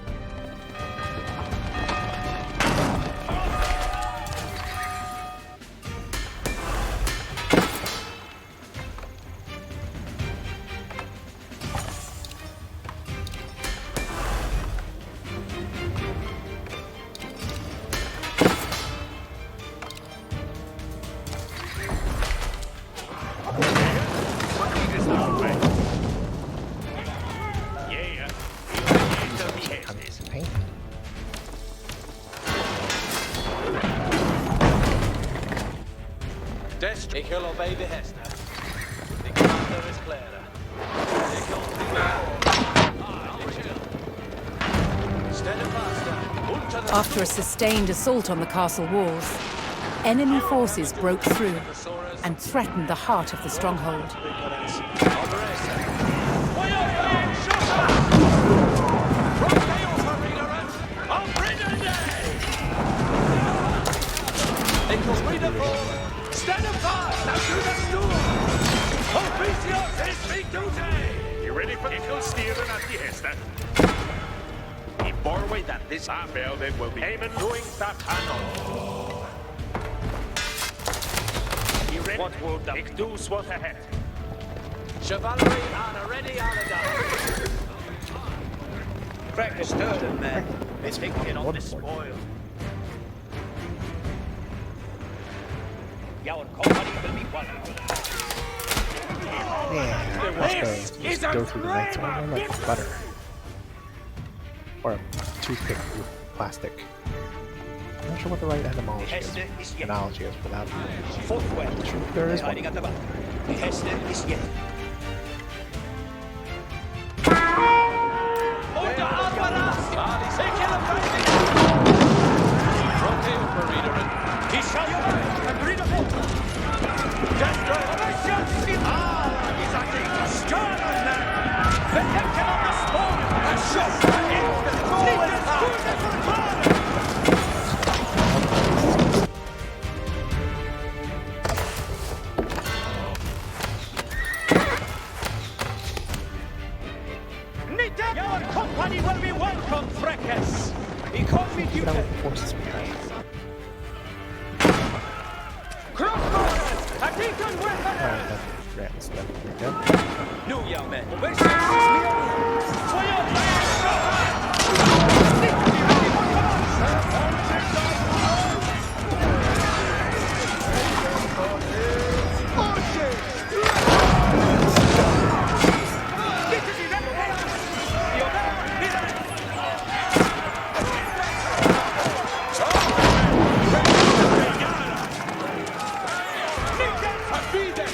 Pain. Dest. Ik wil obey the Hester. The commander is clearer. Equal leader 4. Steady faster. Unter the After a sustained assault on the castle walls, enemy forces broke through and threatened the heart of the stronghold. stand fast and do the stool. Officios is big duty. You ready for equal steering at die Hester? Die Borway that this building will be aiming doing that cannon. You ready? What would the Ik doe wat ahead. Chivalry on a ready Aladar. Crack the stirred men. Be thinking on the spoil. Your company will be one. Yeah, let's go through the night one like butter. Or a toothpick with plastic. I'm not sure what the right etymology is. Analogy is for that. Forthwell. There is Hiding one. at the back. The Hester is yet. Order Alvarez! Rotate for reader and He shall you and read a book. He's acting stern man. The captain of the spawn has shot in the forward half. Your company will be welcome, Freckes. He called me Get out with the forces behind. Crossbows! A deacon weapon! Alright, then. Yeah, let's let it go. No, young men. Where's your for your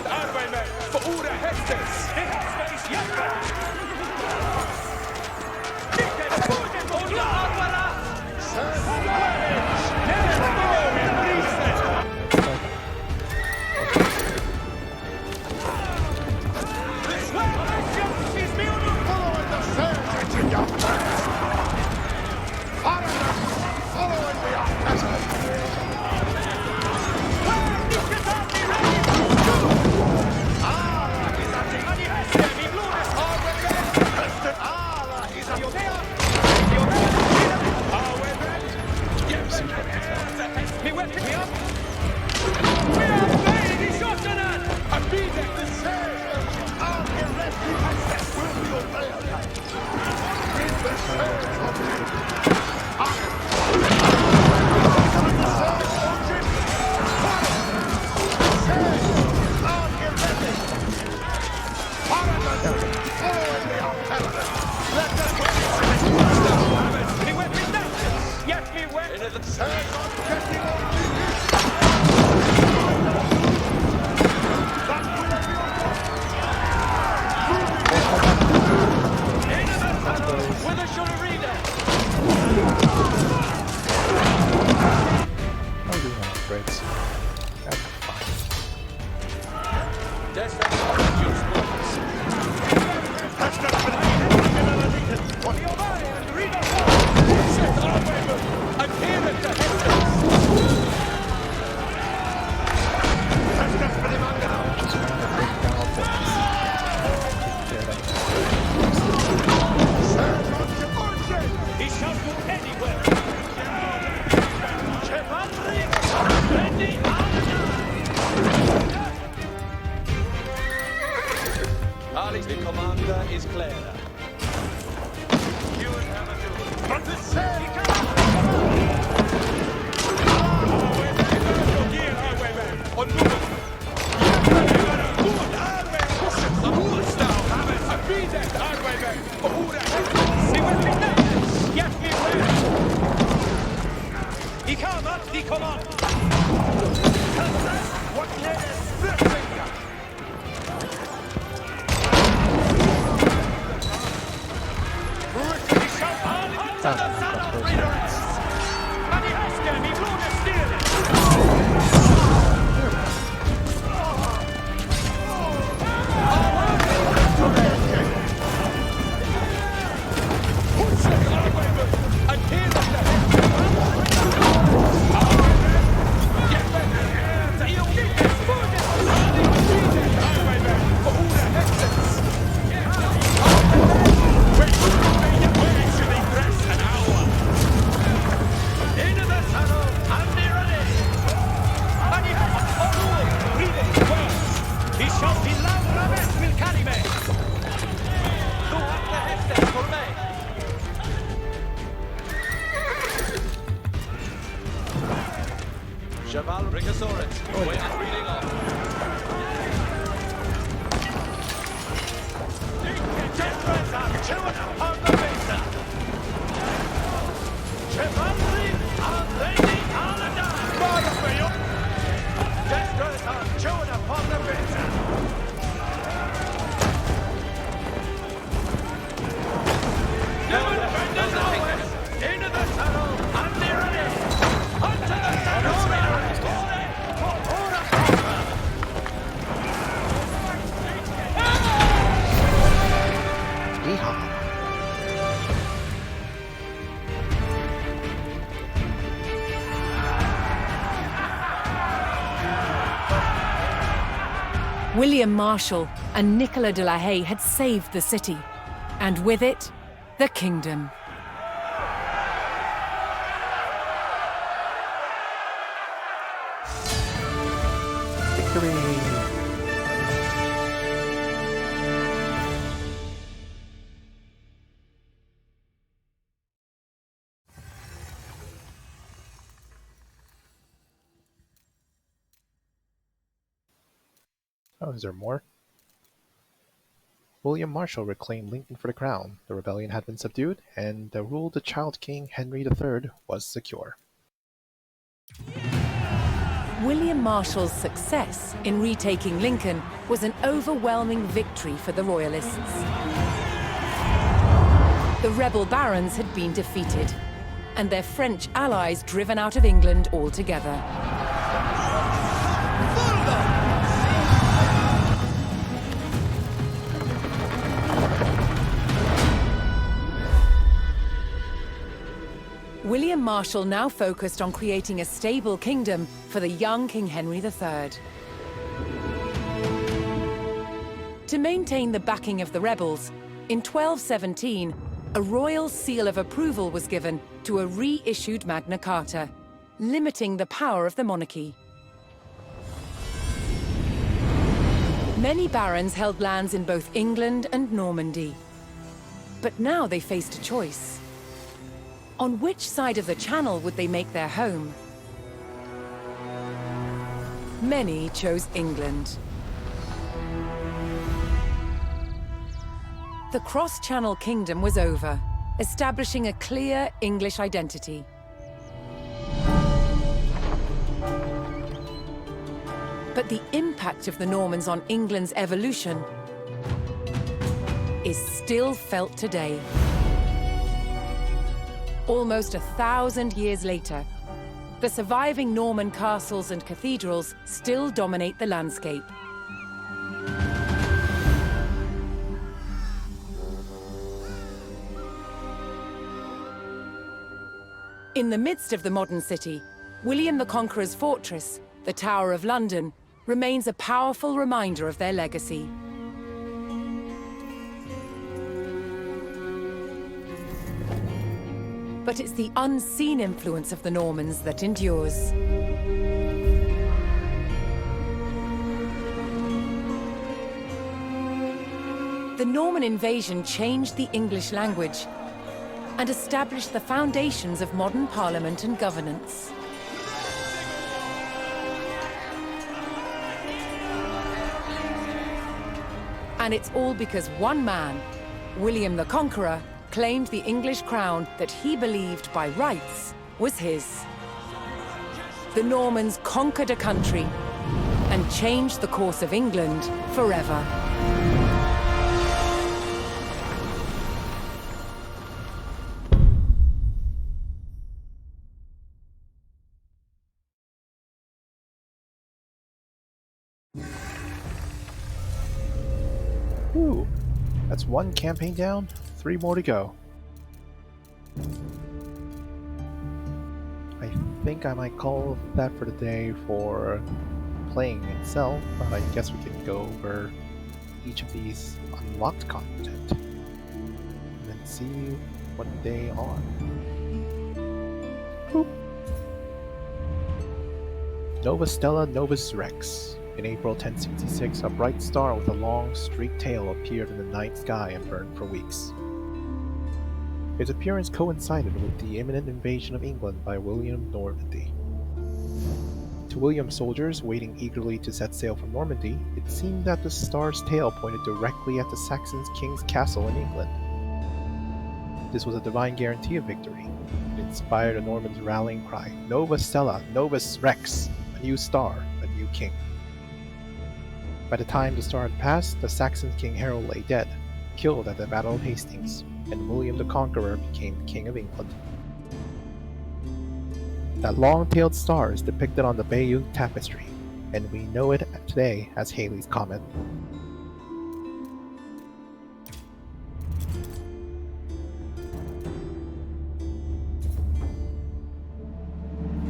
Highwaymen for order Hestes. The Hester is yet. of the... With a shoulder reader! I'll do one upgrades. That's fine. He shall go anywhere! Ali, the commander is Clara. You will have a duel. But the same! He come up, he come on! What is this finger? He shall on into the saddle, readers! And he has them, he blew the steering! Cheval Rigosaurus, awaiting reading off. William Marshal and Nicolas de la Haye had saved the city, and with it, the kingdom. Victory! Oh, is there more? William Marshal reclaimed Lincoln for the crown, the rebellion had been subdued, and the rule of the child king Henry III was secure. William Marshal's success in retaking Lincoln was an overwhelming victory for the Royalists. The rebel barons had been defeated, and their French allies driven out of England altogether. William Marshal now focused on creating a stable kingdom for the young King Henry III. To maintain the backing of the rebels, in 1217, a royal seal of approval was given to a reissued Magna Carta, limiting the power of the monarchy. Many barons held lands in both England and Normandy. But now they faced a choice. On which side of the Channel would they make their home? Many chose England. The cross-Channel kingdom was over, establishing a clear English identity. But the impact of the Normans on England's evolution is still felt today. Almost 1,000 years later, the surviving Norman castles and cathedrals still dominate the landscape. In the midst of the modern city, William the Conqueror's fortress, the Tower of London, remains a powerful reminder of their legacy. But it's the unseen influence of the Normans that endures. The Norman invasion changed the English language and established the foundations of modern parliament and governance. And it's all because one man, William the Conqueror, claimed the English crown that he believed by rights was his. The Normans conquered a country and changed the course of England forever. Whew. That's one campaign down, 3 more to go. I think I might call that for the day for playing itself, but I guess we can go over each of these unlocked content and then see what they are. Boop. Nova Stella Novus Rex. In April 1066, a bright star with a long, streaked tail appeared in the night sky and burned for weeks. Its appearance coincided with the imminent invasion of England by William of Normandy. To William's soldiers waiting eagerly to set sail from Normandy, it seemed that the star's tail pointed directly at the Saxon king's castle in England. This was a divine guarantee of victory. It inspired the Normans' rallying cry, Nova Stella, Novus Rex, a new star, a new king. By the time the star had passed, the Saxon King Harold lay dead, killed at the Battle of Hastings, and William the Conqueror became King of England. That long-tailed star is depicted on the Bayeux Tapestry, and we know it today as Halley's Comet.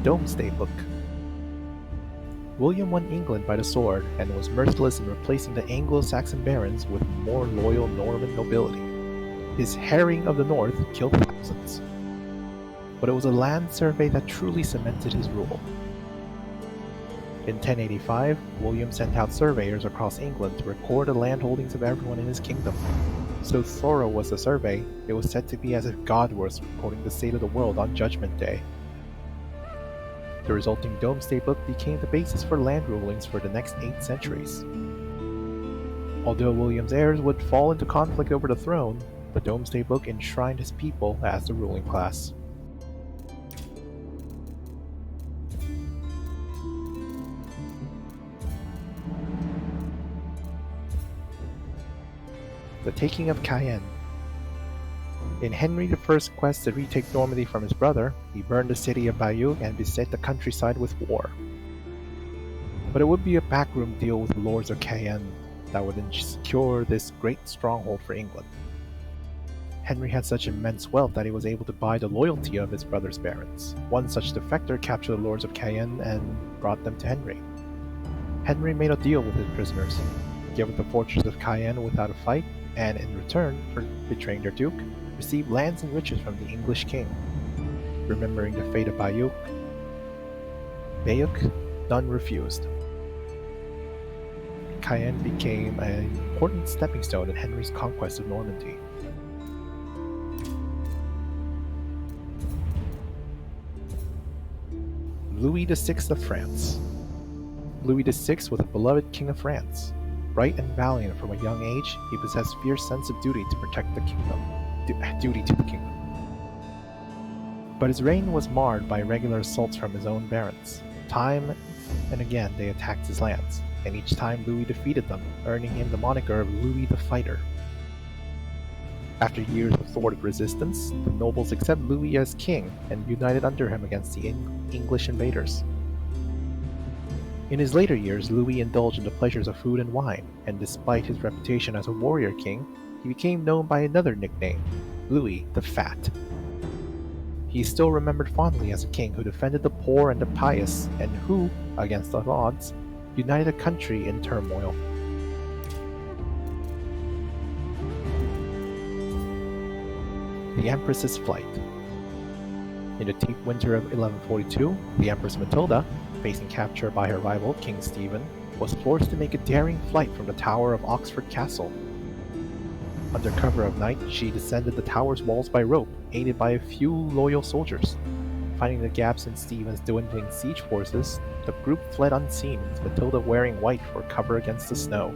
Domesday Book. William won England by the sword and was merciless in replacing the Anglo-Saxon barons with more loyal Norman nobility. His harrying of the north killed thousands. But it was a land survey that truly cemented his rule. In 1085, William sent out surveyors across England to record the landholdings of everyone in his kingdom. So thorough was the survey, it was said to be as if God was recording the state of the world on Judgment Day. The resulting Domesday Book became the basis for land rulings for the next 8 centuries. Although William's heirs would fall into conflict over the throne, the Domesday Book enshrined his people as the ruling class. The taking of Cayenne. In Henry I's quest to retake Normandy from his brother, he burned the city of Bayeux and beset the countryside with war. But it would be a backroom deal with the lords of Cayenne that would secure this great stronghold for England. Henry had such immense wealth that he was able to buy the loyalty of his brother's barons. One such defector captured the lords of Cayenne and brought them to Henry. Henry made a deal with his prisoners, gave up the fortress of Cayenne without a fight, and in return for betraying their duke, received lands and riches from the English king. Remembering the fate of Bayeux, none refused. Cayenne became an important stepping stone in Henry's conquest of Normandy. Louis VI of France. Louis VI was a beloved king of France. Bright and valiant from a young age, he possessed a fierce sense of duty to protect the kingdom. Duty to the kingdom. But his reign was marred by regular assaults from his own barons. Time and again they attacked his lands, and each time Louis defeated them, earning him the moniker of Louis the Fighter. After years of thwarted resistance, the nobles accepted Louis as king and united under him against the English invaders. In his later years, Louis indulged in the pleasures of food and wine, and despite his reputation as a warrior king, he became known by another nickname, Louis the Fat. He is still remembered fondly as a king who defended the poor and the pious, and who, against all odds, united a country in turmoil. The Empress's Flight. In the deep winter of 1142, the Empress Matilda, facing capture by her rival King Stephen, was forced to make a daring flight from the tower of Oxford Castle. Under cover of night, she descended the tower's walls by rope, aided by a few loyal soldiers. Finding the gaps in Stephen's dwindling siege forces, the group fled unseen, with Matilda wearing white for cover against the snow.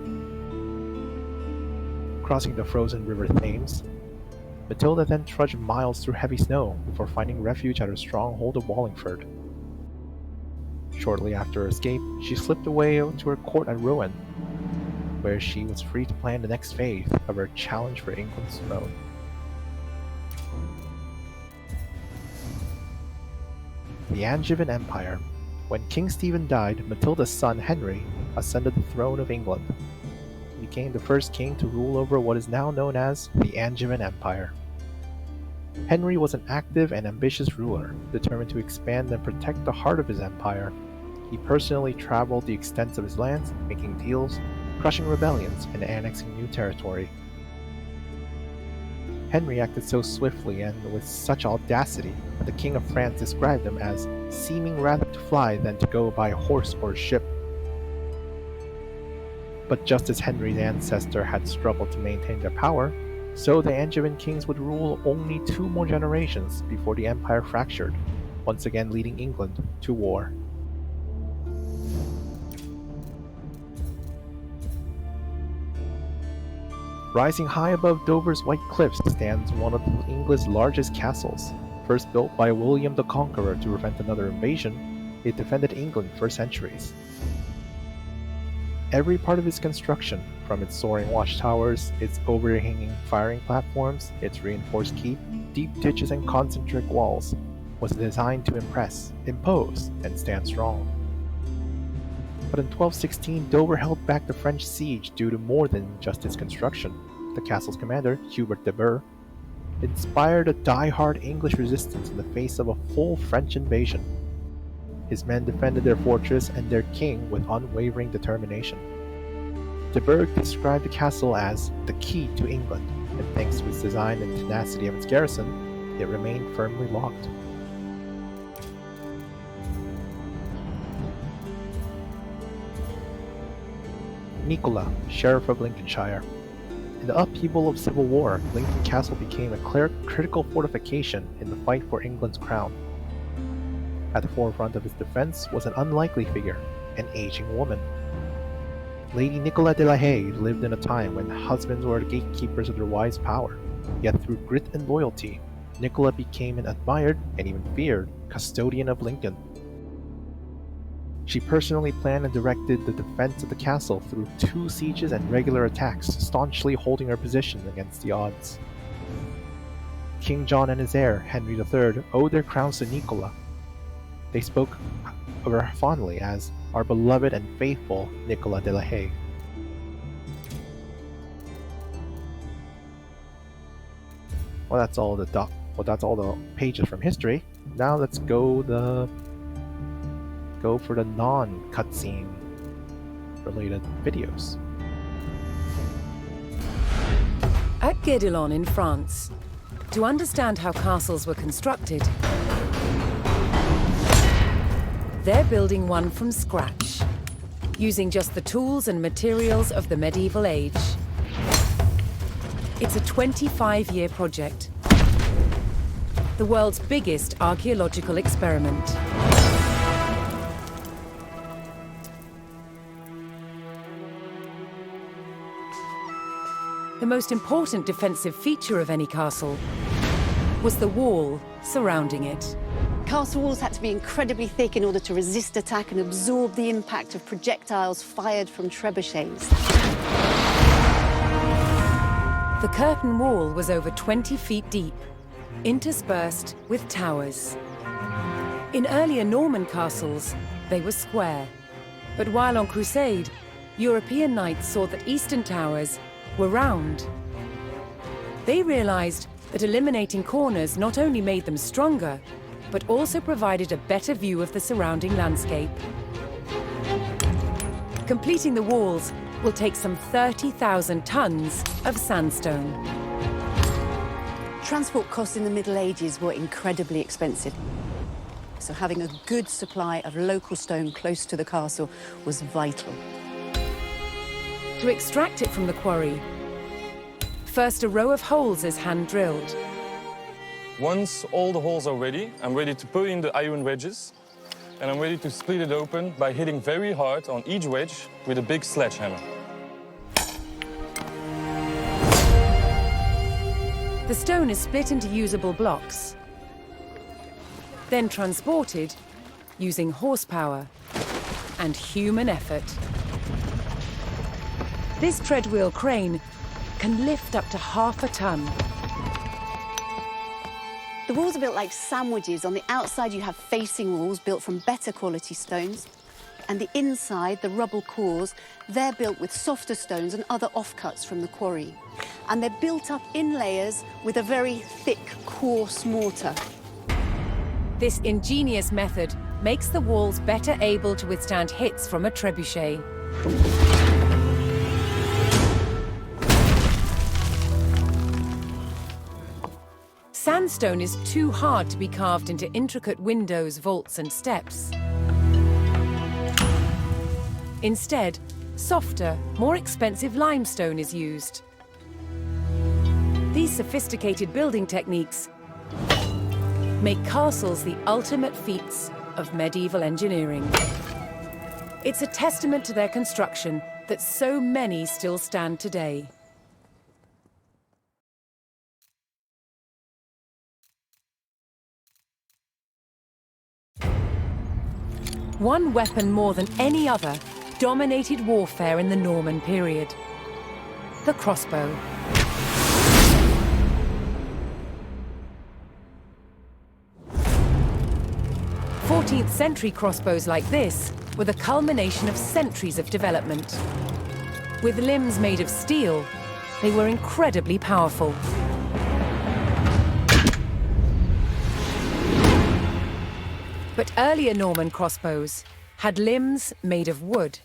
Crossing the frozen river Thames, Matilda then trudged miles through heavy snow before finding refuge at her stronghold of Wallingford. Shortly after her escape, she slipped away to her court at Rouen, where she was free to plan the next phase of her challenge for England's throne. The Angevin Empire. When King Stephen died, Matilda's son Henry ascended the throne of England. He became the first king to rule over what is now known as the Angevin Empire. Henry was an active and ambitious ruler, determined to expand and protect the heart of his empire. He personally traveled the extent of his lands, making deals, crushing rebellions, and annexing new territory. Henry acted so swiftly and with such audacity that the King of France described him as seeming rather to fly than to go by horse or ship. But just as Henry's ancestor had struggled to maintain their power, so the Angevin kings would rule only 2 more generations before the empire fractured, once again leading England to war. Rising high above Dover's white cliffs stands one of England's largest castles. First built by William the Conqueror to prevent another invasion, it defended England for centuries. Every part of its construction, from its soaring watchtowers, its overhanging firing platforms, its reinforced keep, deep ditches and concentric walls, was designed to impress, impose, and stand strong. But in 1216, Dover held back the French siege due to more than just its construction. The castle's commander, Hubert de Burgh, inspired a die-hard English resistance in the face of a full French invasion. His men defended their fortress and their king with unwavering determination. De Burgh described the castle as the key to England, and thanks to its design and tenacity of its garrison, it remained firmly locked. Nicola, Sheriff of Lincolnshire. In the upheaval of civil war, Lincoln Castle became a critical fortification in the fight for England's crown. At the forefront of its defense was an unlikely figure, an aging woman. Lady Nicola de la Haye lived in a time when husbands were the gatekeepers of their wives' power. Yet through grit and loyalty, Nicola became an admired, and even feared, custodian of Lincoln. She personally planned and directed the defense of the castle through 2 sieges and regular attacks, staunchly holding her position against the odds. King John and his heir, Henry III, owed their crowns to Nicola. They spoke of her fondly as our beloved and faithful Nicola de la Haye. Well, that's all the pages from history. Now let's go for the non-cutscene related videos. At Guédelon in France, to understand how castles were constructed, they're building one from scratch, using just the tools and materials of the medieval age. It's a 25-year project, the world's biggest archaeological experiment. The most important defensive feature of any castle was the wall surrounding it. castle walls had to be incredibly thick in order to resist attack and absorb the impact of projectiles fired from trebuchets. The curtain wall was over 20 feet deep, interspersed with towers. In earlier Norman castles, they were square. But while on crusade, European knights saw that eastern towers were round. They realized that eliminating corners not only made them stronger, but also provided a better view of the surrounding landscape. Completing the walls will take some 30,000 tons of sandstone. Transport costs in the Middle Ages were incredibly expensive. So having a good supply of local stone close to the castle was vital. To extract it from the quarry, first a row of holes is hand-drilled. Once all the holes are ready, I'm ready to put in the iron wedges, and I'm ready to split it open by hitting very hard on each wedge with a big sledgehammer. The stone is split into usable blocks, then transported using horsepower and human effort. This treadwheel crane can lift up to half a ton. The walls are built like sandwiches. On the outside, you have facing walls built from better quality stones. And the inside, the rubble cores, they're built with softer stones and other offcuts from the quarry. And they're built up in layers with a very thick, coarse mortar. This ingenious method makes the walls better able to withstand hits from a trebuchet. Sandstone is too hard to be carved into intricate windows, vaults, and steps. Instead, softer, more expensive limestone is used. These sophisticated building techniques make castles the ultimate feats of medieval engineering. It's a testament to their construction that so many still stand today. One weapon more than any other dominated warfare in the Norman period: the crossbow. 14th century crossbows like this were the culmination of centuries of development. With limbs made of steel, they were incredibly powerful. But earlier Norman crossbows had limbs made of wood.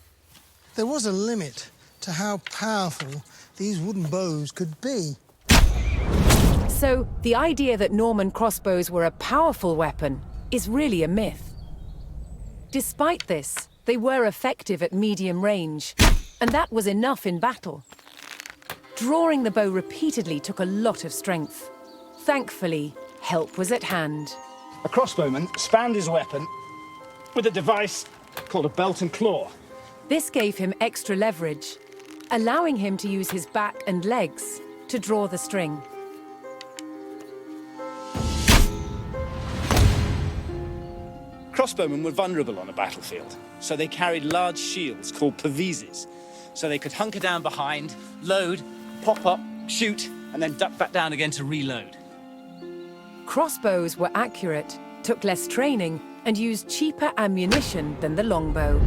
There was a limit to how powerful these wooden bows could be. So the idea that Norman crossbows were a powerful weapon is really a myth. Despite this, they were effective at medium range, and that was enough in battle. Drawing the bow repeatedly took a lot of strength. Thankfully, help was at hand. A crossbowman spanned his weapon with a device called a belt and claw. This gave him extra leverage, allowing him to use his back and legs to draw the string. Crossbowmen were vulnerable on a battlefield, so they carried large shields called pavises, so they could hunker down behind, load, pop up, shoot, and then duck back down again to reload. Crossbows were accurate, took less training, and used cheaper ammunition than the longbow.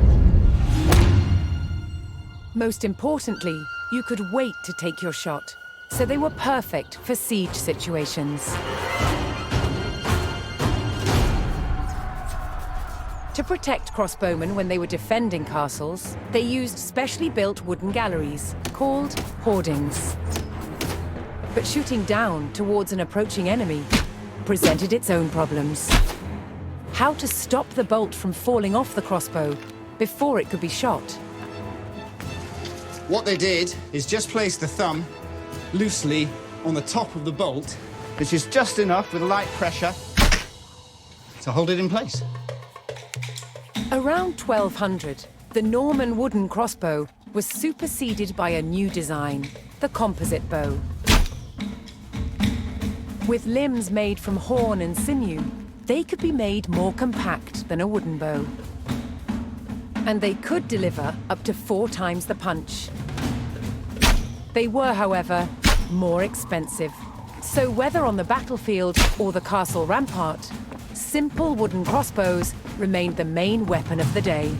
Most importantly, you could wait to take your shot, so they were perfect for siege situations. To protect crossbowmen when they were defending castles, they used specially built wooden galleries, called hoardings. But shooting down towards an approaching enemy presented its own problems. How to stop the bolt from falling off the crossbow before it could be shot? What they did is just place the thumb loosely on the top of the bolt, which is just enough with light pressure to hold it in place. Around 1200, the Norman wooden crossbow was superseded by a new design, the composite bow. With limbs made from horn and sinew, they could be made more compact than a wooden bow. And they could deliver up to 4 times the punch. They were, however, more expensive. So whether on the battlefield or the castle rampart, simple wooden crossbows remained the main weapon of the day.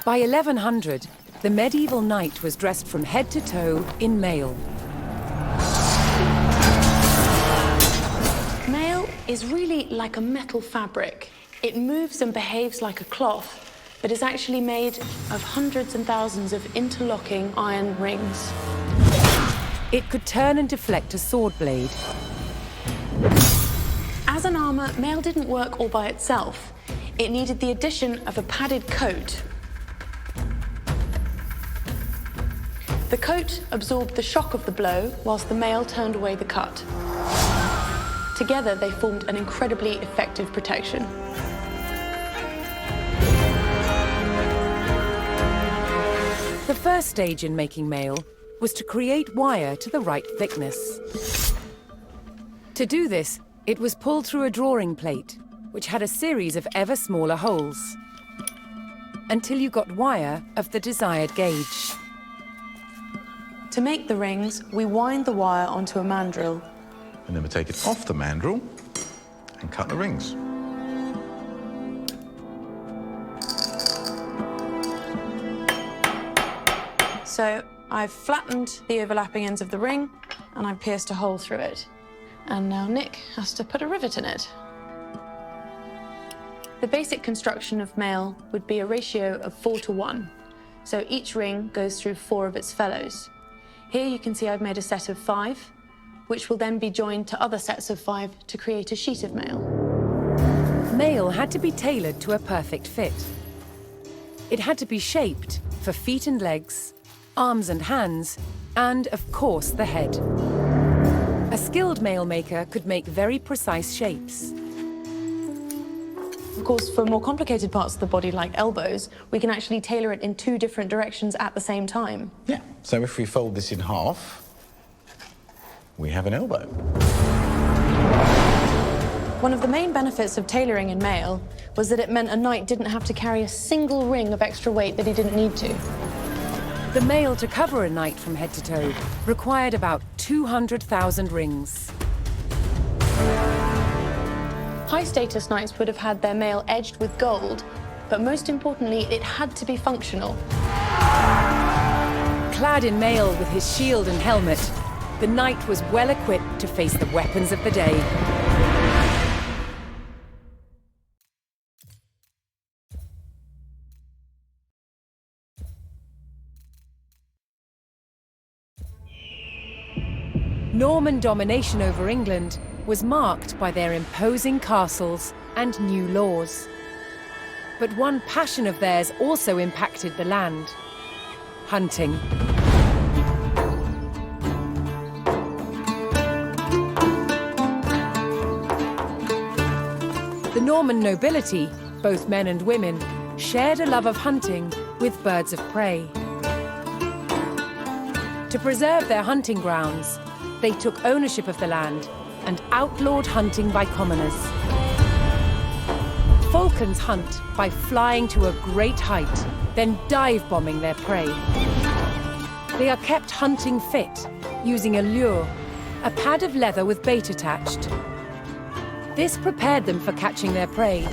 By 1100, the medieval knight was dressed from head to toe in mail. Mail is really like a metal fabric. It moves and behaves like a cloth, but is actually made of hundreds and thousands of interlocking iron rings. It could turn and deflect a sword blade. As an armor, mail didn't work all by itself. It needed the addition of a padded coat. The coat absorbed the shock of the blow, whilst the mail turned away the cut. Together, they formed an incredibly effective protection. The first stage in making mail was to create wire to the right thickness. To do this, it was pulled through a drawing plate, which had a series of ever smaller holes, until you got wire of the desired gauge. To make the rings, we wind the wire onto a mandrel. And then we take it off the mandrel and cut the rings. So I've flattened the overlapping ends of the ring and I've pierced a hole through it. And now Nick has to put a rivet in it. The basic construction of mail would be a ratio of 4:1. So each ring goes through 4 of its fellows. Here you can see I've made a set of 5, which will then be joined to other sets of 5 to create a sheet of mail. Mail had to be tailored to a perfect fit. It had to be shaped for feet and legs, arms and hands, and, of course, the head. A skilled mail maker could make very precise shapes. Of course, for more complicated parts of the body, like elbows, we can actually tailor it in 2 different directions at the same time. Yeah, so if we fold this in half, we have an elbow. One of the main benefits of tailoring in mail was that it meant a knight didn't have to carry a single ring of extra weight that he didn't need to. The mail to cover a knight from head to toe required about 200,000 rings. High-status knights would have had their mail edged with gold, but most importantly, it had to be functional. Clad in mail with his shield and helmet, the knight was well equipped to face the weapons of the day. Norman domination over England was marked by their imposing castles and new laws. But one passion of theirs also impacted the land: hunting. The Norman nobility, both men and women, shared a love of hunting with birds of prey. To preserve their hunting grounds, they took ownership of the land and outlawed hunting by commoners. Falcons hunt by flying to a great height, then dive-bombing their prey. They are kept hunting fit, using a lure, a pad of leather with bait attached. This prepared them for catching their prey,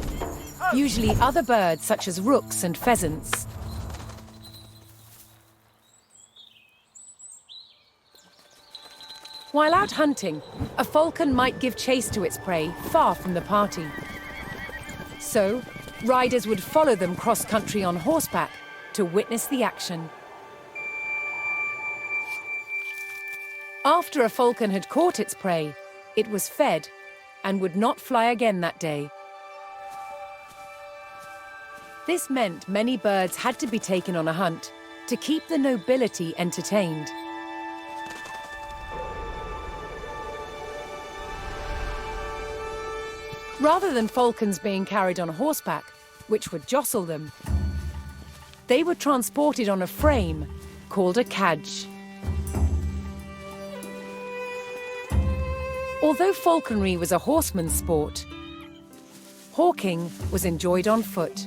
usually other birds such as rooks and pheasants. While out hunting, a falcon might give chase to its prey far from the party. So, riders would follow them cross-country on horseback to witness the action. After a falcon had caught its prey, it was fed and would not fly again that day. This meant many birds had to be taken on a hunt to keep the nobility entertained. Rather than falcons being carried on horseback, which would jostle them, they were transported on a frame called a cadge. Although falconry was a horseman's sport, hawking was enjoyed on foot.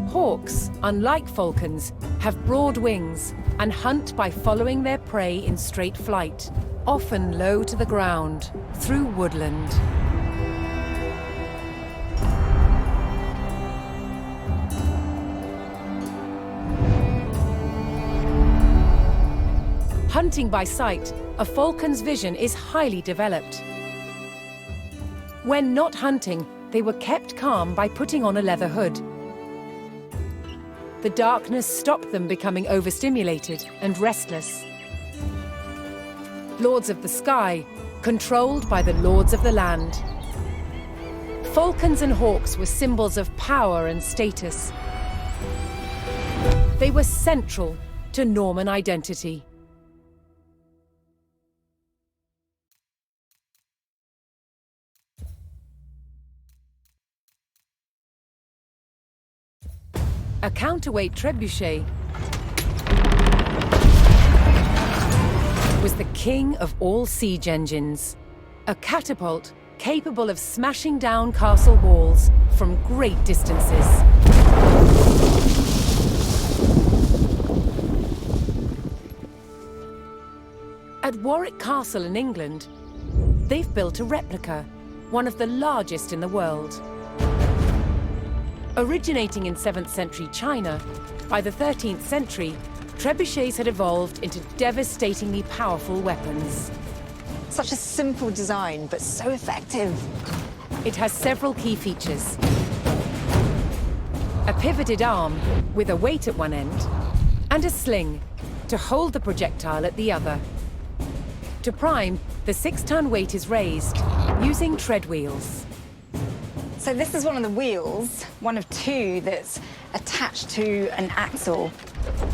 Hawks, unlike falcons, have broad wings and hunt by following their prey in straight flight, often low to the ground, through woodland. Hunting by sight, a falcon's vision is highly developed. When not hunting, they were kept calm by putting on a leather hood. The darkness stopped them becoming overstimulated and restless. Lords of the sky, controlled by the lords of the land. Falcons and hawks were symbols of power and status. They were central to Norman identity. A counterweight trebuchet was the king of all siege engines. A catapult capable of smashing down castle walls from great distances. At Warwick Castle in England, they've built a replica, one of the largest in the world. Originating in 7th century China, by the 13th century, trebuchets had evolved into devastatingly powerful weapons. Such a simple design, but so effective. It has several key features. A pivoted arm with a weight at one end, and a sling to hold the projectile at the other. To prime, the 6-ton weight is raised using tread wheels. So this is one of the wheels, one of two that's attached to an axle,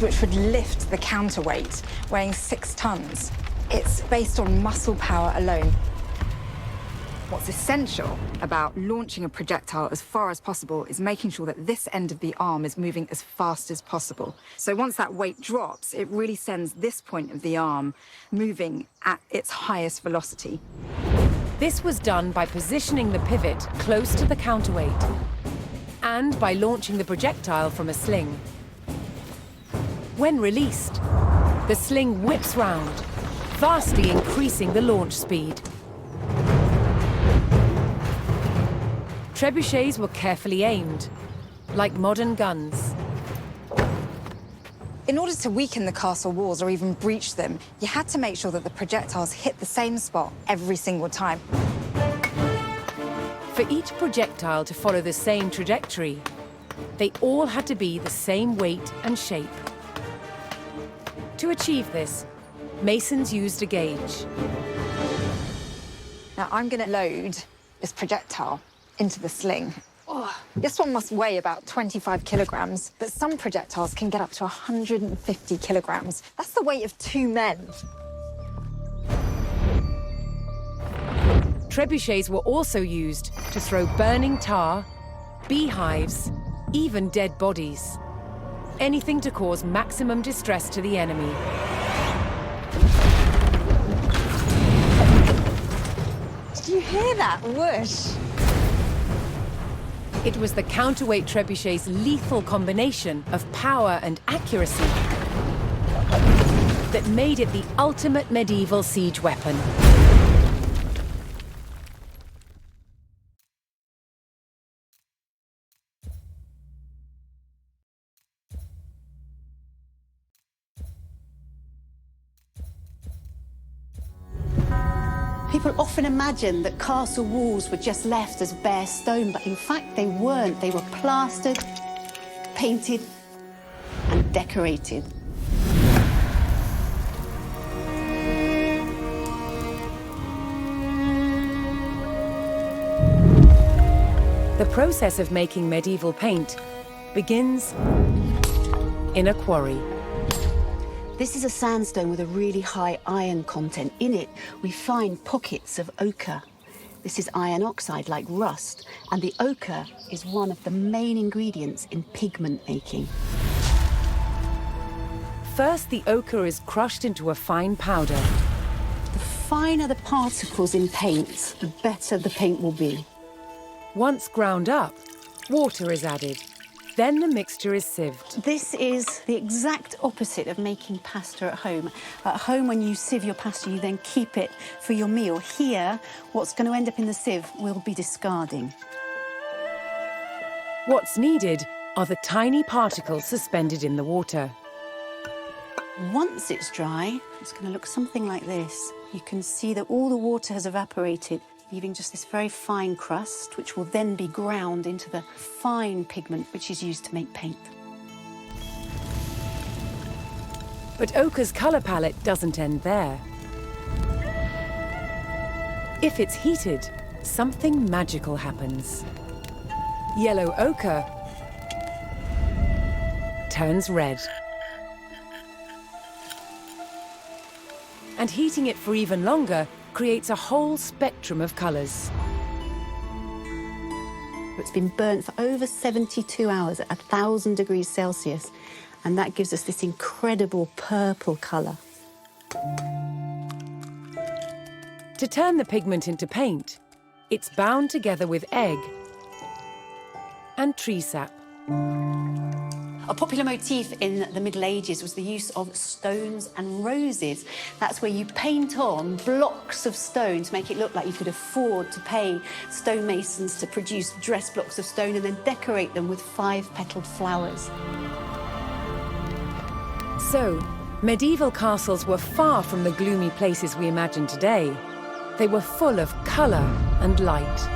which would lift the counterweight, weighing 6 tons. It's based on muscle power alone. What's essential about launching a projectile as far as possible is making sure that this end of the arm is moving as fast as possible. So once that weight drops, it really sends this point of the arm moving at its highest velocity. This was done by positioning the pivot close to the counterweight and by launching the projectile from a sling. When released, the sling whips round, vastly increasing the launch speed. Trebuchets were carefully aimed, like modern guns. In order to weaken the castle walls or even breach them, you had to make sure that the projectiles hit the same spot every single time. For each projectile to follow the same trajectory, they all had to be the same weight and shape. To achieve this, masons used a gauge. Now I'm going to load this projectile into the sling. Oh, this one must weigh about 25 kilograms, but some projectiles can get up to 150 kilograms. That's the weight of 2 men. Trebuchets were also used to throw burning tar, beehives, even dead bodies. Anything to cause maximum distress to the enemy. Did you hear that whoosh? It was the counterweight trebuchet's lethal combination of power and accuracy that made it the ultimate medieval siege weapon. People often imagine that castle walls were just left as bare stone, but in fact they weren't. They were plastered, painted, and decorated. The process of making medieval paint begins in a quarry. This is a sandstone with a really high iron content. In it, we find pockets of ochre. This is iron oxide, like rust, and the ochre is one of the main ingredients in pigment making. First, the ochre is crushed into a fine powder. The finer the particles in paint, the better the paint will be. Once ground up, water is added. Then the mixture is sieved. This is the exact opposite of making pasta at home. At home, when you sieve your pasta, you then keep it for your meal. Here, what's going to end up in the sieve will be discarding. What's needed are the tiny particles suspended in the water. Once it's dry, it's going to look something like this. You can see that all the water has evaporated, leaving just this very fine crust, which will then be ground into the fine pigment which is used to make paint. But ochre's colour palette doesn't end there. If it's heated, something magical happens. Yellow ochre turns red. And heating it for even longer creates a whole spectrum of colours. It's been burnt for over 72 hours at 1,000 degrees Celsius, and that gives us this incredible purple colour. To turn the pigment into paint, it's bound together with egg and tree sap. A popular motif in the Middle Ages was the use of stones and roses. That's where you paint on blocks of stone to make it look like you could afford to pay stonemasons to produce dress blocks of stone and then decorate them with 5-petaled flowers. So, medieval castles were far from the gloomy places we imagine today. They were full of colour and light.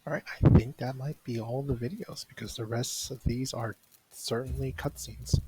Alright, I think that might be all the videos, because the rest of these are certainly cutscenes.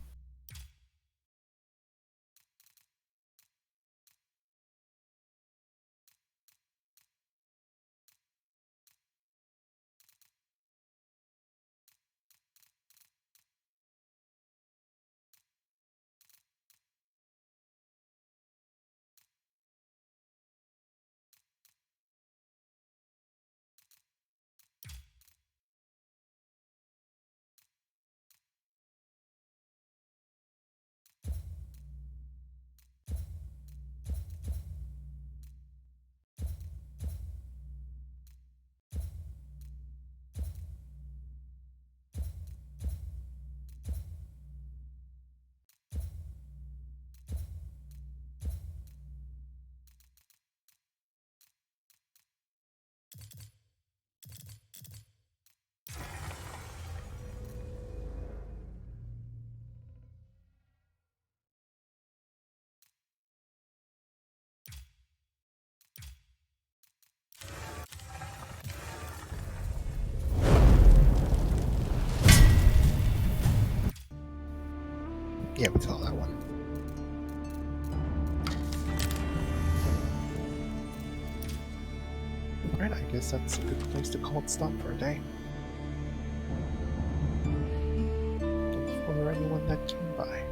Yeah, we saw that one. Alright, I guess that's a good place to call it stop for a day. And for anyone that came by.